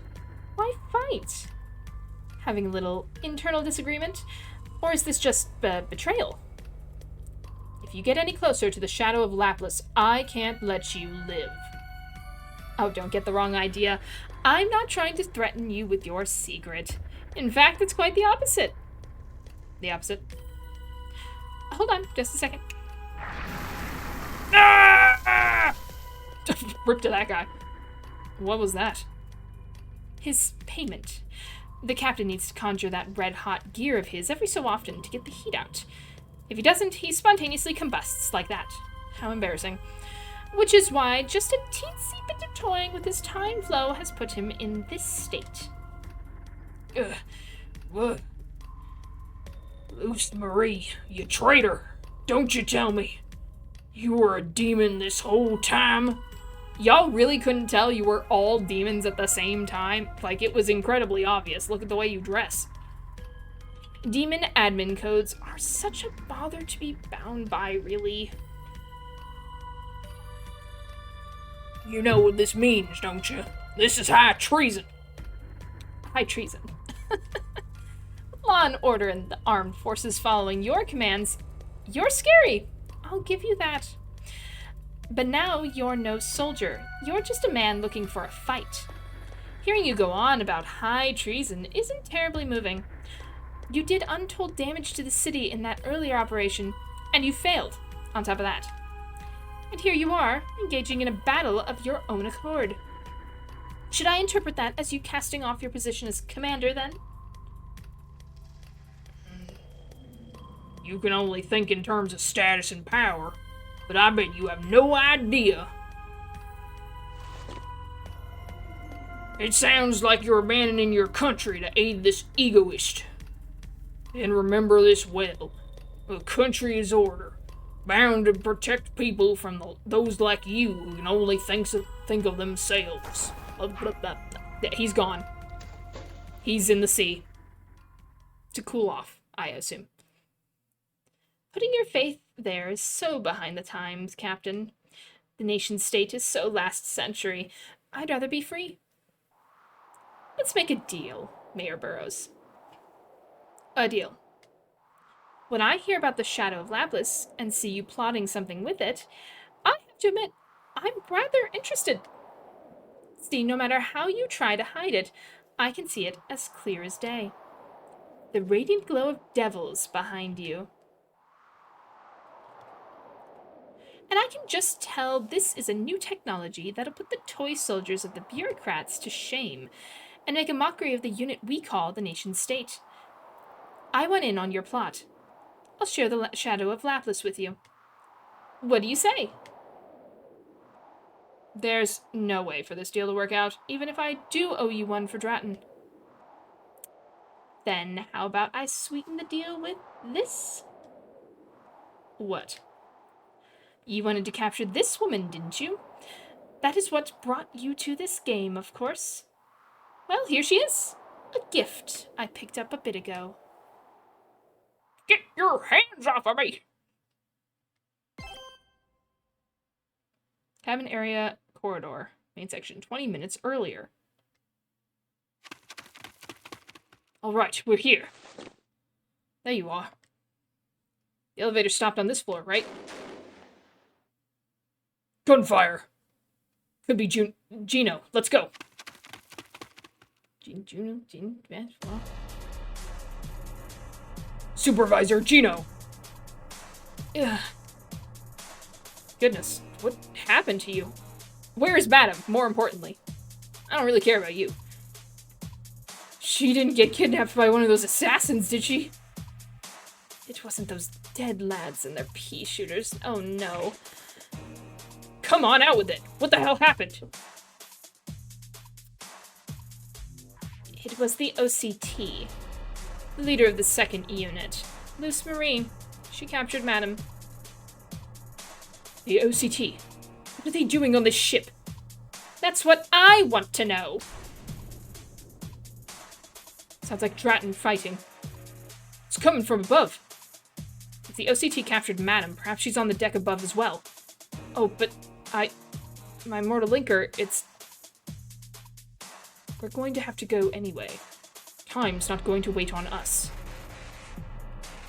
Why fight? Having a little internal disagreement? Or is this just betrayal? If you get any closer to the shadow of Laplace, I can't let you live. Oh, don't get the wrong idea. I'm not trying to threaten you with your secret. In fact, it's quite the opposite. The opposite. Hold on, just a second. Ah! Rip to that guy. What was that? His payment. The captain needs to conjure that red-hot gear of his every so often to get the heat out. If he doesn't, he spontaneously combusts like that. How embarrassing. Which is why just a teensy bit of toying with his time flow has put him in this state. Ugh. What? Luce Marie, you traitor! Don't you tell me! You were a demon this whole time? Y'all really couldn't tell you were all demons at the same time? Like, it was incredibly obvious. Look at the way you dress. Demon admin codes are such a bother to be bound by, really. You know what this means, don't you? This is high treason. High treason. Law and order and the armed forces following your commands. You're scary. I'll give you that. But now you're no soldier. You're just a man looking for a fight. Hearing you go on about high treason isn't terribly moving. You did untold damage to the city in that earlier operation, and you failed, on top of that. And here you are, engaging in a battle of your own accord. Should I interpret that as you casting off your position as commander, then? You can only think in terms of status and power, but I bet you have no idea. It sounds like you're abandoning your country to aid this egoist. And remember this well. A country is order, bound to protect people from those like you who can only think of themselves. He's gone. He's in the sea. To cool off, I assume. Putting your faith there is so behind the times, Captain. The nation state is so last century. I'd rather be free. Let's make a deal, Mayor Burroughs. A deal. When I hear about the Shadow of Laplace and see you plotting something with it, I have to admit, I'm rather interested. See, no matter how you try to hide it, I can see it as clear as day. The radiant glow of devils behind you. And I can just tell this is a new technology that'll put the toy soldiers of the bureaucrats to shame and make a mockery of the unit we call the nation state. I went in on your plot. I'll share the shadow of Lapis with you. What do you say? There's no way for this deal to work out, even if I do owe you one for Dratton. Then how about I sweeten the deal with this? What? You wanted to capture this woman, didn't you? That is what brought you to this game, of course. Well, here she is. A gift I picked up a bit ago. Get your hands off of me! Cabin area corridor. Main section 20 minutes earlier. Alright, we're here. There you are. The elevator stopped on this floor, right? Gunfire! Could be Gino. Let's go. Juno, well. Supervisor Gino! Ugh. Goodness, what happened to you? Where is Madam, more importantly? I don't really care about you. She didn't get kidnapped by one of those assassins, did she? It wasn't those dead lads and their pea shooters. Oh no. Come on, out with it! What the hell happened? It was the OCT. The leader of the second unit. Luce Marie. She captured Madam. The OCT? What are they doing on this ship? That's what I want to know! Sounds like Dratton fighting. It's coming from above. If the OCT captured Madam, perhaps she's on the deck above as well. Oh, but my mortal linker, it's... We're going to have to go anyway. Time's not going to wait on us.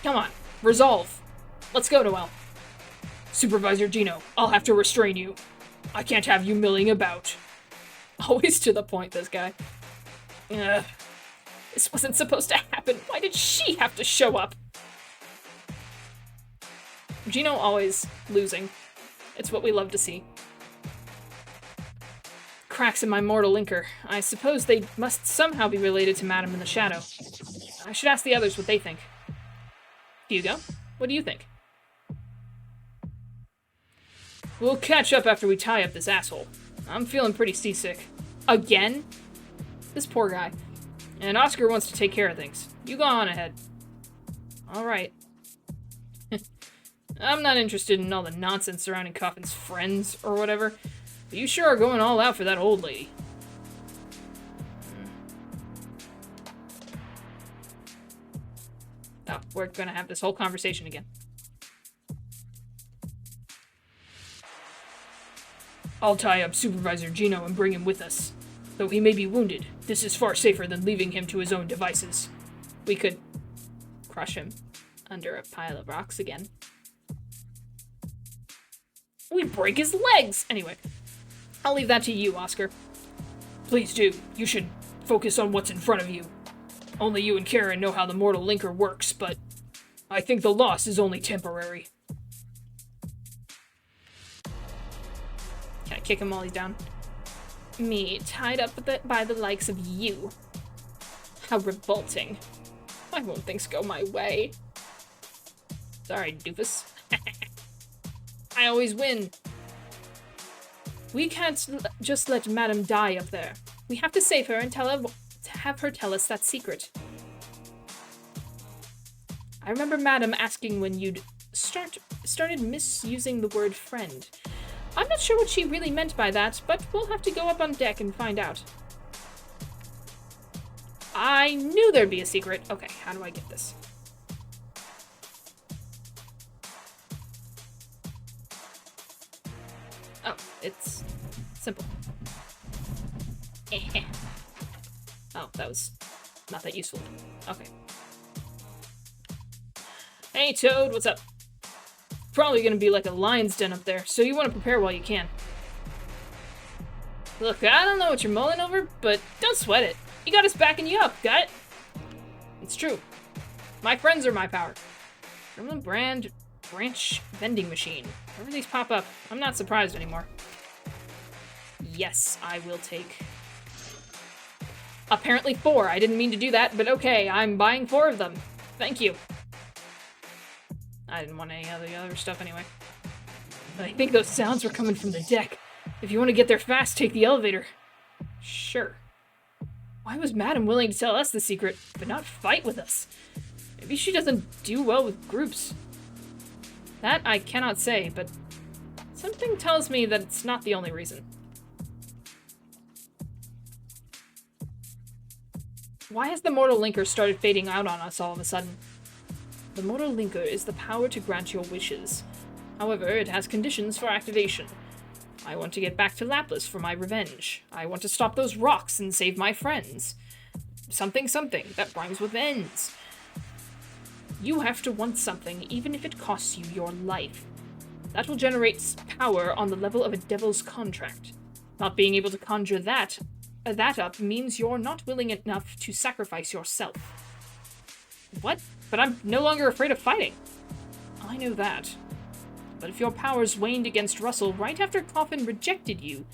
Come on, resolve. Let's go, Noel. Supervisor Gino, I'll have to restrain you. I can't have you milling about. Always to the point, this guy. Ugh. This wasn't supposed to happen. Why did she have to show up? Gino always losing. It's what we love to see. Cracks in my mortal linker. I suppose they must somehow be related to Madam in the Shadow. I should ask the others what they think. Hugo, what do you think? We'll catch up after we tie up this asshole. I'm feeling pretty seasick. Again? This poor guy. And Oscar wants to take care of things. You go on ahead. Alright. I'm not interested in all the nonsense surrounding Coffin's friends or whatever, but you sure are going all out for that old lady. Oh, we're gonna have this whole conversation again. I'll tie up Supervisor Gino and bring him with us. Though he may be wounded, this is far safer than leaving him to his own devices. We could crush him under a pile of rocks again. We break his legs! Anyway, I'll leave that to you, Oscar. Please do. You should focus on what's in front of you. Only you and Karen know how the mortal linker works, but I think the loss is only temporary. Can I kick him while he's down? Me, tied up by the likes of you. How revolting. Why won't things go my way? Sorry, doofus. I always win. We can't just let Madam die up there. We have to save her and have her tell us that secret. I remember Madam asking when you'd started misusing the word friend. I'm not sure what she really meant by that, but we'll have to go up on deck and find out. I knew there'd be a secret. Okay, how do I get this? Oh, it's simple. Oh, that was not that useful. Okay. Hey, Toad, what's up? Probably gonna be like a lion's den up there, so you want to prepare while you can. Look, I don't know what you're mulling over, but don't sweat it. You got us backing you up, got it? It's true. My friends are my power. Gremlin brand branch vending machine. Whenever these pop up, I'm not surprised anymore. Yes, I will take... Apparently 4. I didn't mean to do that, but okay, I'm buying 4 of them. Thank you. I didn't want any of the other stuff anyway. I think those sounds were coming from the deck. If you want to get there fast, take the elevator. Sure. Why was Madam willing to tell us the secret, but not fight with us? Maybe she doesn't do well with groups. That I cannot say, but something tells me that it's not the only reason. Why has the Mortal Linker started fading out on us all of a sudden? The Mortal Linker is the power to grant your wishes. However, it has conditions for activation. I want to get back to Lapis for my revenge. I want to stop those rocks and save my friends. Something something that rhymes with ends. You have to want something, even if it costs you your life. That will generate power on the level of a devil's contract. Not being able to conjure that up means you're not willing enough to sacrifice yourself. What? But I'm no longer afraid of fighting. I know that. But if your powers waned against Russell right after Coffin rejected you,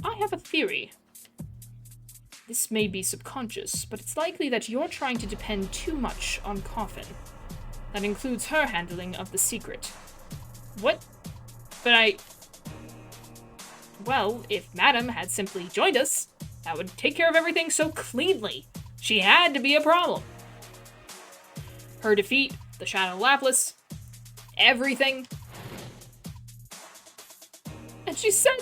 I have a theory. This may be subconscious, but it's likely that you're trying to depend too much on Coffin. That includes her handling of the secret. What? But well, if Madam had simply joined us, that would take care of everything so cleanly. She had to be a problem. Her defeat, the Shadow Lapis, everything. And she said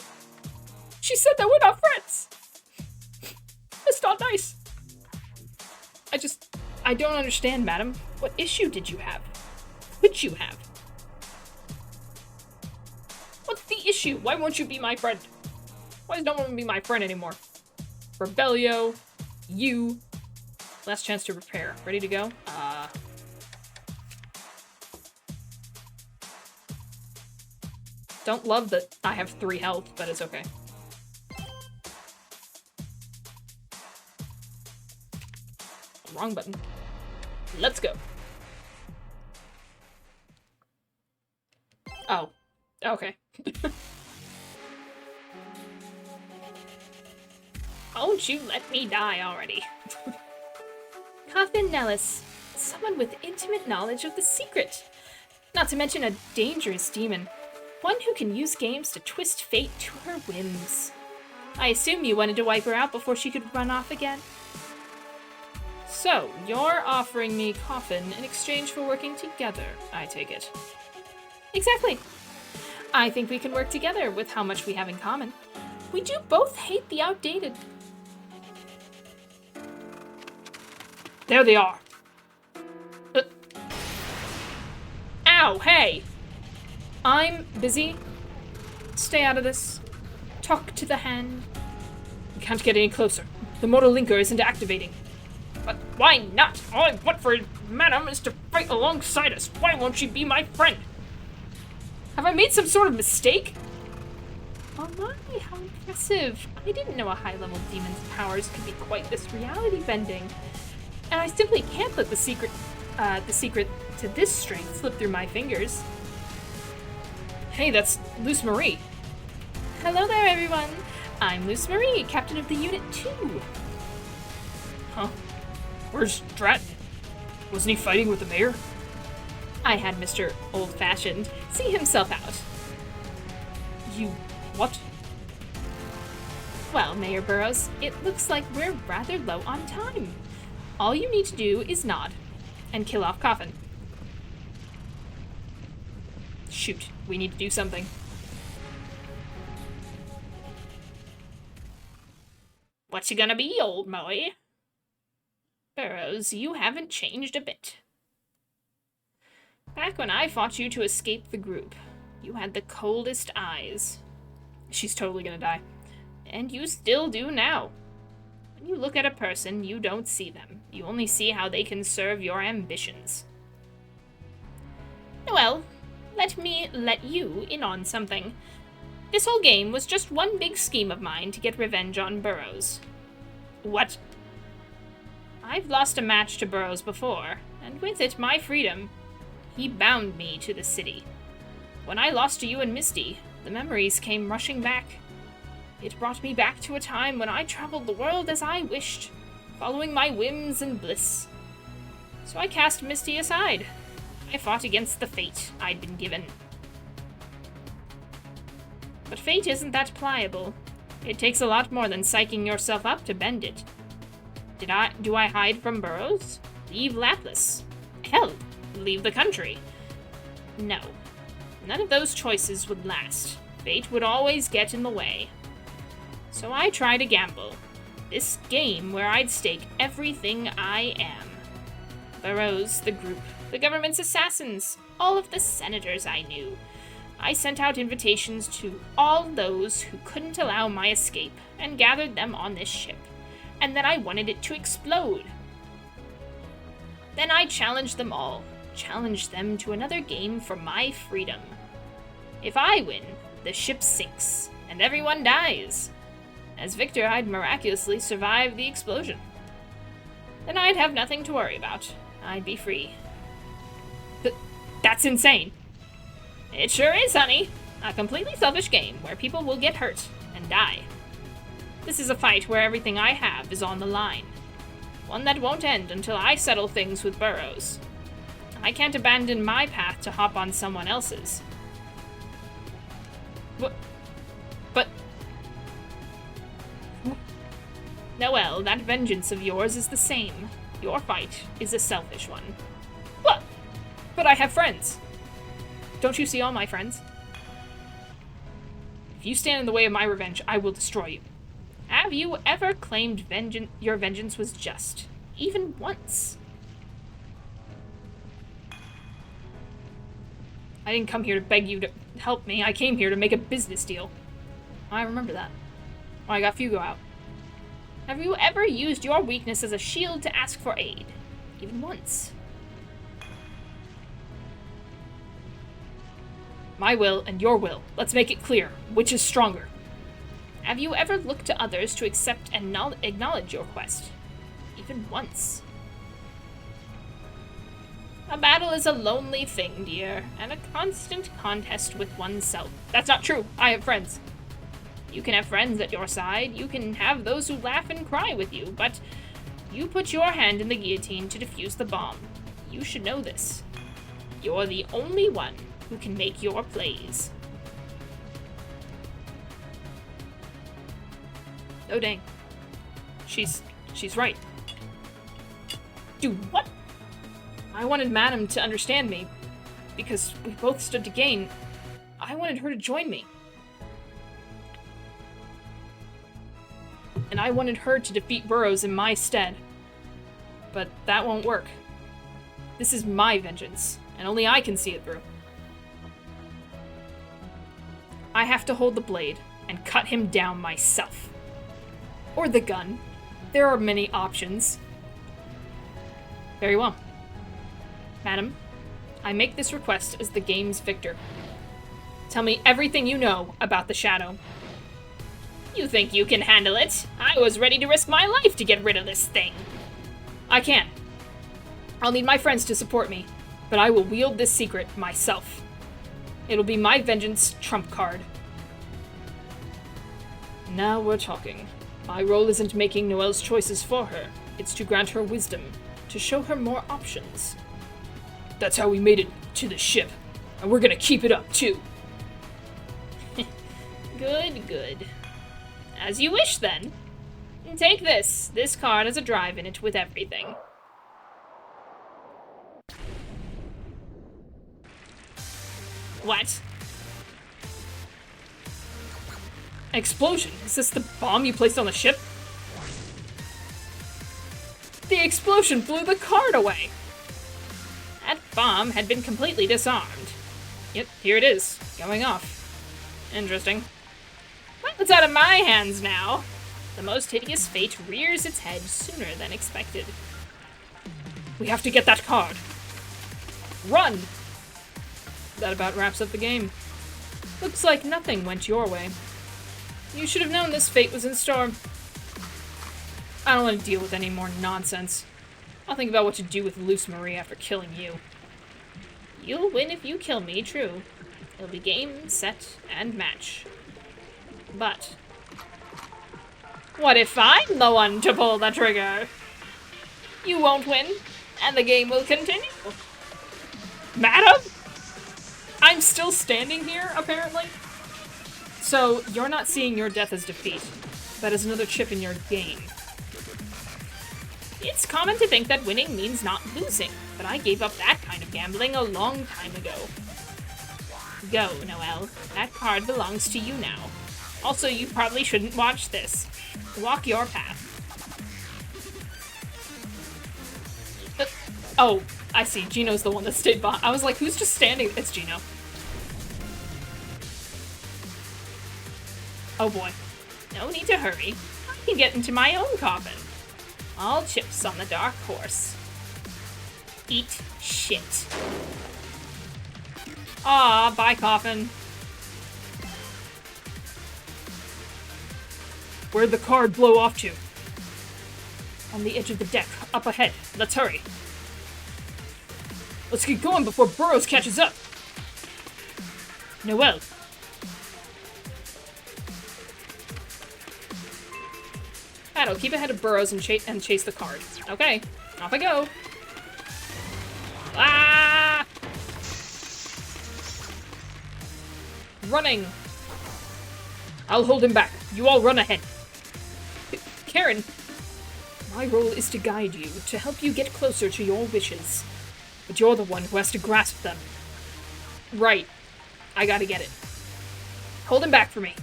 that we're not friends. That's not nice. I don't understand, Madam. What issue did you have? Could you have? What's the issue? Why won't you be my friend? Why does no one be my friend anymore? Rebellio, you. Last chance to repair. Ready to go? Don't love that I have 3 health, but it's okay. Wrong button. Let's go. Oh. Okay. Won't you let me die already? Coffin Nellis. Someone with intimate knowledge of the secret. Not to mention a dangerous demon. One who can use games to twist fate to her whims. I assume you wanted to wipe her out before she could run off again? So, you're offering me Coffin in exchange for working together, I take it. Exactly. I think we can work together with how much we have in common. We do both hate the outdated. There they are. Ow, hey! I'm busy. Stay out of this. Talk to the hand. We can't get any closer. The Mortal Linker isn't activating. But why not? All I want for Madam is to fight alongside us. Why won't she be my friend? Have I made some sort of mistake? Oh my, how impressive. I didn't know a high-level demon's powers could be quite this reality-bending. And I simply can't let the secret to this strength slip through my fingers. Hey, that's Luce Marie. Hello there, everyone. I'm Luce Marie, captain of the Unit 2. Huh? Where's Stratton? Wasn't he fighting with the mayor? I had Mr. Old-Fashioned see himself out. You... what? Well, Mayor Burroughs, it looks like we're rather low on time. All you need to do is nod and kill off Coffin. Shoot, we need to do something. What's it gonna be, old Moe? Burroughs, you haven't changed a bit. Back when I fought you to escape the group, you had the coldest eyes. She's totally gonna die. And you still do now. When you look at a person, you don't see them. You only see how they can serve your ambitions. Noel, let me let you in on something. This whole game was just one big scheme of mine to get revenge on Burroughs. What? I've lost a match to Burroughs before, and with it my freedom. He bound me to the city. When I lost to you and Misty, the memories came rushing back. It brought me back to a time when I traveled the world as I wished, following my whims and bliss. So I cast Misty aside. I fought against the fate I'd been given. But fate isn't that pliable. It takes a lot more than psyching yourself up to bend it. Do I hide from Burrows? Leave Lapis? Hell, leave the country? No. None of those choices would last. Fate would always get in the way. So I tried a gamble. This game where I'd stake everything I am. Burrows, the group, the government's assassins, all of the senators I knew. I sent out invitations to all those who couldn't allow my escape and gathered them on this ship. And then I wanted it to explode. Then I challenged them all, challenged them to another game for my freedom. If I win, the ship sinks, and everyone dies. As victor, I'd miraculously survive the explosion. Then I'd have nothing to worry about. I'd be free. But that's insane. It sure is, honey. A completely selfish game where people will get hurt and die. This is a fight where everything I have is on the line. One that won't end until I settle things with Burrows. I can't abandon my path to hop on someone else's. But... Noel, that vengeance of yours is the same. Your fight is a selfish one. What? But I have friends. Don't you see all my friends? If you stand in the way of my revenge, I will destroy you. Have you ever claimed your vengeance was just? Even once? I didn't come here to beg you to help me. I came here to make a business deal. I remember that. Well, I got Fugo out. Have you ever used your weakness as a shield to ask for aid? Even once? My will and your will. Let's make it clear. Which is stronger? Have you ever looked to others to accept and acknowledge your quest? Even once? A battle is a lonely thing, dear, and a constant contest with oneself. That's not true. I have friends. You can have friends at your side. You can have those who laugh and cry with you, but you put your hand in the guillotine to defuse the bomb. You should know this. You're the only one who can make your plays. Oh dang. She's right. Do what? I wanted Madam to understand me, because we both stood to gain. I wanted her to join me. And I wanted her to defeat Burrows in my stead. But that won't work. This is my vengeance, and only I can see it through. I have to hold the blade and cut him down myself. Or the gun. There are many options. Very well. Madam, I make this request as the game's victor. Tell me everything you know about the Shadow. You think you can handle it? I was ready to risk my life to get rid of this thing. I can. I'll need my friends to support me, but I will wield this secret myself. It'll be my vengeance trump card. Now we're talking. My role isn't making Noel's choices for her. It's to grant her wisdom, to show her more options. That's how we made it to the ship, and we're gonna keep it up, too. Good, good. As you wish, then. Take this. This card has a drive in it with everything. What? Explosion? Is this the bomb you placed on the ship? The explosion blew the card away! That bomb had been completely disarmed. Yep, here it is, going off. Interesting. Well, it's out of my hands now. The most hideous fate rears its head sooner than expected. We have to get that card. Run! That about wraps up the game. Looks like nothing went your way. You should have known this fate was in store. I don't want to deal with any more nonsense. I'll think about what to do with Luce Marie after killing you. You'll win if you kill me, true. It'll be game, set, and match. But what if I'm the one to pull the trigger? You won't win, and the game will continue. Madam? I'm still standing here, apparently. So, you're not seeing your death as defeat. That is another chip in your game. It's common to think that winning means not losing, but I gave up that kind of gambling a long time ago. Go, Noel. That card belongs to you now. Also, you probably shouldn't watch this. Walk your path. Oh, I see. Gino's the one that stayed behind. I was like, who's just standing? It's Gino. Oh boy. No need to hurry. I can get into my own coffin. All chips on the dark horse. Eat shit. Ah, bye, coffin. Where'd the card blow off to? On the edge of the deck, up ahead. Let's hurry. Let's get going before Burroughs catches up. Noel. Paddle, keep ahead of Burroughs and chase the card. Okay, off I go. Ah! Running. I'll hold him back. You all run ahead. Karen, my role is to guide you, to help you get closer to your wishes. But you're the one who has to grasp them. Right. I gotta get it. Hold him back for me.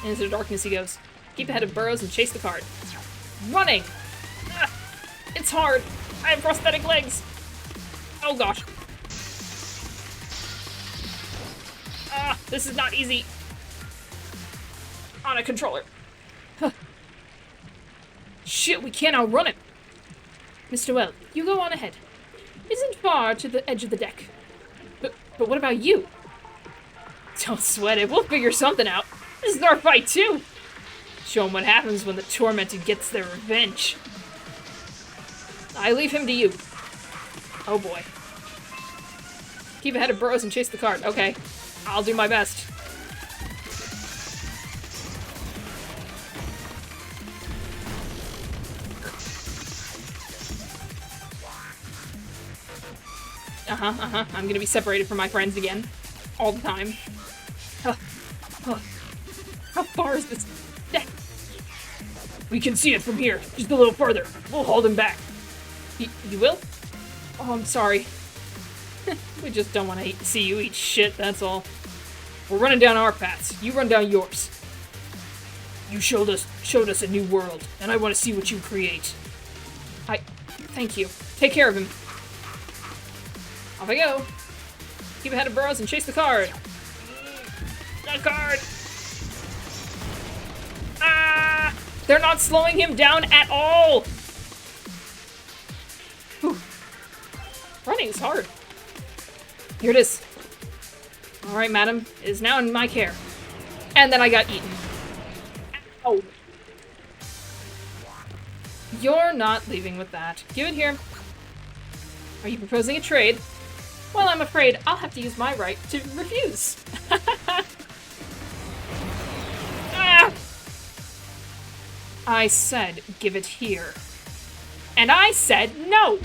Into the darkness he goes. Keep ahead of Burroughs and chase the card. Running! Ah, it's hard. I have prosthetic legs. Oh gosh. Ah, this is not easy. On a controller. Huh. Shit, we can't outrun him. Mr. Noel, you go on ahead. Isn't far to the edge of the deck. But what about you? Don't sweat it. We'll figure something out. This is our fight too. Show him what happens when the tormented gets their revenge. I leave him to you. Oh boy. Keep ahead of Burroughs and chase the card. Okay. I'll do my best. I'm gonna be separated from my friends again. All the time. How far is this deck? We can see it from here. Just a little further. We'll hold him back. You will? Oh, I'm sorry. We just don't want to see you eat shit, that's all. We're running down our paths. You run down yours. You showed us a new world, and I want to see what you create. Thank you. Take care of him. Off I go. Keep ahead of Burroughs and chase the card. The card! Ah! They're not slowing him down at all! Whew. Running is hard. Here it is. Alright, madam. It is now in my care. And then I got eaten. Ow. You're not leaving with that. Give it here. Are you proposing a trade? Well, I'm afraid I'll have to use my right to refuse. Ah! I said, give it here. And I said no!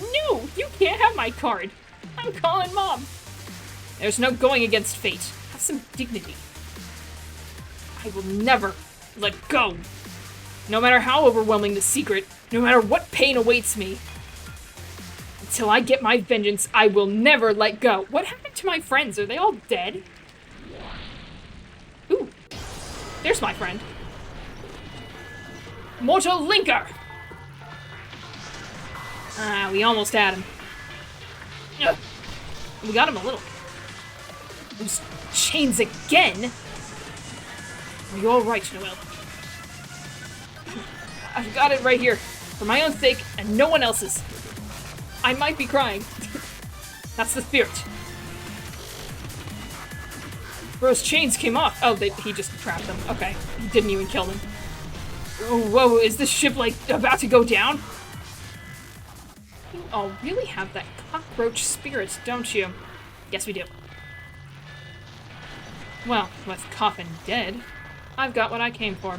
No, you can't have my card. I'm calling Mom. There's no going against fate. Have some dignity. I will never let go. No matter how overwhelming the secret, no matter what pain awaits me. Until I get my vengeance, I will never let go. What happened to my friends? Are they all dead? Ooh, there's my friend. Mortal Linker! Ah, we almost had him. Ugh. We got him a little. Those chains again? Are you alright, Noel? I've got it right here. For my own sake, and no one else's. I might be crying. That's the spirit. Bro's chains came off. Oh, he just trapped them. Okay. He didn't even kill them. Oh, whoa, is this ship, like, about to go down? You all really have that cockroach spirit, don't you? Yes, we do. Well, with Coffin dead, I've got what I came for.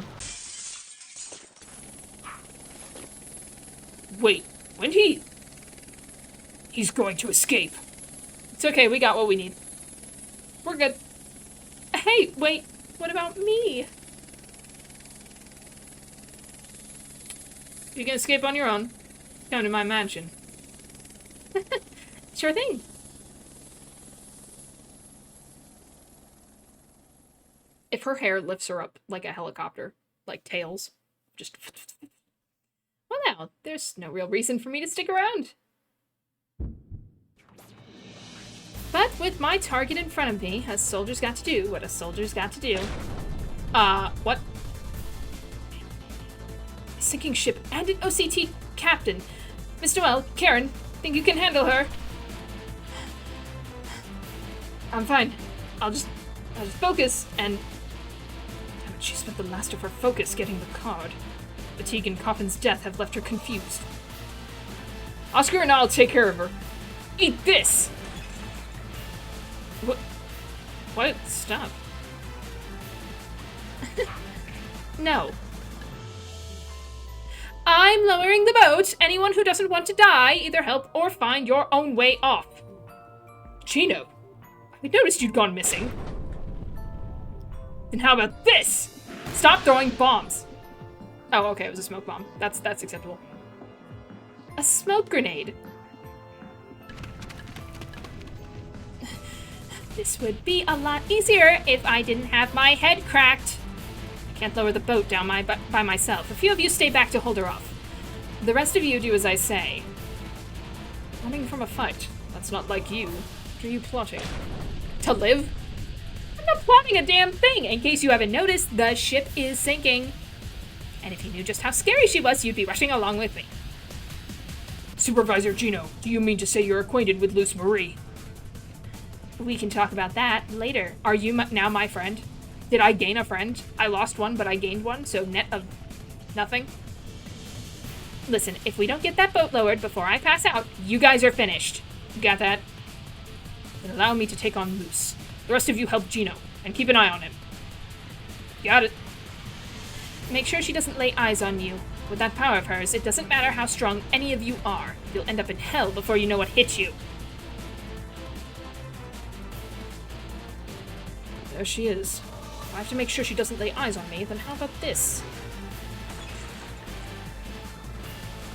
Wait, when he... He's going to escape. It's okay, we got what we need. We're good. Hey, wait, what about me? You can escape on your own. Come to my mansion. Sure thing. If her hair lifts her up like a helicopter, like tails, just... Well now, there's no real reason for me to stick around. But with my target in front of me, a soldier's got to do what a soldier's got to do. What? A sinking ship and an OCT captain. Miss Noel, Karen, think you can handle her? I'm fine. I'll just focus and... Damn it, she spent the last of her focus getting the card. Fatigue and Coffin's death have left her confused. Oscar and I'll take care of her. Eat this! What? Stop. No. I'm lowering the boat. Anyone who doesn't want to die, either help or find your own way off. Chino, I noticed you'd gone missing. Then how about this? Stop throwing bombs. Oh, okay, it was a smoke bomb. That's acceptable. A smoke grenade. This would be a lot easier if I didn't have my head cracked. I can't lower the boat down by myself. A few of you stay back to hold her off. The rest of you do as I say. Running from a fight. That's not like you. What are you plotting? To live? I'm not plotting a damn thing. In case you haven't noticed, the ship is sinking. And if you knew just how scary she was, you'd be rushing along with me. Supervisor Gino, do you mean to say you're acquainted with Luce Marie? We can talk about that later. Are you now my friend? Did I gain a friend? I lost one, but I gained one, so net of nothing. Listen, if we don't get that boat lowered before I pass out, you guys are finished. You got that? Then allow me to take on Luce. The rest of you help Gino, and keep an eye on him. Got it. Make sure she doesn't lay eyes on you. With that power of hers, it doesn't matter how strong any of you are. You'll end up in hell before you know what hit you. There she is. If I have to make sure she doesn't lay eyes on me, then how about this?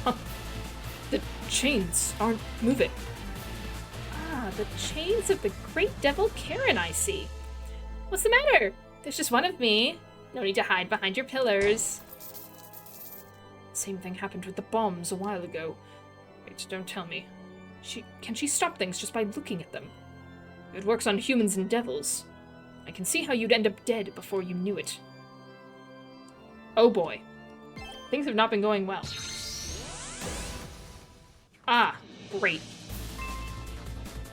Huh. The chains aren't moving. Ah, the chains of the great devil Karen, I see. What's the matter? There's just one of me. No need to hide behind your pillars. Same thing happened with the bombs a while ago. Wait, don't tell me. Can she stop things just by looking at them? It works on humans and devils. I can see how you'd end up dead before you knew it. Oh boy. Things have not been going well. Ah, great.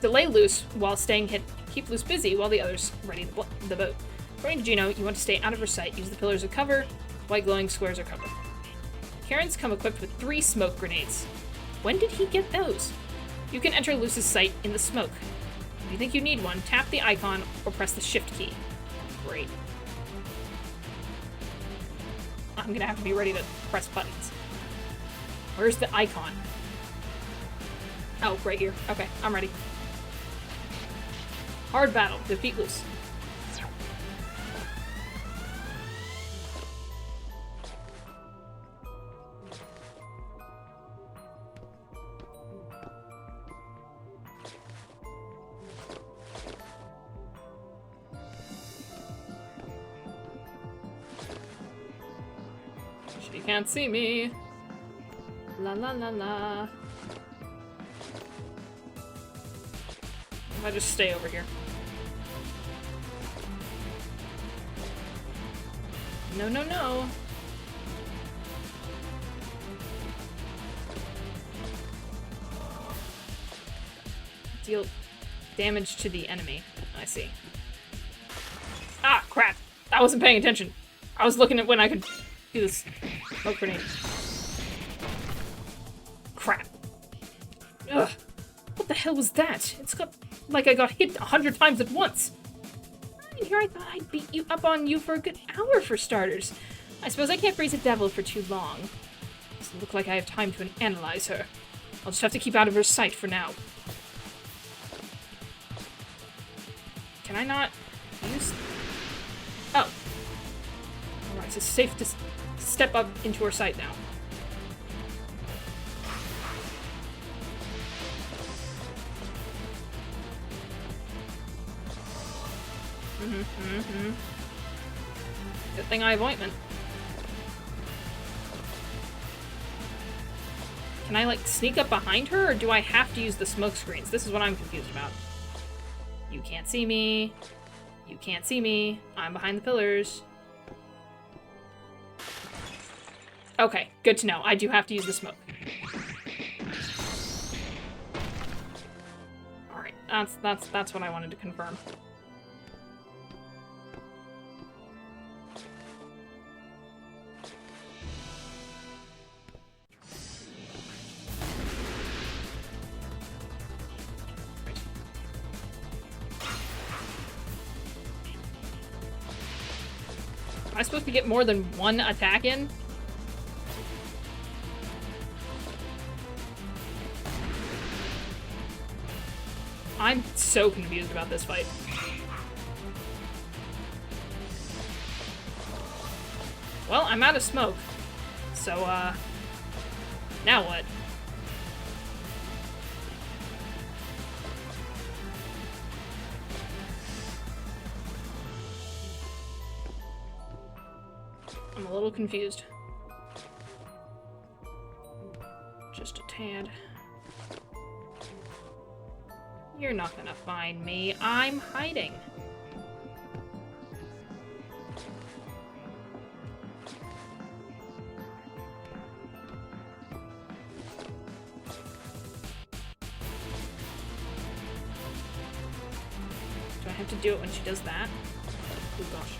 Delay Luce while staying hid. Keep Luce busy while the others ready the boat. According to Gino, you want to stay out of her sight. Use the pillars as cover. White glowing squares are cover. Karen's come equipped with 3 smoke grenades. When did he get those? You can enter Luce's sight in the smoke. If you think you need one, tap the icon or press the shift key. Great. I'm gonna have to be ready to press buttons. Where's the icon? Oh, right here. Okay, I'm ready. Hard battle. Defeat Luce. She can't see me. La la la la. If I just stay over here. No, no, no. Deal damage to the enemy. I see. Ah, crap. I wasn't paying attention. I was looking at when I could do this smoke grenade. Crap. Ugh. What the hell was that? It's got like I got hit 100 times at once. Here I thought I'd beat you up on you for a good hour for starters. I suppose I can't freeze a devil for too long. Doesn't look like I have time to analyze her. I'll just have to keep out of her sight for now. Can I not use... Oh. Alright, so it's safe to step up into her sight now. Good thing I have ointment. Can I, like, sneak up behind her, or do I have to use the smoke screens? This is what I'm confused about. You can't see me. You can't see me. I'm behind the pillars. Okay, good to know. I do have to use the smoke. Alright, that's what I wanted to confirm. Am I supposed to get more than one attack in? I'm so confused about this fight. Well, I'm out of smoke. So, now what? I'm a little confused. Just a tad. You're not gonna find me. I'm hiding. Do I have to do it when she does that? Oh gosh.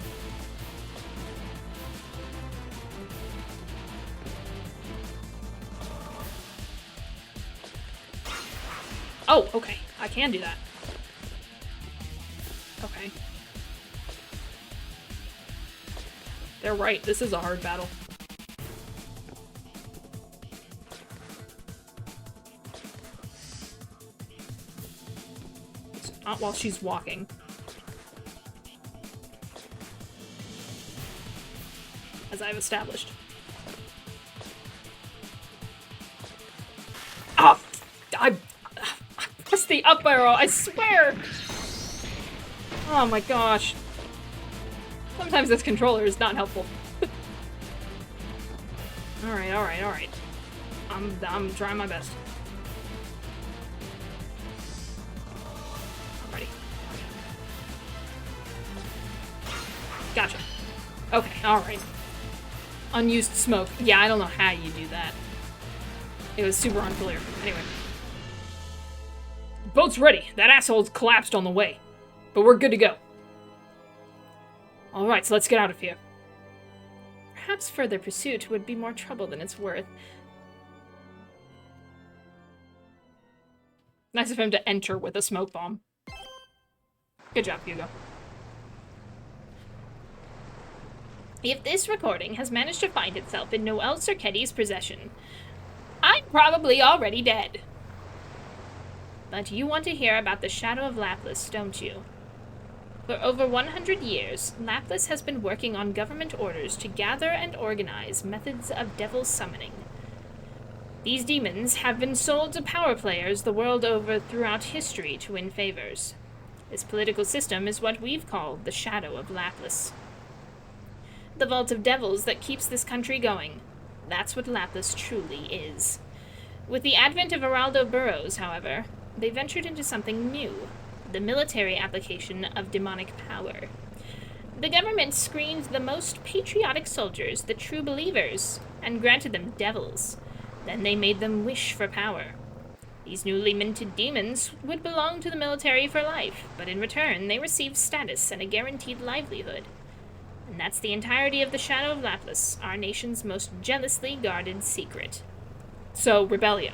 Oh, okay. I can do that. Okay. They're right. This is a hard battle. It's not while she's walking. As I've established. Ah! I pressed the up arrow, I swear! Oh my gosh. Sometimes this controller is not helpful. Alright. I'm trying my best. Alrighty. Gotcha. Okay, alright. Unused smoke. Yeah, I don't know how you do that. It was super unclear. Anyway. Boat's ready. That asshole's collapsed on the way. But we're good to go. Alright, so let's get out of here. Perhaps further pursuit would be more trouble than it's worth. Nice of him to enter with a smoke bomb. Good job, Hugo. If this recording has managed to find itself in Noel Circhetti's possession, I'm probably already dead. But you want to hear about the Shadow of Lapis, don't you? For over 100 years, Lapis has been working on government orders to gather and organize methods of devil summoning. These demons have been sold to power players the world over throughout history to win favors. This political system is what we've called the Shadow of Lapis. The vault of devils that keeps this country going. That's what Lapis truly is. With the advent of Geraldo Burrows, however, they ventured into something new, the military application of demonic power. The government screened the most patriotic soldiers, the true believers, and granted them devils. Then they made them wish for power. These newly minted demons would belong to the military for life, but in return they received status and a guaranteed livelihood. And that's the entirety of the Shadow of Lapis, our nation's most jealously guarded secret. So, Rebellio.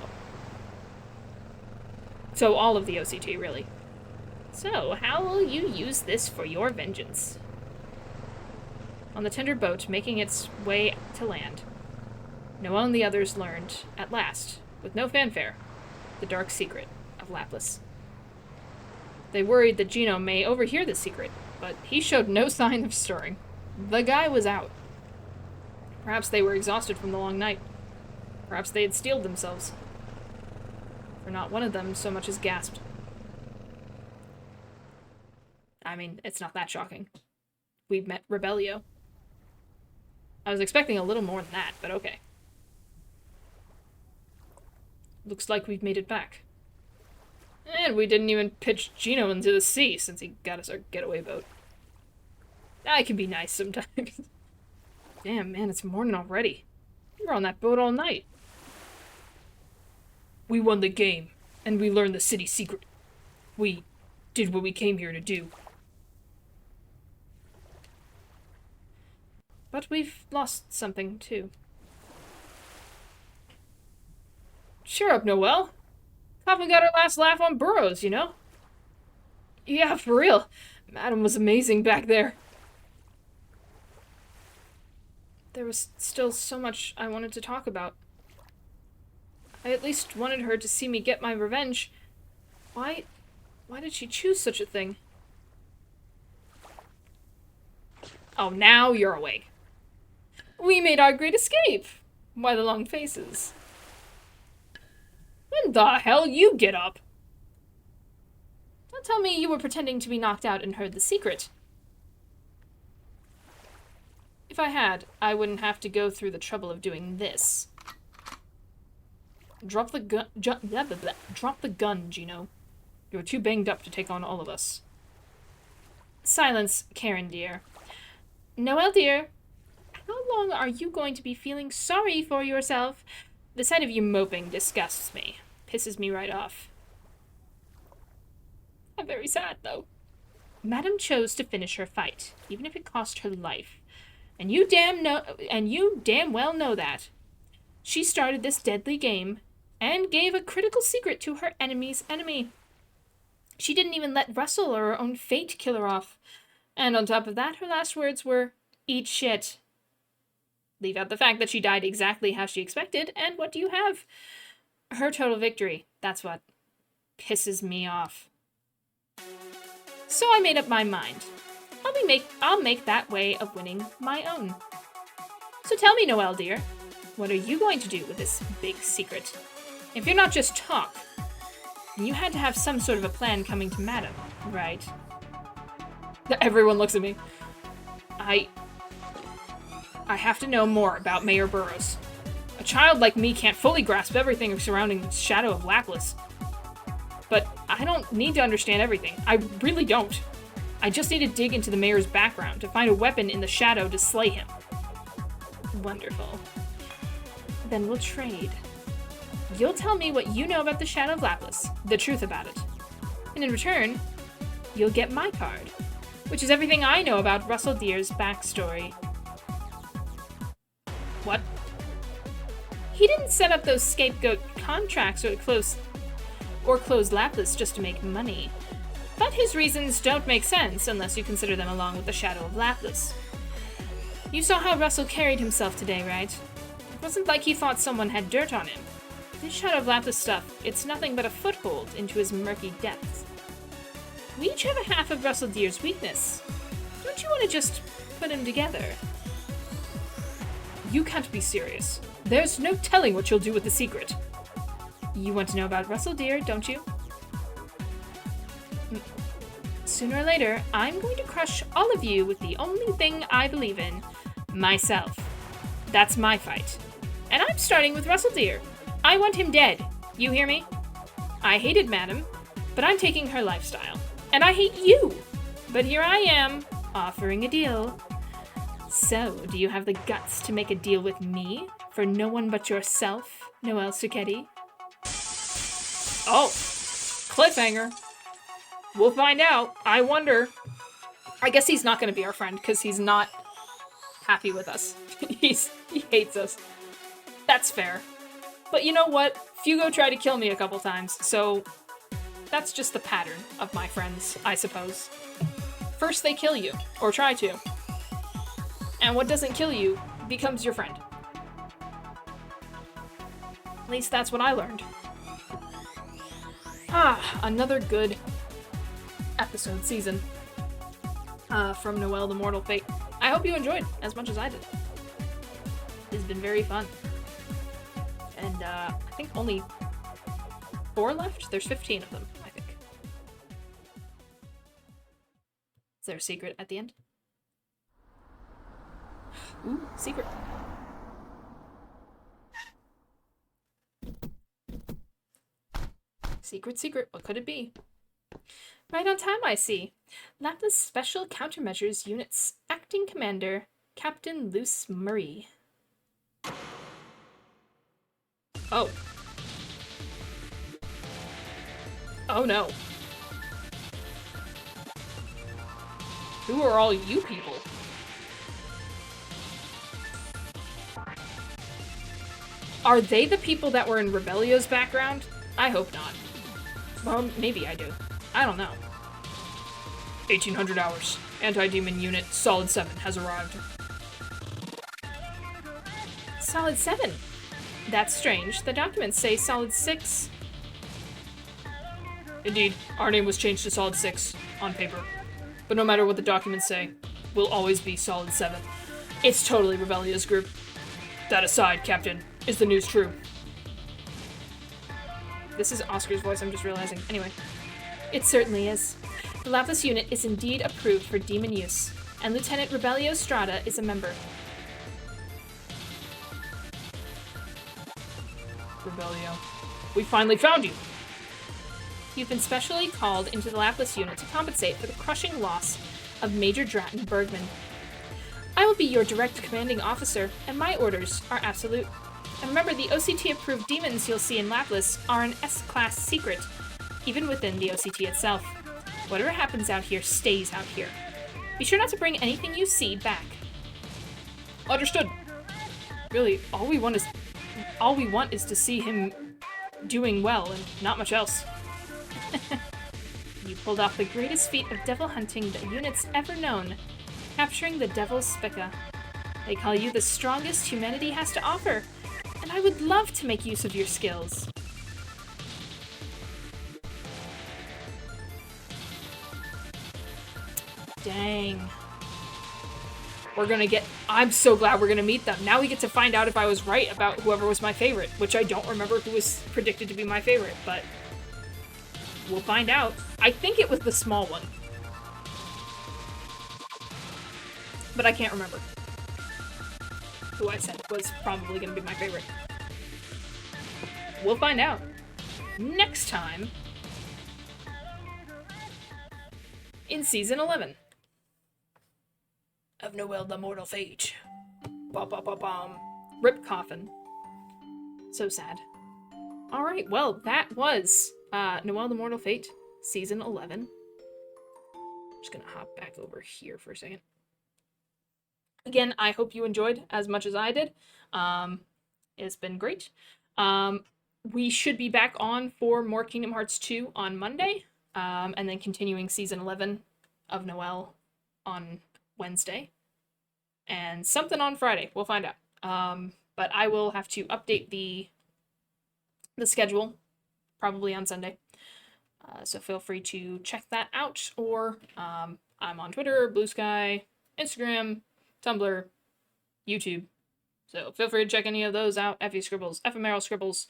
So, all of the OCT, really. So, how will you use this for your vengeance? On the tender boat, making its way to land. Noel and the others learned, at last, with no fanfare, the dark secret of Lapis. They worried that Gino may overhear the secret, but he showed no sign of stirring. The guy was out. Perhaps they were exhausted from the long night. Perhaps they had steeled themselves. For not one of them so much as gasped. I mean, it's not that shocking. We've met Rebellio. I was expecting a little more than that, but okay. Looks like we've made it back. And we didn't even pitch Gino into the sea since he got us our getaway boat. I can be nice sometimes. Damn, man, it's morning already. We were on that boat all night. We won the game, and we learned the city secret. We did what we came here to do. But we've lost something, too. Cheer up, Noel. Coffin got her last laugh on Burroughs, you know? Yeah, for real. Madam was amazing back there. There was still so much I wanted to talk about. I at least wanted her to see me get my revenge. Why did she choose such a thing? Oh, now you're awake. We made our great escape! Why the long faces? When the hell you get up? Don't tell me you were pretending to be knocked out and heard the secret. If I had, I wouldn't have to go through the trouble of doing this. Drop the gun, drop the gun, Gino. You're too banged up to take on all of us. Silence, Karen dear. Noel dear, how long are you going to be feeling sorry for yourself? The sight of you moping disgusts me. Pisses me right off. I'm very sad, though. Madam chose to finish her fight, even if it cost her life. And you damn well know that. She started this deadly game and gave a critical secret to her enemy's enemy. She didn't even let Russell or her own fate kill her off. And on top of that, her last words were, "Eat shit." Leave out the fact that she died exactly how she expected, and what do you have? Her total victory. That's what pisses me off. So I made up my mind. I'll make that way of winning my own. So tell me, Noel dear, what are you going to do with this big secret? If you're not just talk, then you had to have some sort of a plan coming to Madam, right? Everyone looks at me. I have to know more about Mayor Burroughs. A child like me can't fully grasp everything surrounding the shadow of Lapis. But I don't need to understand everything. I really don't. I just need to dig into the mayor's background to find a weapon in the shadow to slay him. Wonderful. Then we'll trade. You'll tell me what you know about the shadow of Lapis, the truth about it. And in return, you'll get my card, which is everything I know about Russell Deer's backstory. What? He didn't set up those scapegoat contracts or close Lapis just to make money. But his reasons don't make sense unless you consider them along with the shadow of Lapis. You saw how Russell carried himself today, right? It wasn't like he thought someone had dirt on him. This shadow of Lapis stuff, it's nothing but a foothold into his murky depths. We each have a half of Russell Deer's weakness. Don't you want to just put them together? You can't be serious. There's no telling what you'll do with the secret. You want to know about Russell Deer, don't you? Sooner or later, I'm going to crush all of you with the only thing I believe in, myself. That's my fight. And I'm starting with Russell Deer. I want him dead. You hear me? I hated Madam, but I'm taking her lifestyle. And I hate you. But here I am, offering a deal. So, do you have the guts to make a deal with me for no one but yourself, Noel Sacchetti? Oh, cliffhanger. We'll find out. I wonder. I guess he's not going to be our friend because he's not happy with us. He hates us. That's fair. But you know what? Fugo tried to kill me a couple times, so that's just the pattern of my friends, I suppose. First they kill you, or try to. And what doesn't kill you becomes your friend. At least that's what I learned. Ah, another good episode season from Noel the Mortal Fate. I hope you enjoyed as much as I did. It's been very fun. And I think only 4 left? There's 15 of them, I think. Is there a secret at the end? Ooh, secret. Secret, secret. What could it be? Right on time, I see. Lapis Special Countermeasures Unit's Acting Commander, Captain Luce Murray. Oh. Oh no. Who are all you people? Are they the people that were in Rebellio's background? I hope not. Well, maybe I do. I don't know. 1800 hours. Anti-demon unit Solid 7 has arrived. Solid 7? That's strange. The documents say Solid 6. Indeed, our name was changed to Solid 6 on paper. But no matter what the documents say, we'll always be Solid 7. It's totally Rebellio's group. That aside, Captain, is the news true? This is Oscar's voice, I'm just realizing. Anyway. It certainly is. The Lapis unit is indeed approved for demon use, and Lieutenant Rebellio Strada is a member. Rebellio. We finally found you! You've been specially called into the Lapis unit to compensate for the crushing loss of Major Dratton Bergman. I will be your direct commanding officer, and my orders are absolute. And remember, the OCT-approved demons you'll see in Lapis are an S-class secret, even within the OCT itself. Whatever happens out here stays out here. Be sure not to bring anything you see back. Understood. Really, all we want is to see him doing well, and not much else. You pulled off the greatest feat of devil hunting the unit's ever known, capturing the Devil's Spica. They call you the strongest humanity has to offer, and I would love to make use of your skills. Dang. I'm so glad we're gonna meet them. Now we get to find out if I was right about whoever was my favorite, which I don't remember who was predicted to be my favorite, but we'll find out. I think it was the small one. But I can't remember who I said was probably gonna be my favorite. We'll find out next time in Season 11 of Noel the Mortal Fate. Ba-ba-ba-bum. Rip Coffin. So sad. Alright, well, that was Noel the Mortal Fate, Season 11. Just gonna hop back over here for a second. Again, I hope you enjoyed as much as I did. It's been great. We should be back on for more Kingdom Hearts 2 on Monday, and then continuing Season 11 of Noel on Wednesday, and something on Friday. We'll find out. But I will have to update the schedule, probably on Sunday. So feel free to check that out, or I'm on Twitter, Blue Sky, Instagram, Tumblr, YouTube. So feel free to check any of those out. FE Scribbles, Ephemeral Scribbles,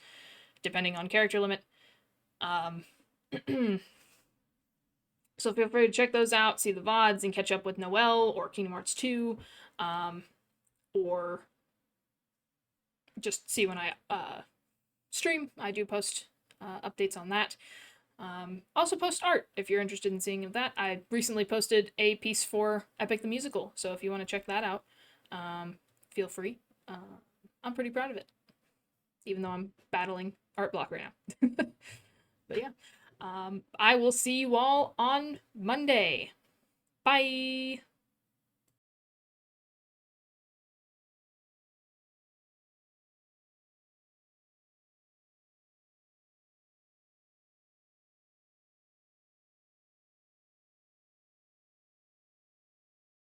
depending on character limit. So feel free to check those out, see the VODs, and catch up with Noel or Kingdom Hearts 2, or just see when I stream. I do post updates on that. Also post art if you're interested in seeing that. I recently posted a piece for Epic the Musical, so if you want to check that out, feel free. I'm pretty proud of it, even though I'm battling art block right now. But yeah, I will see you all on Monday. Bye!